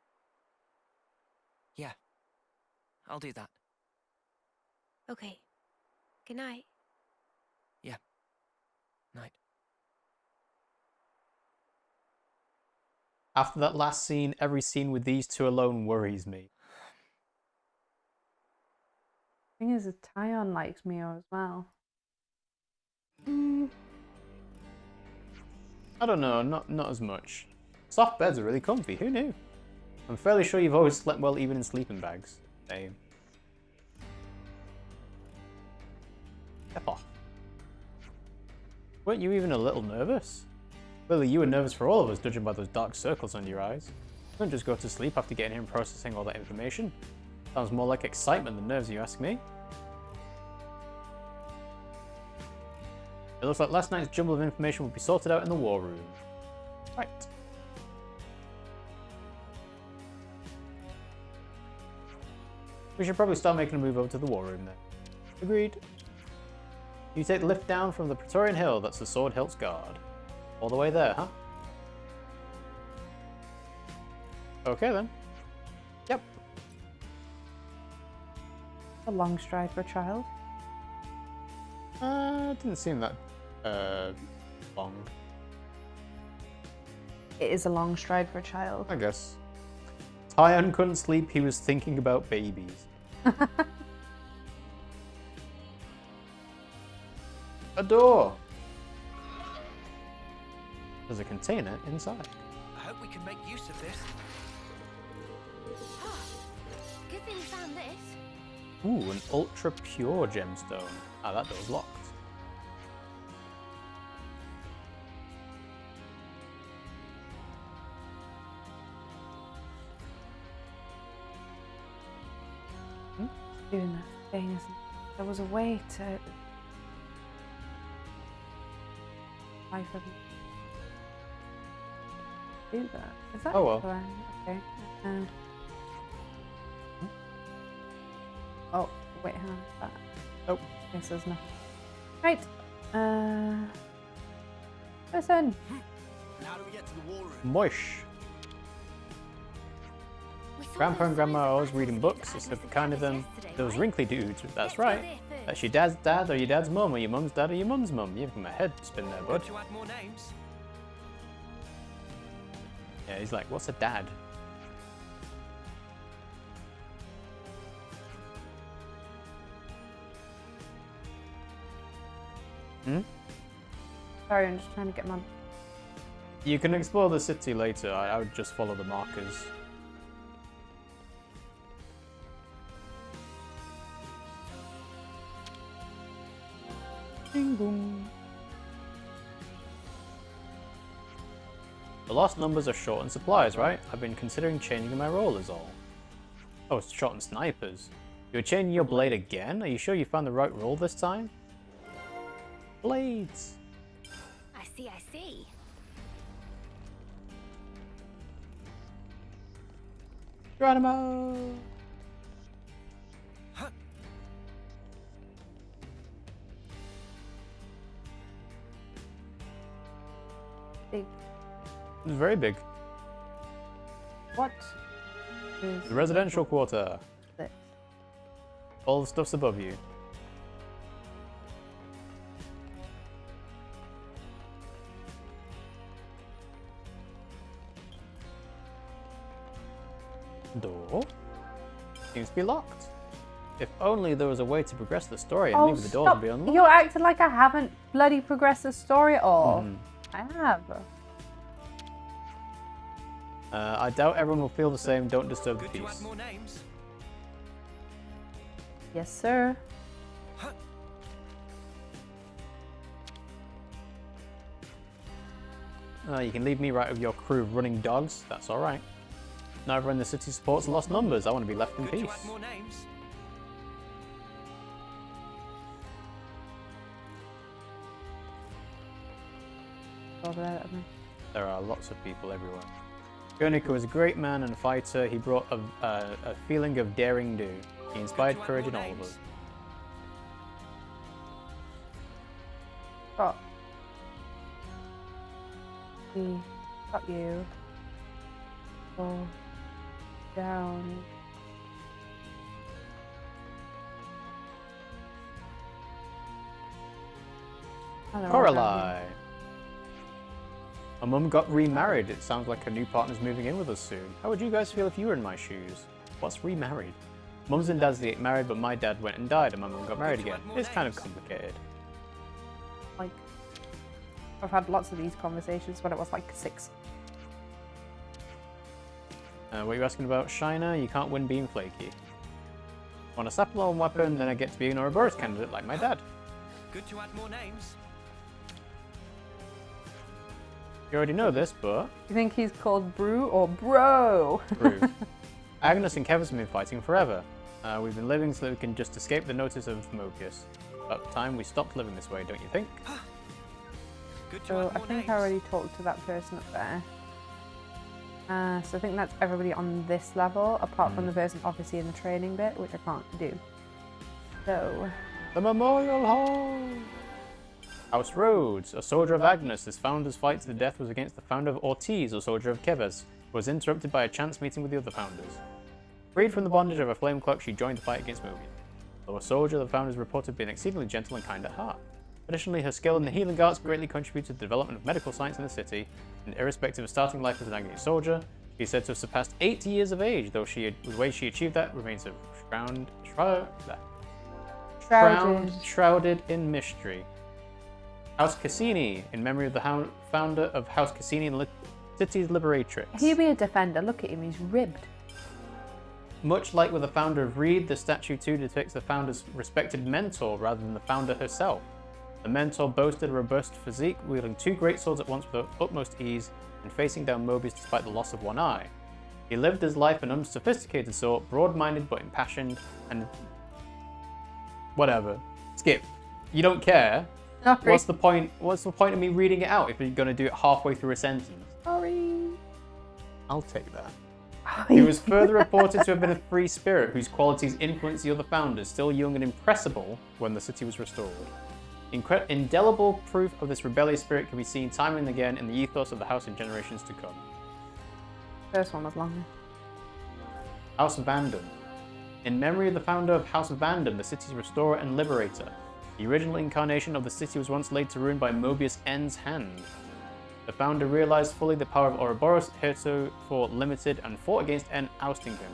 Yeah. I'll do that. Okay. Good night. Yeah. Night. After that last scene, every scene with these two alone worries me. Thing is, Taion likes Mio as well. I don't know, not as much. Soft beds are really comfy, who knew? I'm fairly sure you've always slept well even in sleeping bags. Same. Step off. Weren't you even a little nervous? Clearly you were nervous for all of us, judging by those dark circles under your eyes. You couldn't just go to sleep after getting here and processing all that information. Sounds more like excitement than nerves, you ask me. It looks like last night's jumble of information will be sorted out in the war room. Right. We should probably start making a move over to the war room then. Agreed. You take the lift down from the Praetorian Hill, that's the Sword Hilt's guard. All the way there, huh? Okay then. Yep. A long stride for a child. Didn't seem that long. It is a long stride for a child. I guess. Taion couldn't sleep, he was thinking about babies. A door! There's a container inside. I hope we can make use of this. Good thing we found this. Ooh, an ultra pure gemstone. Ah, that door's locked. Doing that thing, isn't it? There was a way to life of do that. Is that oh well. plan? Okay. Oh wait, hang on. That. Oh. Guess there's nothing. Right. Listen. How do we get to the war room? Moish. Grandpa and Grandma are always reading books, except for kind of them. Those wrinkly dudes, that's right. That's your dad's dad, or your dad's mum, or your mum's dad, or your mum's mum. You've got my head spin there, bud. To add more names. Yeah, he's like, what's a dad? Hmm? Sorry, I'm just trying to get my... You can explore the city later. I would just follow the markers. Bing boom. The lost numbers are short on supplies, right? I've been considering changing my role is all. Oh, it's short on snipers. You're changing your blade again? Are you sure you found the right role this time? Blades! I see, I see. Geronimo! Big. It's very big. What is The residential quarter. this? All the stuff's above you. Door? Seems to be locked. If only there was a way to progress the story and maybe the doors would be unlocked. You're acting like I haven't bloody progressed the story at all. I have. I doubt everyone will feel the same. Don't disturb the Good to peace. add more names. Yes, sir. You can leave me right with your crew of running dogs. That's alright. Now everyone in the city supports the lost numbers. I want to be left in Good to peace. add more names. Over there at me. There are lots of people everywhere. Guernica was a great man and fighter. He brought a feeling of daring do. He inspired courage in all of us. Got. We got you. Go down. Coralie! My mum got remarried. It sounds like her new partner's moving in with us soon. How would you guys feel if you were in my shoes? What's remarried? Mums and dads get married, but my dad went and died and my mum got married again. It's kind of complicated. Like, I've had lots of these conversations when it was like 6. What are you asking about, Shiner? You can't win being flaky. Want a sapalon weapon, then I get to be an Ouroboros candidate like my dad. Good to add more names. You already know this, but... You think he's called Brew or Bro? Brew. Agnes and Keves have been fighting forever. We've been living so that we can just escape the notice of Moebius. About time we stopped living this way, don't you think? Good to So add I more think names. I already talked to that person up there. So I think that's everybody on this level, apart from the person obviously in the training bit, which I can't do. So... The Memorial Hall! House Rhodes. A soldier of Agnus. This founder's fight to the death was against the founder of Ortiz, a soldier of Keves, who was interrupted by a chance meeting with the other founders. Freed from the bondage of a flame clock, she joined the fight against Moebius. Though a soldier, the founders reported being exceedingly gentle and kind at heart. Additionally, her skill in the healing arts greatly contributed to the development of medical science in the city, and irrespective of starting life as an Agnus soldier, she is said to have surpassed 80 years of age, though the way she achieved that remains shrouded in mystery. House Cassini, in memory of the founder of House Cassini and city's liberatrix. He'd be a defender. Look at him, he's ribbed. Much like with the founder of Reed, the statue too depicts the founder's respected mentor rather than the founder herself. The mentor boasted a robust physique, wielding 2 great swords at once with utmost ease and facing down Moebius despite the loss of one eye. He lived his life an unsophisticated sort, broad-minded but impassioned, and... whatever. Skip. You don't care? Sorry. What's the point of me reading it out if you're going to do it halfway through a sentence? Sorry. I'll take that. He was further reported to have been a free spirit whose qualities influenced the other founders, still young and impressible when the city was restored. Indelible proof of this rebellious spirit can be seen time and again in the ethos of the house in generations to come. First one was longer. House Vandam. In memory of the founder of House Vandam, the city's restorer and liberator. The original incarnation of the city was once laid to ruin by Moebius N's hand. The founder realized fully the power of Ouroboros, heretofore limited, and fought against N, ousting him.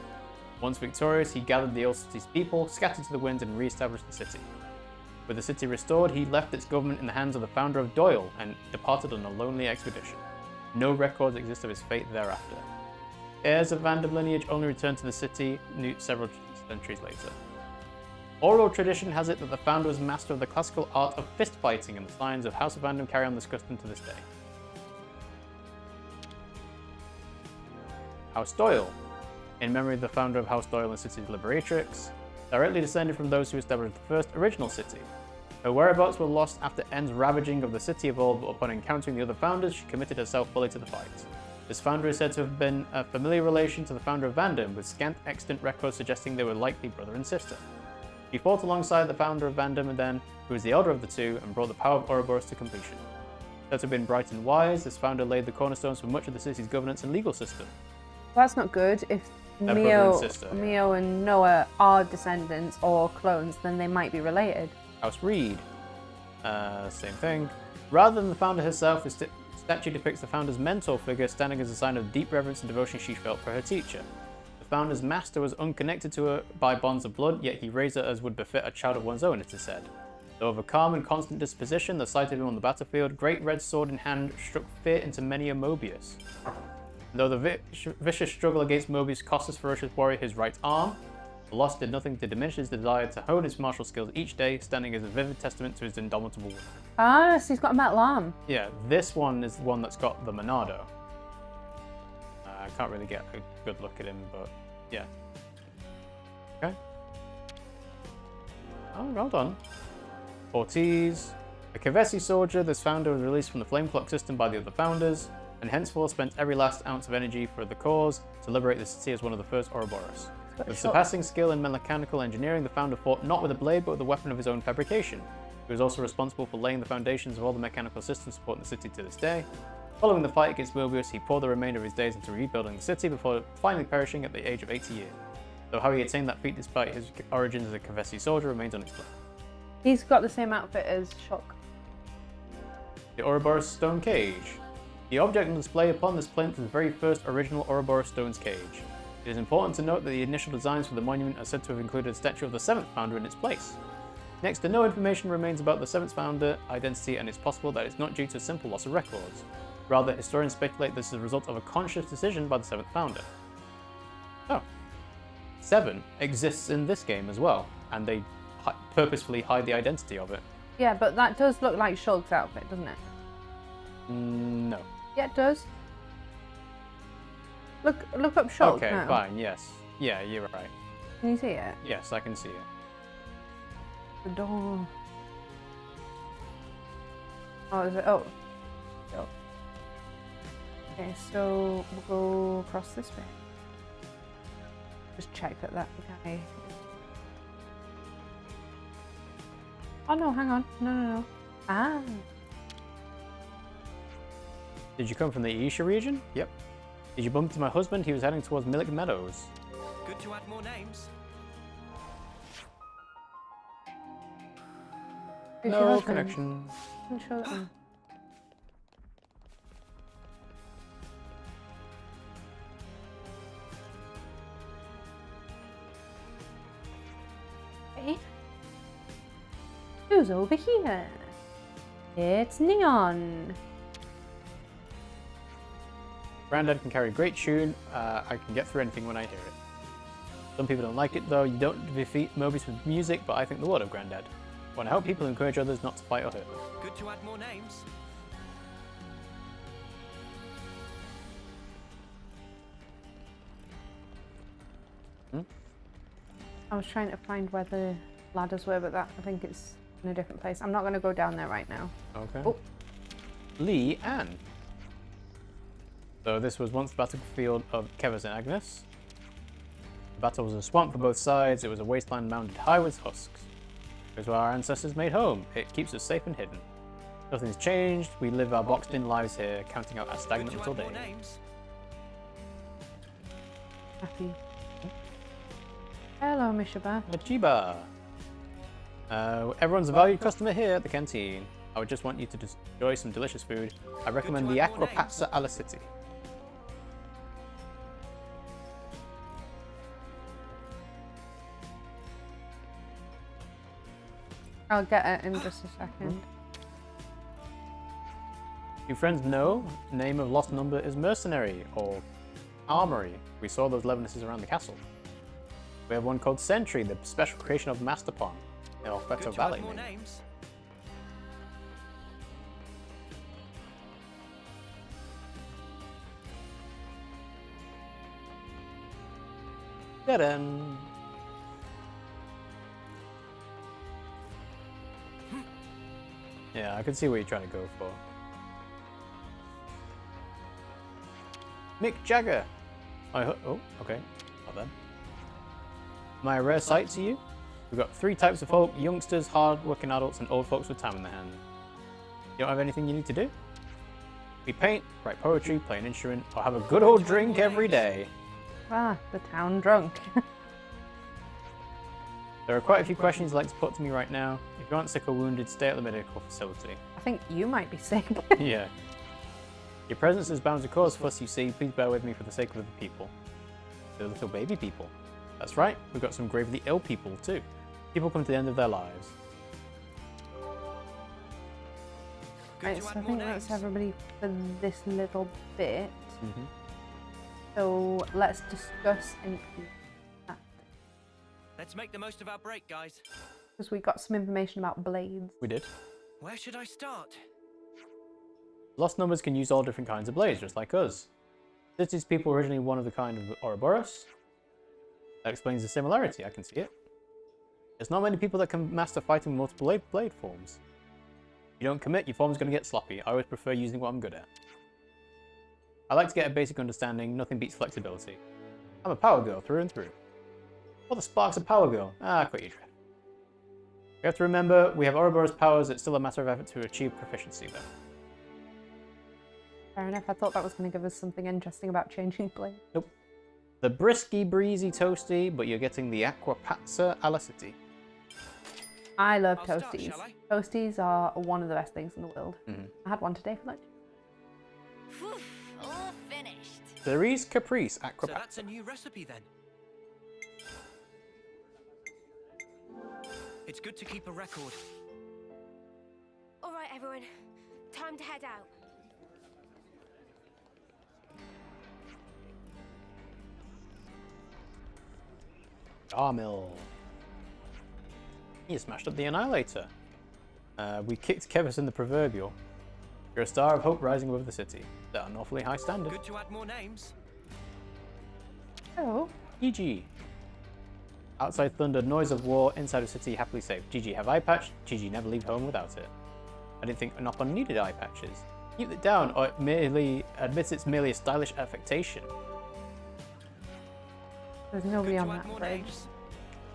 Once victorious, he gathered the old city's people, scattered to the winds, and re-established the city. With the city restored, he left its government in the hands of the founder of Doyle and departed on a lonely expedition. No records exist of his fate thereafter. Heirs of Vandam lineage only returned to the city several centuries later. Oral tradition has it that the founder was master of the classical art of fist fighting, and the signs of House of Vandam carry on this custom to this day. House Doyle. In memory of the founder of House Doyle and City's Liberatrix, directly descended from those who established the first original city. Her whereabouts were lost after N's ravaging of the city of old, but upon encountering the other founders, she committed herself fully to the fight. This founder is said to have been a familiar relation to the founder of Vandam, with scant extant records suggesting they were likely brother and sister. She fought alongside the founder of Vandam and then, who was the elder of the two, and brought the power of Ouroboros to completion. Said to have been bright and wise, this founder laid the cornerstones for much of the city's governance and legal system. Well, that's not good. If Mio and Noah are descendants or clones, then they might be related. House Reed. Same thing. Rather than the founder herself, the statue depicts the founder's mentor figure standing as a sign of deep reverence and devotion she felt for her teacher. The founder's master was unconnected to her by bonds of blood, yet he raised her as would befit a child of one's own, it is said. Though of a calm and constant disposition, the sight of him on the battlefield, great red sword in hand, struck fear into many a Moebius. Though the vicious struggle against Moebius cost this ferocious warrior his right arm, the loss did nothing to diminish his desire to hone his martial skills each day, standing as a vivid testament to his indomitable will. Ah, so he's got a metal arm. Yeah, this one is the one that's got the Monado. I can't really get a good look at him, but yeah. Okay. Oh, well done. Ortiz. A Kevesi soldier, this founder was released from the flame clock system by the other founders, and henceforth spent every last ounce of energy for the cause to liberate the city as one of the first Ouroboros. With surpassing skill in mechanical engineering, the founder fought not with a blade but with a weapon of his own fabrication. He was also responsible for laying the foundations of all the mechanical systems supporting the city to this day. Following the fight against Moebius, he poured the remainder of his days into rebuilding the city before finally perishing at the age of 80 years. Though how he attained that feat despite his origins as a Kevesi soldier remains unexplained. He's got the same outfit as Shock. The Ouroboros Stone Cage. The object on display upon this plinth is the very first original Ouroboros Stone's cage. It is important to note that the initial designs for the monument are said to have included a statue of the 7th founder in its place. Next to no information remains about the 7th founder identity, and it's possible that it's not due to a simple loss of records. Rather, historians speculate this is a result of a conscious decision by the 7th founder. Oh. 7 exists in this game as well, and they purposefully hide the identity of it. Yeah, but that does look like Shulk's outfit, doesn't it? No. Yeah, it does. Look up Shulk Okay, now. fine, yes. Yeah, you're right. Can you see it? Yes, I can see it. The door. Oh, is it? Oh. Oh. Okay, so we'll go across this way. Just check that guy. Oh no, hang on. No. Ah. Did you come from the Isha region? Yep. Did you bump into my husband? He was heading towards Milik Meadows. Good to add more names. No connection. I'm sure that one. Hey. Who's over here? It's Neon. Grandad can carry a great tune. I can get through anything when I hear it. Some people don't like it though. You don't defeat Moebius with music, but I think the word of Grandad. I want to help people and encourage others not to fight or hurt. Good to add more names. I was trying to find where the ladders were, but I think it's in a different place. I'm not going to go down there right now. Okay. Oh. Lee Ann. So this was once the battlefield of Keves and Agnus. The battle was a swamp for both sides. It was a wasteland mounded high with husks. It was where our ancestors made home. It keeps us safe and hidden. Nothing's changed. We live our boxed-in lives here, counting out our stagnant little days. Happy. Hello, Mishaba. Majiba. Everyone's a valued customer here at the canteen. I would just want you to enjoy some delicious food. I recommend the Acropatsa alla City. I'll get it in just a second. Your friends know name of lost number is mercenary or armory. We saw those Levinuses around the castle. We have one called Sentry, the special creation of Masterpon in Alfreto Valley. More names. Ta-da! Yeah, I can see what you're trying to go for. Mick Jagger! Oh, okay. Not then. Am I a rare sight to you? We've got 3 types of folk: youngsters, hard-working adults, and old folks with time in their hands. You don't have anything you need to do? We paint, write poetry, play an instrument, or have a good old drink every day. Ah, the town drunk. There are quite a few questions you'd like to put to me right now. If you aren't sick or wounded, stay at the medical facility. I think you might be sick. Yeah. Your presence is bound to cause fuss, you see. Please bear with me for the sake of the people. The little baby people. That's right, we've got some gravely ill people too. People come to the end of their lives. Right, so I think that's everybody for this little bit. So let's discuss and Let's make the most of our break, guys. because we got some information about blades. We did. Where should I start? Lost numbers can use all different kinds of blades, just like us. Cities people were originally one of the kind of Ouroboros. That explains the similarity, I can see it. There's not many people that can master fighting multiple blade forms. If you don't commit, your form's going to get sloppy. I always prefer using what I'm good at. I like to get a basic understanding, nothing beats flexibility. I'm a power girl through and through. What the sparks of power girl? Ah, quit your drift. You have to remember, we have Ouroboros powers, it's still a matter of effort to achieve proficiency though. Fair enough, I thought that was going to give us something interesting about changing blade. Nope. The brisky, breezy, toasty, but you're getting the Aquapazza Alicity. I love toasties. Toasties are one of the best things in the world. I had one today for lunch. All finished. Cerise Caprice Aquapazza. So that's a new recipe then. It's good to keep a record. All right, everyone. Time to head out. Armil. You smashed up the Annihilator. We kicked Keves in the proverbial. You're a star of hope rising above the city. That's an awfully high standard. Good to add more names. Oh. GG. Outside thunder, noise of war, inside of city, happily safe. GG have eye patch, GG never leave home without it. I didn't think Knock-On needed eye patches. Keep it down, or it merely admits it's merely a stylish affectation. There's nobody on that bridge.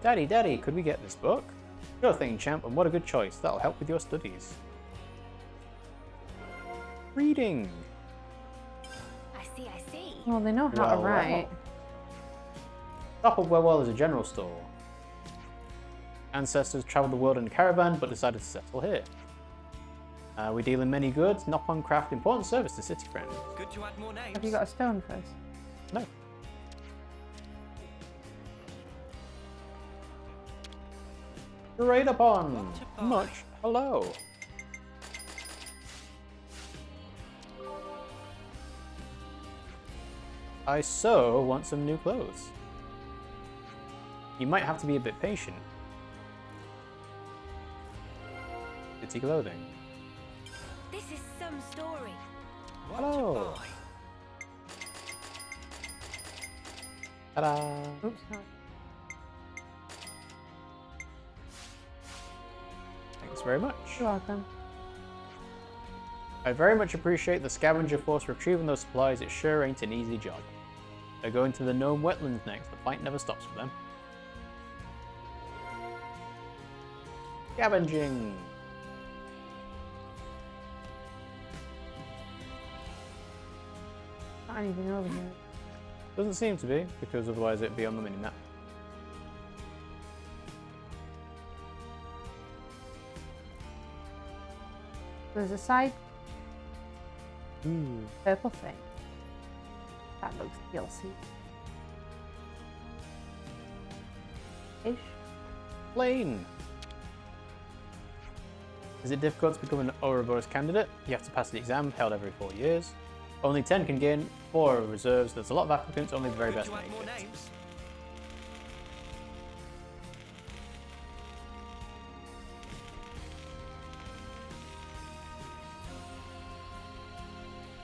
Daddy, could we get this book? Sure thing, champ, and what a good choice. That'll help with your studies. Reading. I see. Well, they know how to write. Top of Wellwell is a general store. Ancestors travelled the world in a caravan, but decided to settle here. We deal in many goods, Knock-On craft, important service to city friends. Good to add more names. Have you got a stone first? No. Great upon! Much hello! I so want some new clothes. You might have to be a bit patient. City clothing. This is some story. Hello! Ta-da! Oops, sorry. Thanks very much. You're welcome. I very much appreciate the scavenger force retrieving those supplies. It sure ain't an easy job. They're going to the Gnome Wetlands next. The fight never stops for them. Scavenging! Not anything over here. Doesn't seem to be, because otherwise it'd be on the mini-map. There's a side purple thing. That looks DLC. Ish. Plane! Is it difficult to become an Ouroboros candidate? You have to pass the exam, held every 4 years. Only 10 can gain, 4 are reserves. There's a lot of applicants, only the very best make it.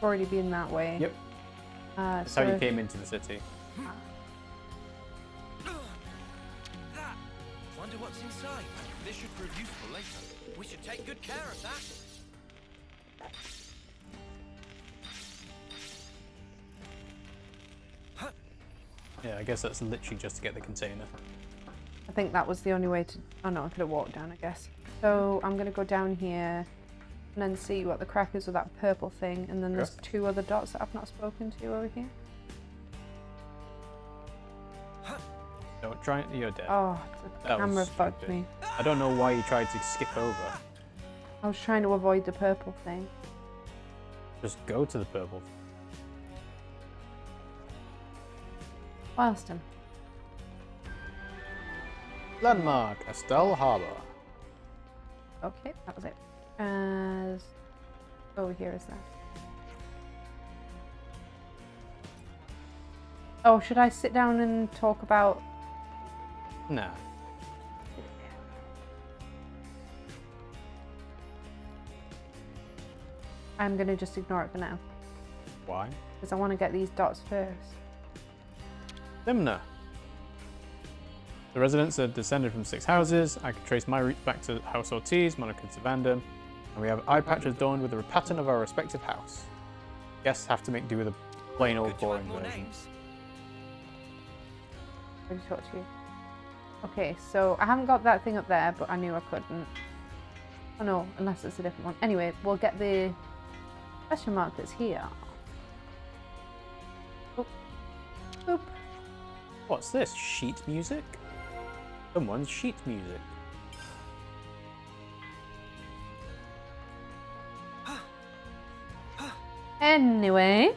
Already been that way. Yep. That's how you came into the city. Wonder what's inside. This should prove useful later. We should take good care of that. Yeah, I guess that's literally just to get the container. I think that was the only way to... Oh no, I could have walked down, I guess. So I'm going to go down here and then see what the crack is with that purple thing. And then there's 2 other dots that I've not spoken to over here. Don't try it, you're dead. Oh, the camera fucked me. I don't know why you tried to skip over. I was trying to avoid the purple thing. Just go to the purple. Whilst him. Landmark, Estelle Harbour. Okay, that was it. As over here is that. Oh, should I sit down and talk about... Nah. I'm gonna just ignore it for now. Why? Because I want to get these dots first. Simna. The residents are descended from 6 houses. I can trace my roots back to House Ortiz, Monarchs of Vandam, and we have eye patches adorned with the pattern of our respective house. Guests have to make do with a plain old boring version. Ready to talk to you. Okay, so I haven't got that thing up there, but I knew I couldn't. Oh no, unless it's a different one. Anyway, we'll get the question mark that's here. Oop. Oop. What's this? Sheet music? Someone's sheet music. Anyway.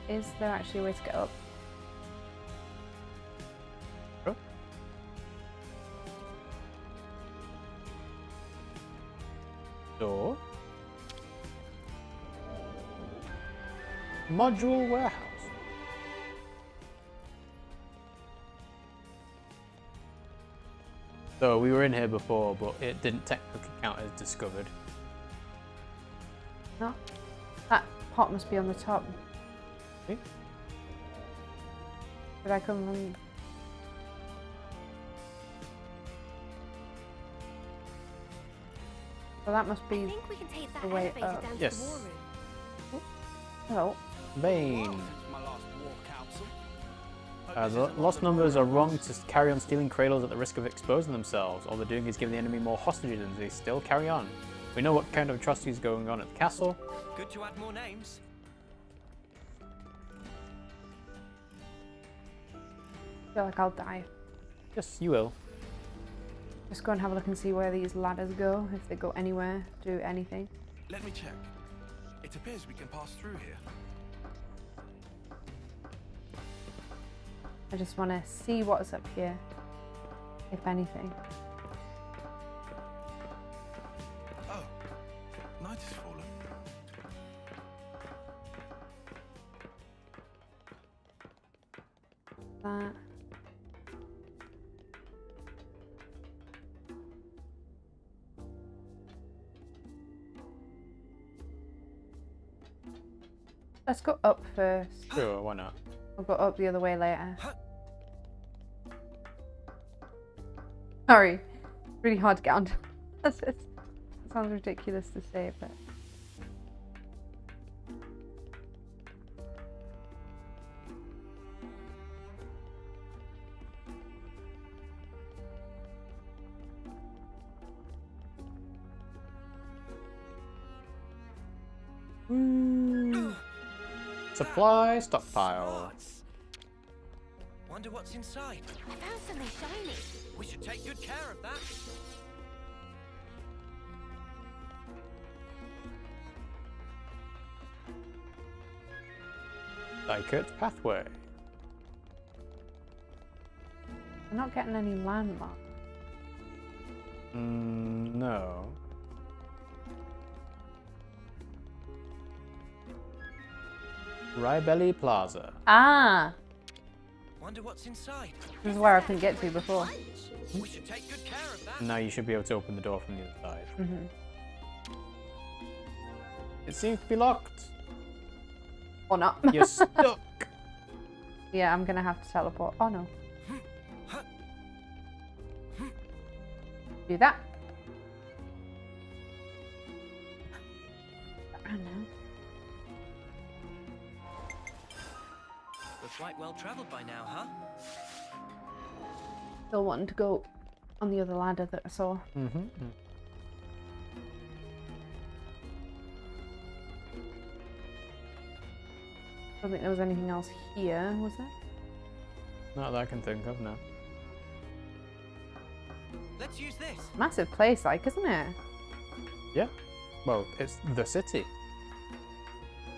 Is there actually a way to get up? Sure. Door. Module warehouse. So we were in here before, but it didn't technically count as discovered. No. That pot must be on the top. Okay. Did I come from... So that must be the way up. Yes. Oh. Bane. The lost numbers are wrong to carry on stealing cradles at the risk of exposing themselves. All they're doing is giving the enemy more hostages and they still carry on. We know what kind of atrocities are going on at the castle. Good to add more names. I feel like I'll die. Yes, you will. Just go and have a look and see where these ladders go, if they go anywhere, do anything. Let me check. It appears we can pass through here. I just want to see what's up here, if anything. Oh, night has fallen. That. Let's go up first. Sure, why not? I'll go up the other way later. Sorry, really hard to get onto. It sounds ridiculous to say, but... Supply stockpile. Wonder what's inside. I found something shiny. We should take good care of that. Dykert pathway. I'm not getting any landmarks. No. Rybelly Plaza. Ah! Wonder what's inside. This is where I couldn't get to before. We should take good care of that. Now you should be able to open the door from the other side. Mm-hmm. It seems to be locked. Or not. You're stuck. Yeah, I'm gonna have to teleport. Oh no. Do that. Around now. We're quite well traveled by now, huh? Still wanting to go on the other ladder that I saw. Mm-hmm. I don't think there was anything else here, was there? Not that I can think of, no. Let's use this. Massive place, like, isn't it? Yeah. Well, it's the city.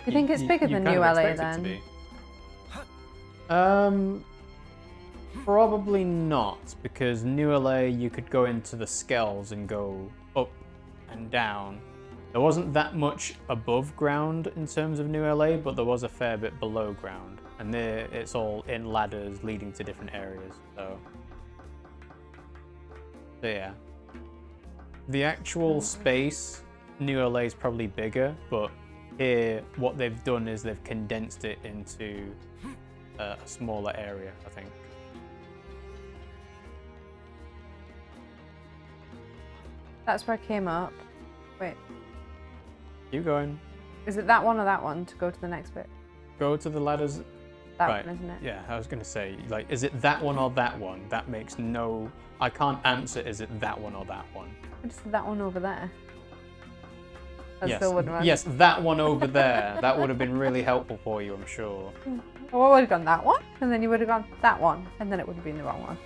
You think it's bigger than New LA then? Probably not, because New LA you could go into the skells and go up and down. There wasn't that much above ground in terms of New LA, but there was a fair bit below ground, and there it's all in ladders leading to different areas. So yeah, the actual space, New LA is probably bigger, but here what they've done is they've condensed it into a smaller area, I think. That's where I came up. Wait. Keep going. Is it that one or that one to go to the next bit? Go to the ladders. That right. one, isn't it? Yeah, I was going to say, like, is it that one or that one? That makes no... I can't answer, is it that one or that one? I just said that one over there. That Yes, still wouldn't work. yes, that one over there. That would have been really helpful for you, I'm sure. Well, I would have gone that one, and then you would have gone that one, and then it would have been the wrong one.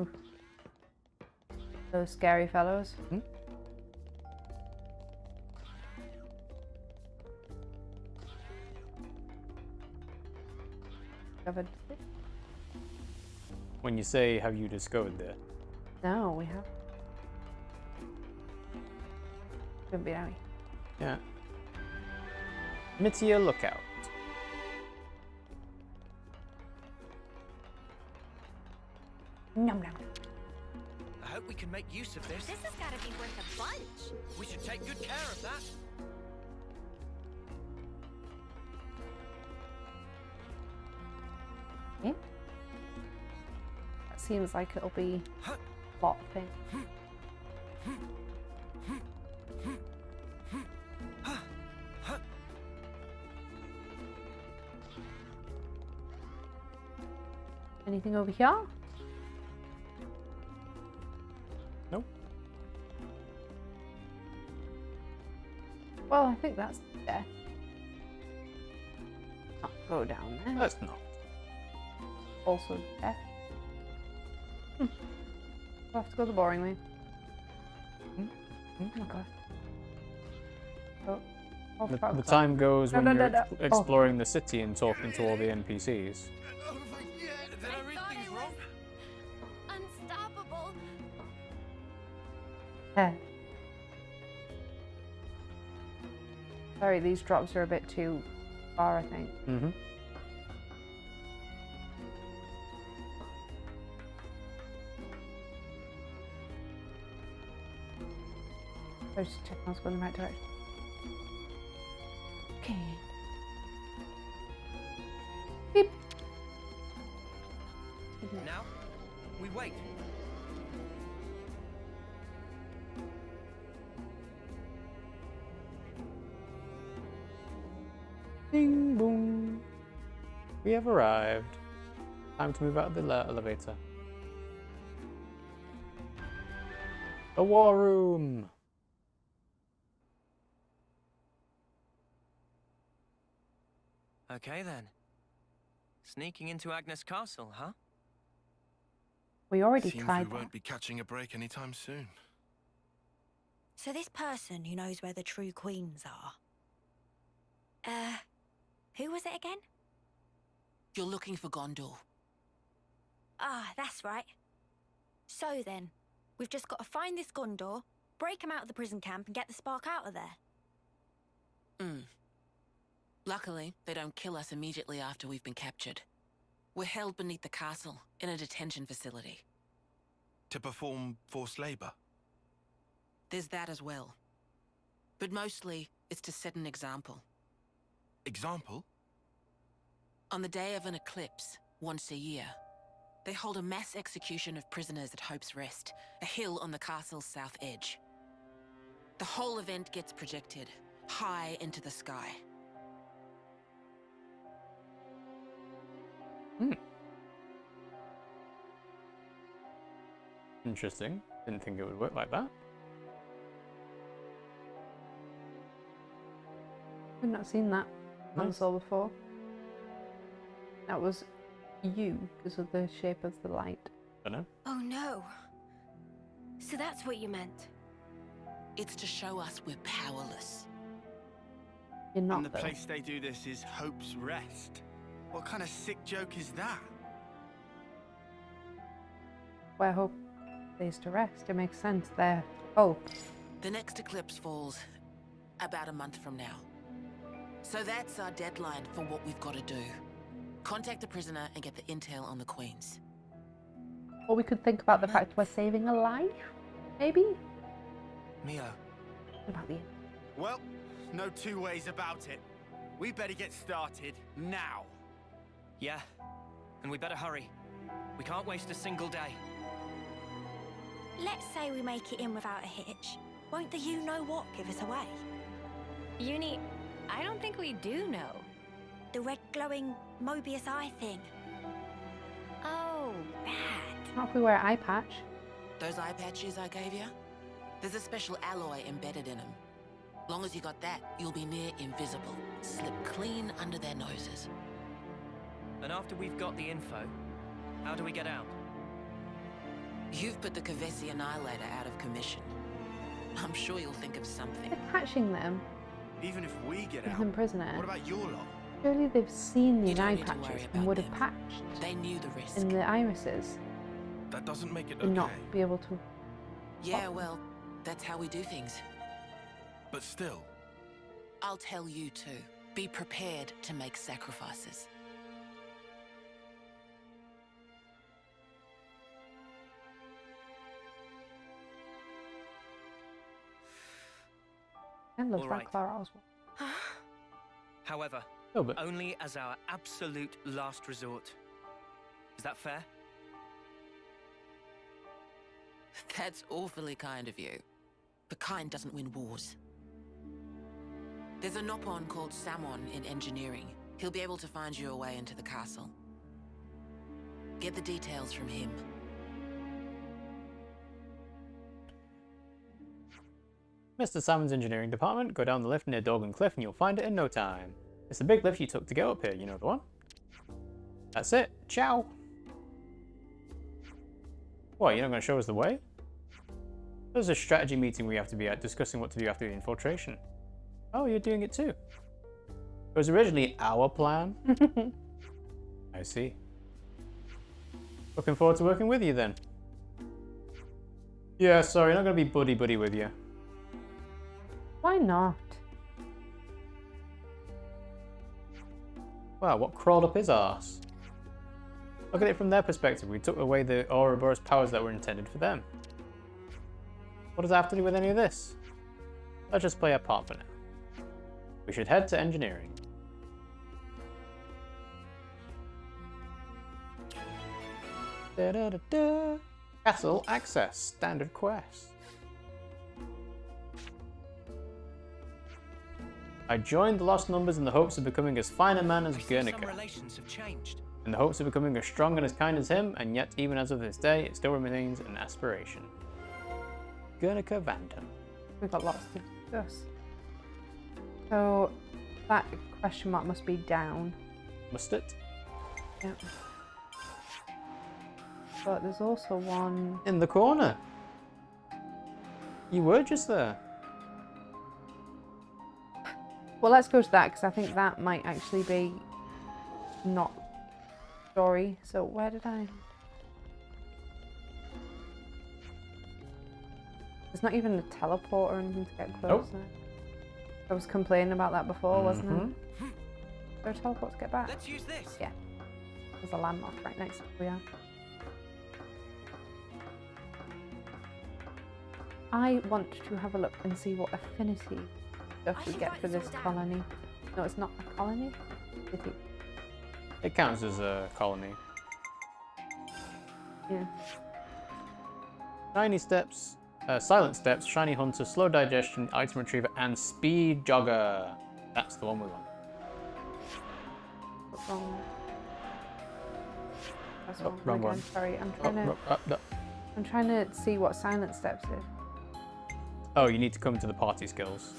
Oof. Those scary fellows. Hmm? Discovered. When you say, have you discovered this? No, we have. Couldn't be out. Yeah. Mitia Lookout. Nom nom. I hope we can make use of this. This has got to be worth a bunch. We should take good care of that. Yeah. That seems like it'll be a lot of things. Anything over here? Nope. Well, I think that's there. Not go down there. That's not. Also there. We'll have to go the boring way. Oh my god. Oh, The time goes when you're no. exploring the city and talking to all the NPCs. Unstoppable. Yeah. Sorry, these drops are a bit too far, I think. Mm-hmm. I just check I was going the right direction. Okay. Beep. Now, we wait. Ding boom. We have arrived. Time to move out of the elevator. The war room. Okay then. Sneaking into Agnus Castle, huh? We already Seems tried we that. won't be catching a break anytime soon. So this person who knows where the true queens are... who was it again? You're looking for Gondor. Ah, that's right. So then, we've just got to find this Gondor, break him out of the prison camp and get the spark out of there. Luckily, they don't kill us immediately after we've been captured. We're held beneath the castle, in a detention facility. To perform forced labor? There's that as well. But mostly, it's to set an example. Example? On the day of an eclipse, once a year, they hold a mass execution of prisoners at Hope's Rest, a hill on the castle's south edge. The whole event gets projected, high into the sky. Interesting. Didn't think it would work like that. I've not seen that console before. That was you because of the shape of the light. I know. Oh no. So that's what you meant. It's to show us we're powerless. You're not, And the though. place they do this is Hope's Rest. What kind of sick joke is that? Where Hope lays to rest. It makes sense there. Oh. The next eclipse falls about a month from now. So that's our deadline for what we've got to do. Contact the prisoner and get the intel on the queens. Or we could think about the fact we're saving a life, maybe? Mio. What about you? Well, no two ways about it. We better get started now. Yeah, and we better hurry. We can't waste a single day. Let's say we make it in without a hitch. Won't the you-know-what give us away? Eunie, I don't think we do know. The red glowing Moebius eye thing. Oh, bad. Not if we wear an eye patch. Those eye patches I gave you? There's a special alloy embedded in them. Long as you got that, you'll be near invisible. Slip clean under their noses. And after we've got the info, how do we get out? You've put the Keves Annihilator out of commission. I'm sure you'll think of something. They're patching them. Even if we get With out, them prisoner. what about your lot? Surely they've seen these don't eye need to worry patches about and would have them. patched They knew the risk. in the irises That doesn't make it and okay. not be able to. Yeah, well, that's how we do things. But still, I'll tell you too. Be prepared to make sacrifices. And looks All like right. Clara Oswald. However, Oh, but only as our absolute last resort. Is that fair? That's awfully kind of you. But kind doesn't win wars. There's a Nopon called Samon in engineering. He'll be able to find you a way into the castle. Get the details from him. Mr. Salmon's engineering department, go down the lift near Dorgan Cliff and you'll find it in no time. It's the big lift you took to get up here, you know the one? That's it. Ciao! What, you're not going to show us the way? There's a strategy meeting we have to be at discussing what to do after the infiltration. Oh, you're doing it too. It was originally our plan. I see. Looking forward to working with you then. Yeah, sorry, not going to be buddy-buddy with you. Why not? Wow, what crawled up his arse? Look at it from their perspective. We took away the Ouroboros powers that were intended for them. What does that have to do with any of this? Let's just play our part for now. We should head to engineering. Da-da-da-da. Castle access, standard quest. I joined the Lost Numbers in the hopes of becoming as fine a man as Some Guernica. relations have changed. In the hopes of becoming as strong and as kind as him, and yet even as of this day, it still remains an aspiration. Guernica Vandam. We've got lots to discuss. So that question mark must be down. Must it? Yep. But there's also one In the corner. You were just there. Well, let's go to that because I think that might actually be not story. So where did I? There's not even a teleport or anything to get closer. Nope. I was complaining about that before, wasn't it? Mhm. Is there a teleport to get back? Let's use this. Yeah. There's a landmark right next to where we are. I want to have a look and see what affinity stuff we get for this colony. No, it's not a colony. City. It counts as a colony. Yeah. Shiny steps, silent steps, shiny hunter, slow digestion, item retriever, and speed jogger. That's the one we want. What's wrong? That's Oh, wrong again. one. Sorry, I'm trying to see what silent steps is. Oh, you need to come to the party skills.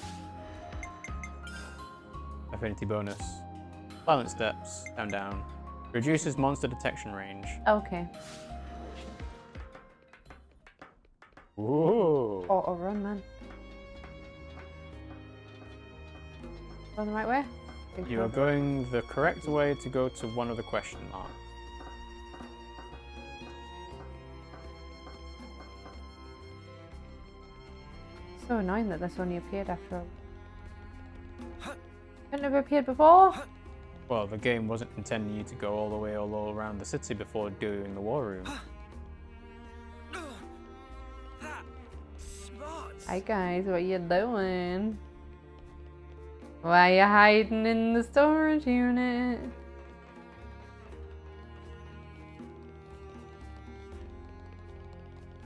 Affinity bonus. Silent steps, down. Reduces monster detection range. Okay. Whoa. Auto run, man. Going the right way? You are going the correct way to go to one of the question marks. So annoying that this only appeared after all. Couldn't have appeared before? Well, the game wasn't intending you to go all around the city before doing the war room. Hi guys, what you doing? Why you hiding in the storage unit?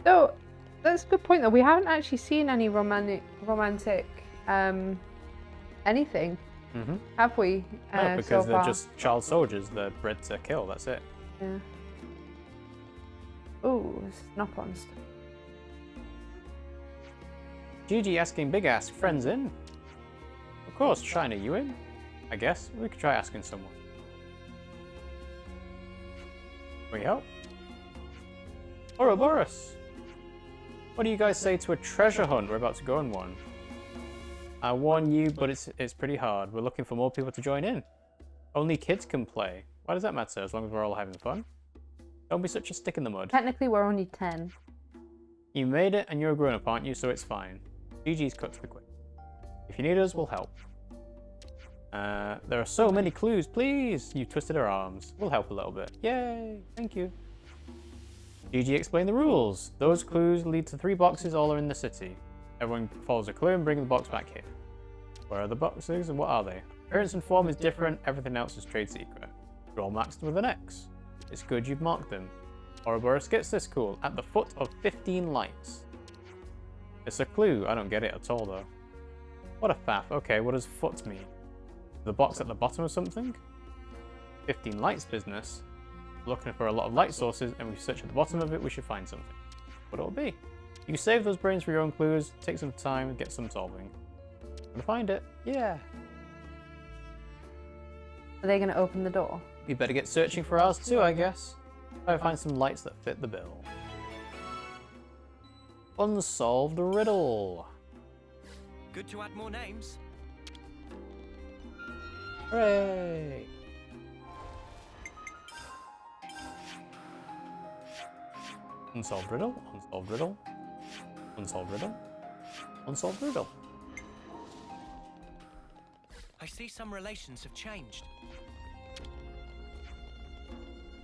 So, that's a good point though. We haven't actually seen any romantic anything, have we? No, because so they're far? just child soldiers. They're bred to kill, that's it. Yeah. Ooh, snap-on stuff. GG asking Big Ask, friends in? Of course, Shiner, you in? I guess. We could try asking someone. Can we help? Ouroboros! What do you guys say to a treasure hunt? We're about to go on one. I warn you, but it's pretty hard. We're looking for more people to join in. Only kids can play. Why does that matter, as long as we're all having fun? Don't be such a stick in the mud. Technically, we're only 10. You made it, and you're a grown-up, aren't you? So it's fine. GG's cut to the quick. If you need us, we'll help. There are so many clues, please! You twisted our arms. We'll help a little bit. Yay! Thank you. GG explained the rules. Those clues lead to 3 boxes, all are in the city. Everyone follows a clue and bring the box back here. Where are the boxes and what are they? Appearance and form is different, everything else is trade secret. They're all marked with an X. It's good you've marked them. Ouroboros gets this cool, at the foot of 15 lights. It's a clue, I don't get it at all though. What a faff, okay, what does foot mean? The box at the bottom of something? 15 lights business. We're looking for a lot of light sources and we search at the bottom of it, we should find something. What it'll be? You can save those brains for your own clues, take some time and get some solving. Gonna find it, yeah. Are they gonna open the door? We better get searching for ours too, I guess. Try to find some lights that fit the bill. Unsolved riddle. Good to add more names. Hooray! Unsolved riddle, unsolved riddle, unsolved riddle, unsolved riddle. I see some relations have changed.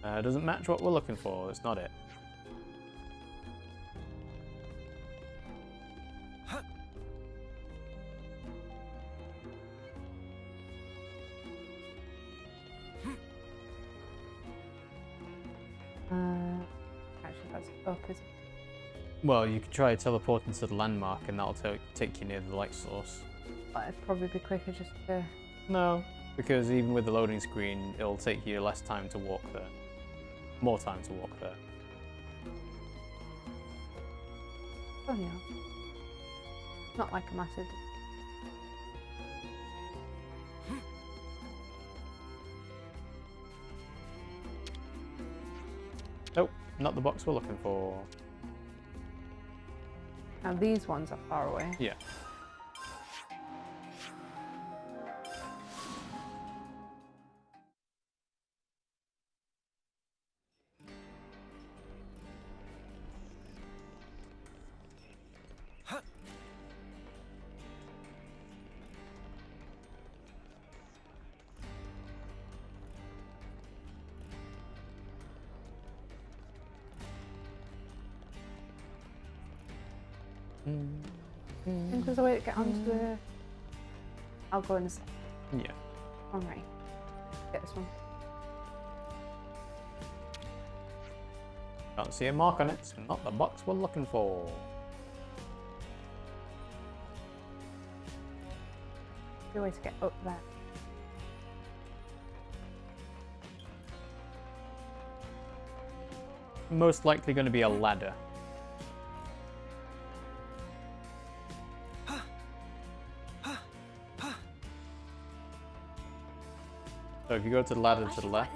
Doesn't match what we're looking for, it's not it. Actually, that's up, isn't it? Well, you could try teleporting to the landmark and that'll take you near the light source. But it'd probably be quicker just to... No, because even with the loading screen, it'll take you less time to walk there. More time to walk there. Oh yeah. Not like a massive... Nope, not the box we're looking for. Now these ones are far away. Yeah. I think there's a way to get onto the... I'll go in a sec. Yeah. Alright. Get this one. Can't see a mark on it. It's not the box we're looking for. There's a way to get up there. Most likely going to be a ladder. So if you go to the ladder to the left,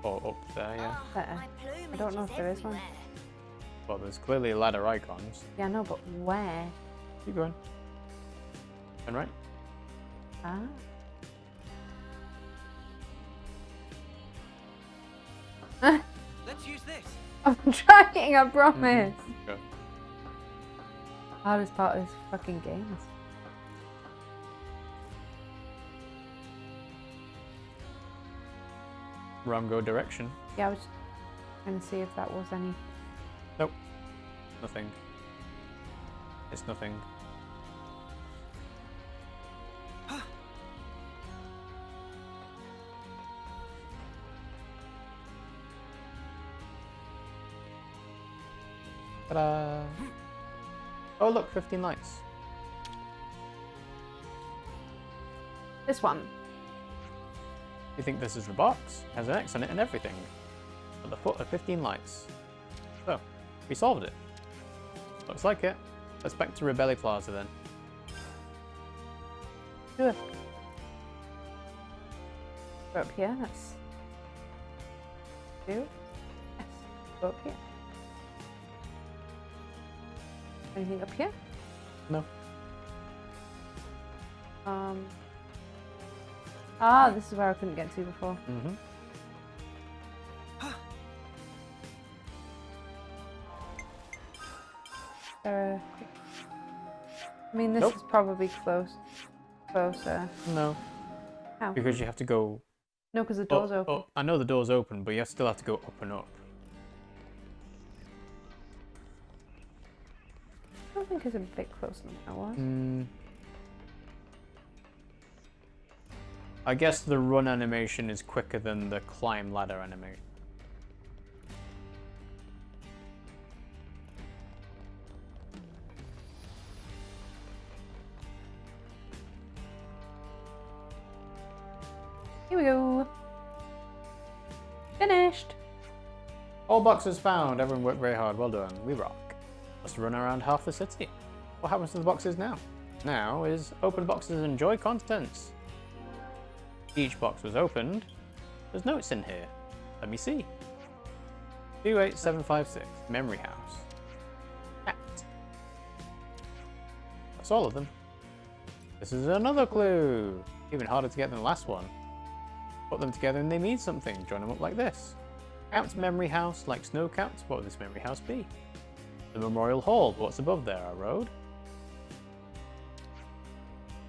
or up there, yeah. There. I don't know if there is one. Well, there's clearly ladder icons. Yeah, no, but where? Keep going. And right. Ah. Let's use this. I'm trying, I promise. Go. Hardest part of this fucking game is... Wrong go direction. Yeah, I was trying to see if that was any... Nope. Nothing. It's nothing. Ta-da! Oh look, 15 lights. This one. You think this is the box? Has an X on it and everything. At the foot of 15 lights. So, we solved it. Looks like it. Let's back to Rebelli Plaza then. Do it. Go up here, that's... Do it. Yes. Go up here. Anything up here? No. Ah, this is where I couldn't get to before. Mm-hmm. I mean, this Nope. is probably closer. No. How? Because you have to go... No, because the door's open. I know the door's open, but you still have to go up and up. I don't think it's a bit closer than I was. I guess the run animation is quicker than the climb ladder animation. Here we go. Finished. All boxes found. Everyone worked very hard. Well done. We rock. Let's run around half the city. What happens to the boxes now? Now is open boxes and enjoy contents. Each box was opened. There's notes in here. Let me see. 28756. Memory house. Cat. That's all of them. This is another clue. Even harder to get than the last one. Put them together and they mean something. Join them up like this. Camp's memory house, like snow capped. What would this memory house be? The Memorial Hall. What's above there? Our road?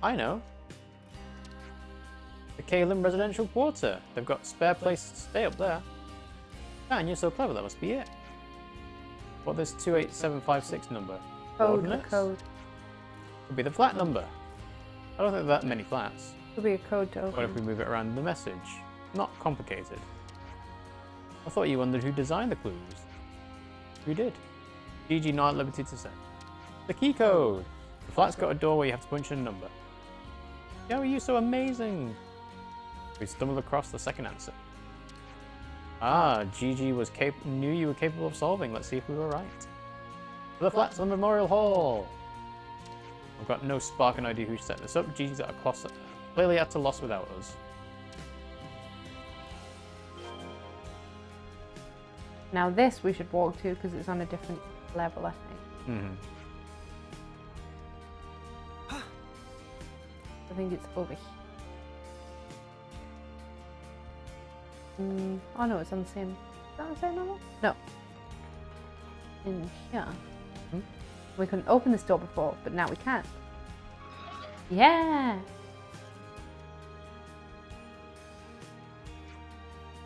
I know. The Kalin Residential Quarter. They've got spare places to stay up there. Man, you're so clever. That must be it. What this 28756 number? Coordinates? Code. Could be the flat number. I don't think there are that many flats. Could be a code to open. What if we move it around in the message? Not complicated. I thought you wondered who designed the clues. Who did? GG not at liberty to say. The key code! The flat's got a door where you have to punch in a number. How are you so amazing? We stumbled across the second answer. Ah, GG was knew you were capable of solving. Let's see if we were right. The flat's on Memorial Hall! I've got no sparking idea who set this up. GG's at a loss, clearly at a loss without us. Now this we should walk to because it's on a different level, I think. think it's over here. Oh no, it's on the same. Is that on the same level? No. In here. We couldn't open this door before, but now we can. Yeah!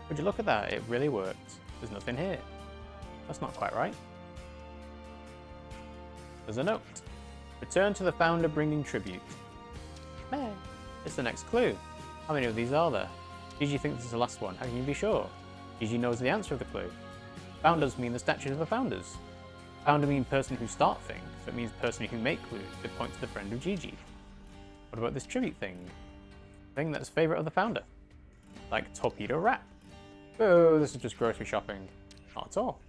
Would you look at that? It really worked. There's nothing here. That's not quite right. There's a note. Return to the founder bringing tribute. Hey, it's the next clue. How many of these are there? Gigi thinks this is the last one. How can you be sure? Gigi knows the answer of the clue. Founders mean the statues of the founders. Founder means person who start things, so it means person who make clues that point to the friend of Gigi. What about this tribute thing? Thing that's favourite of the founder. Like torpedo wrap. Oh, this is just grocery shopping. Not at all.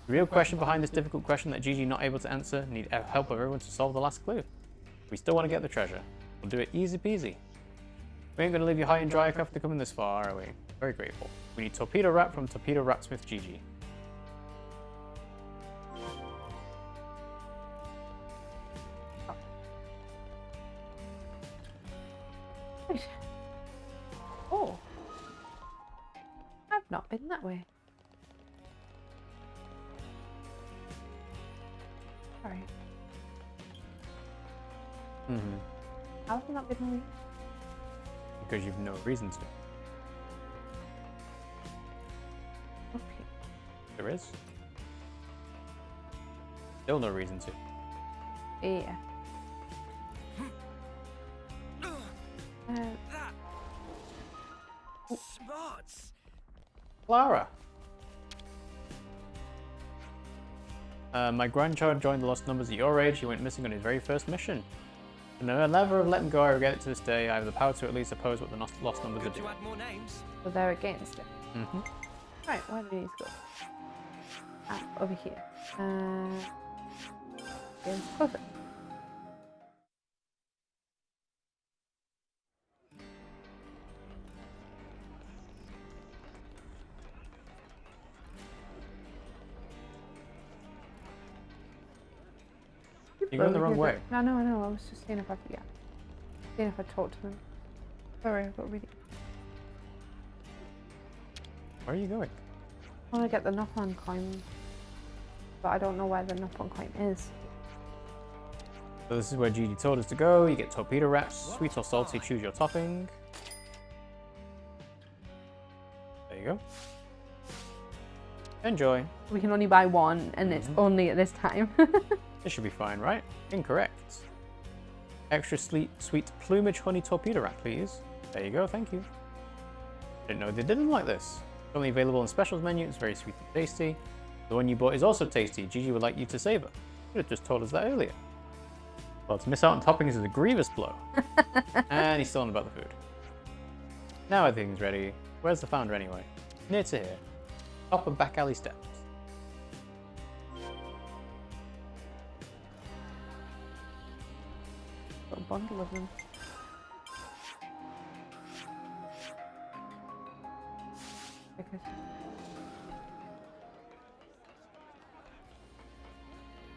The real question behind this difficult question that Gigi not able to answer need help of everyone to solve the last clue. We still want to get the treasure. We'll do it easy peasy. We ain't going to leave you high and dry after coming this far, are we? Very grateful. We need torpedo wrap from Torpedo Wrapsmith Gigi. Oh. I've not been that way. Sorry. How have I not been away? Because you've no reason to. Okay. There is. Still no reason to. Yeah. Smarts. Clara. My grandchild joined the Lost Numbers at your age. He went missing on his very first mission. And I never have let him go. I regret it to this day. I have the power to at least oppose what the Lost Numbers are doing. To add more names. So they're against it. Mm-hmm. Right, where do we need to go? Ah, over here. Closer. You're going the wrong way. No, I was just seeing if I could, seeing if I talked to them. Sorry, I've got really. Where are you going? I want to get the knock-on coin, but I don't know where the knock-on coin is. So this is where Gigi told us to go. You get torpedo wraps, sweet or salty, choose your topping. There you go. Enjoy. We can only buy one, and it's only at this time. This should be fine, right? Incorrect. Extra sweet plumage honey torpedo wrap, please. There you go, thank you. Didn't know they didn't like this. Only available in specials menu, it's very sweet and tasty. The one you bought is also tasty. Gigi would like you to savor. You have just told us that earlier. Well, to miss out on toppings is a grievous blow. And he's still on about the food. Now everything's ready. Where's the founder anyway? Near to here. Top and back alley steps. Got a bundle of them. Okay.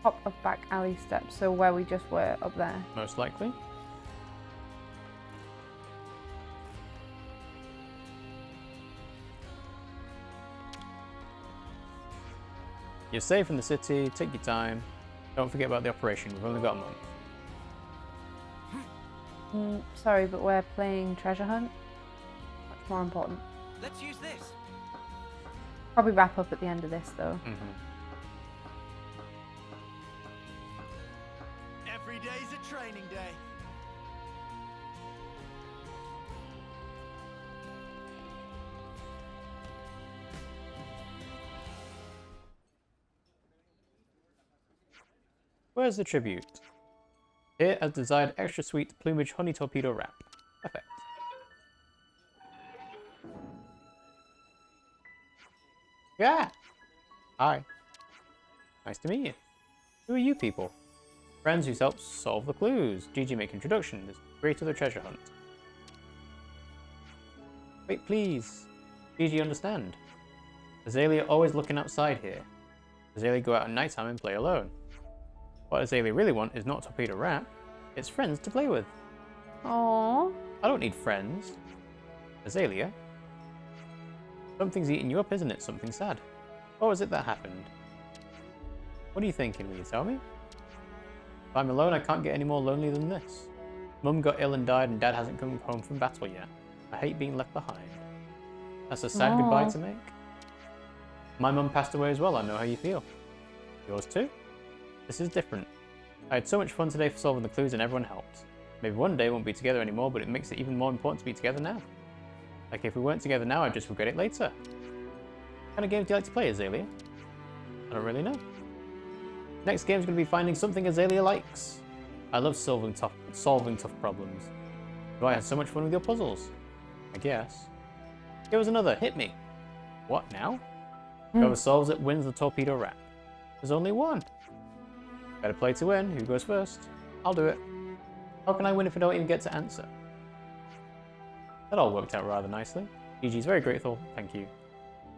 Top of back alley steps, so where we just were up there. Most likely. You're safe in the city, take your time. Don't forget about the operation, we've only got a month. Sorry, but we're playing treasure hunt. Much more important. Let's use this. Probably wrap up at the end of this though. Every day's a training day. Where's the tribute? Here, as desired, extra sweet plumage honey torpedo wrap. Perfect. Yeah! Hi. Nice to meet you. Who are you people? Friends who help solve the clues. Gigi make introductions. Great to the treasure hunt. Wait, please. Gigi, understand. Azalea always looking outside here. Azalea go out at nighttime and play alone. What Azalea really want is not torpedo wrap, it's friends to play with. Aww. I don't need friends. Azalea? Something's eating you up, isn't it? Something sad. What was it that happened? What are you thinking? Will you tell me? If I'm alone, I can't get any more lonely than this. Mum got ill and died, and Dad hasn't come home from battle yet. I hate being left behind. That's a sad goodbye to make. My mum passed away as well. I know how you feel. Yours too? This is different. I had so much fun today for solving the clues, and everyone helped. Maybe one day we won't be together anymore, but it makes it even more important to be together now. Like if we weren't together now, I'd just regret it later. What kind of games do you like to play, Azalea? I don't really know. Next game's going to be finding something Azalea likes. I love solving tough problems. Do I have so much fun with your puzzles? I guess. Here was another. Hit me. What now? Whoever solves it wins the torpedo wrap. There's only one. Better play to win. Who goes first? I'll do it. How can I win if I don't even get to answer? That all worked out rather nicely. Gigi's very grateful. Thank you.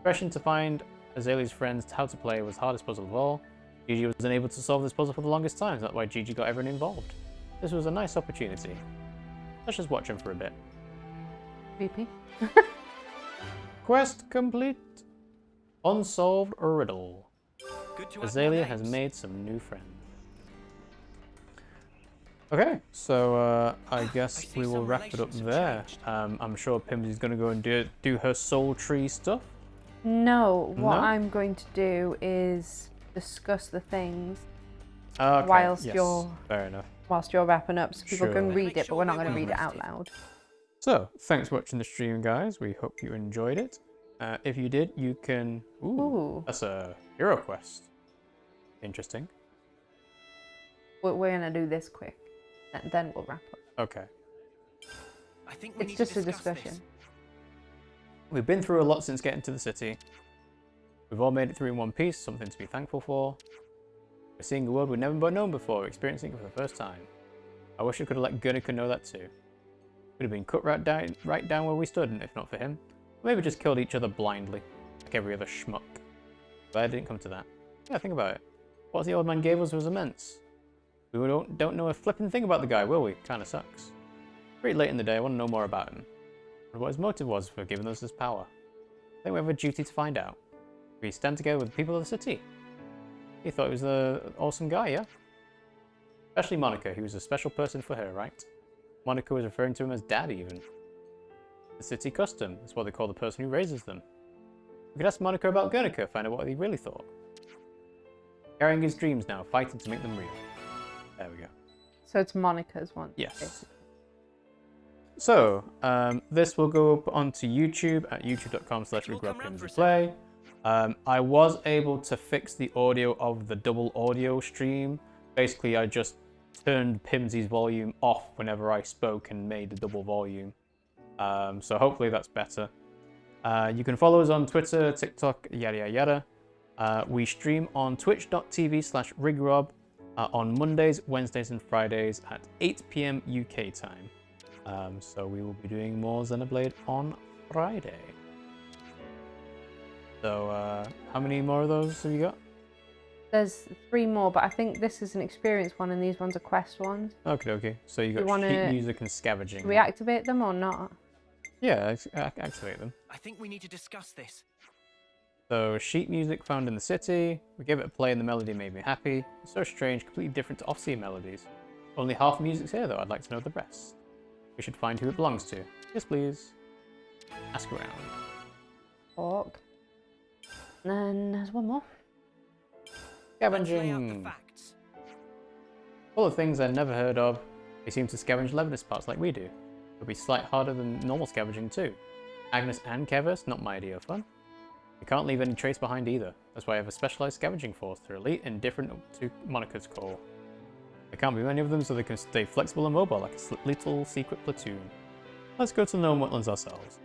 Pressing to find Azalea's friends how to play was the hardest puzzle of all. Gigi was unable to solve this puzzle for the longest time, so that's why Gigi got everyone involved. This was a nice opportunity. Let's just watch him for a bit. VP. Quest complete. Unsolved riddle. Azalea has made some new friends. Okay, so I guess we will wrap it up there. I'm sure Pimmsy's going to go and do her soul tree stuff. No, what No? I'm going to do is discuss the things Okay, whilst yes, fair enough. you're wrapping up, so people Sure. can read it, but we're not going to read it out loud. So, thanks for watching the stream, guys. We hope you enjoyed it. If you did, you can... Ooh, that's a hero quest. Interesting. We're going to do this quick, and then we'll wrap up. Okay. I think we It's need just to a discuss discussion. this. We've been through a lot since getting to the city. We've all made it through in one piece, something to be thankful for. We're seeing a world we've never known before, experiencing it for the first time. I wish I could have let Guernica know that too. We'd have been cut right down where we stood, if not for him. Or maybe just killed each other blindly, like every other schmuck. But I didn't come to that. Yeah, think about it. What the old man gave us was immense. We don't know a flipping thing about the guy, will we? Kinda sucks. Pretty late in the day, I want to know more about him. And what his motive was for giving us this power. I think we have a duty to find out. We stand together with the people of the city. He thought he was an awesome guy, yeah? Especially Monica, he was a special person for her, right? Monica was referring to him as Dad, even. The city custom, that's what they call the person who raises them. We could ask Monica about Guernica, find out what he really thought. Carrying his dreams now, fighting to make them real. There we go. So it's Monica's one. Yes. So, this will go up onto YouTube at youtube.com/RiggyRobandPimmsy. I was able to fix the audio of the double audio stream. Basically, I just turned Pimmsy's volume off whenever I spoke and made the double volume. So hopefully that's better. You can follow us on Twitter, TikTok, yada yada yada. We stream on twitch.tv/RiggyRob on Mondays, Wednesdays and Fridays at 8 PM UK time. So we will be doing more Xenoblade on Friday. So how many more of those have you got? There's 3 more, but I think this is an experience one and these ones are quest ones. Okay. So you got sheet music and scavenging. Should we activate them or not? Yeah, activate them. I think we need to discuss this. So sheet music found in the city. We gave it a play and the melody made me happy. It's so strange, completely different to off-sea melodies. Only half the music's here though, I'd like to know the rest. We should find who it belongs to. Yes, please. Ask around. Talk. And then there's one more. Scavenging. Full of things I've never heard of. They seem to scavenge Levinus parts like we do. It'll be slightly harder than normal scavenging too. Agnus and Keves, not my idea of fun. We can't leave any trace behind either. That's why I have a specialized scavenging force. They're elite and different to Monica's core. There can't be many of them, so they can stay flexible and mobile like a little secret platoon. Let's go to the known wetlands ourselves.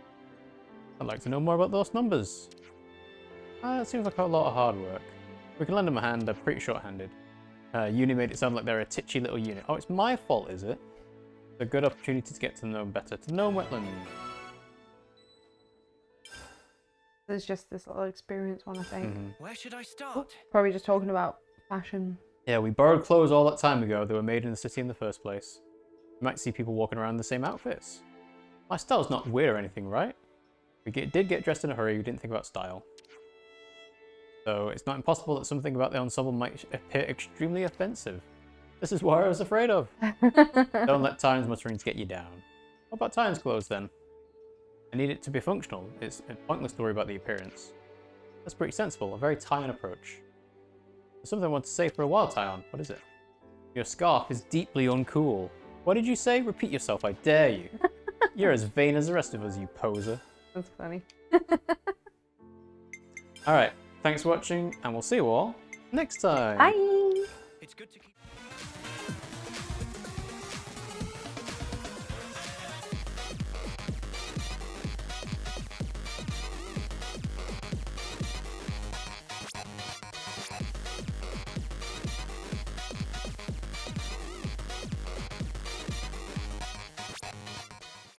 I'd like to know more about those numbers. It seems like a lot of hard work. We can lend them a hand, they're pretty short-handed. Eunie made it sound like they're a titchy little unit. Oh, it's my fault, is it? It's a good opportunity to get to know them better. To know wetlands. There's just this little experience one, I think. Where should I start? Probably just talking about fashion. Yeah, we borrowed clothes all that time ago. They were made in the city in the first place. You might see people walking around in the same outfits. My style's not weird or anything, right? We did get dressed in a hurry, we didn't think about style. So it's not impossible that something about the ensemble might appear extremely offensive. This is what I was afraid of. Don't let Taian's mutterings get you down. What about Taian's clothes then? I need it to be functional. It's pointless to worry about the appearance. That's pretty sensible, a very Taian approach. There's something I want to say for a while, Taion. What is it? Your scarf is deeply uncool. What did you say? Repeat yourself, I dare you. You're as vain as the rest of us, you poser. That's funny. Alright, thanks for watching, and we'll see you all next time. Bye! It's good to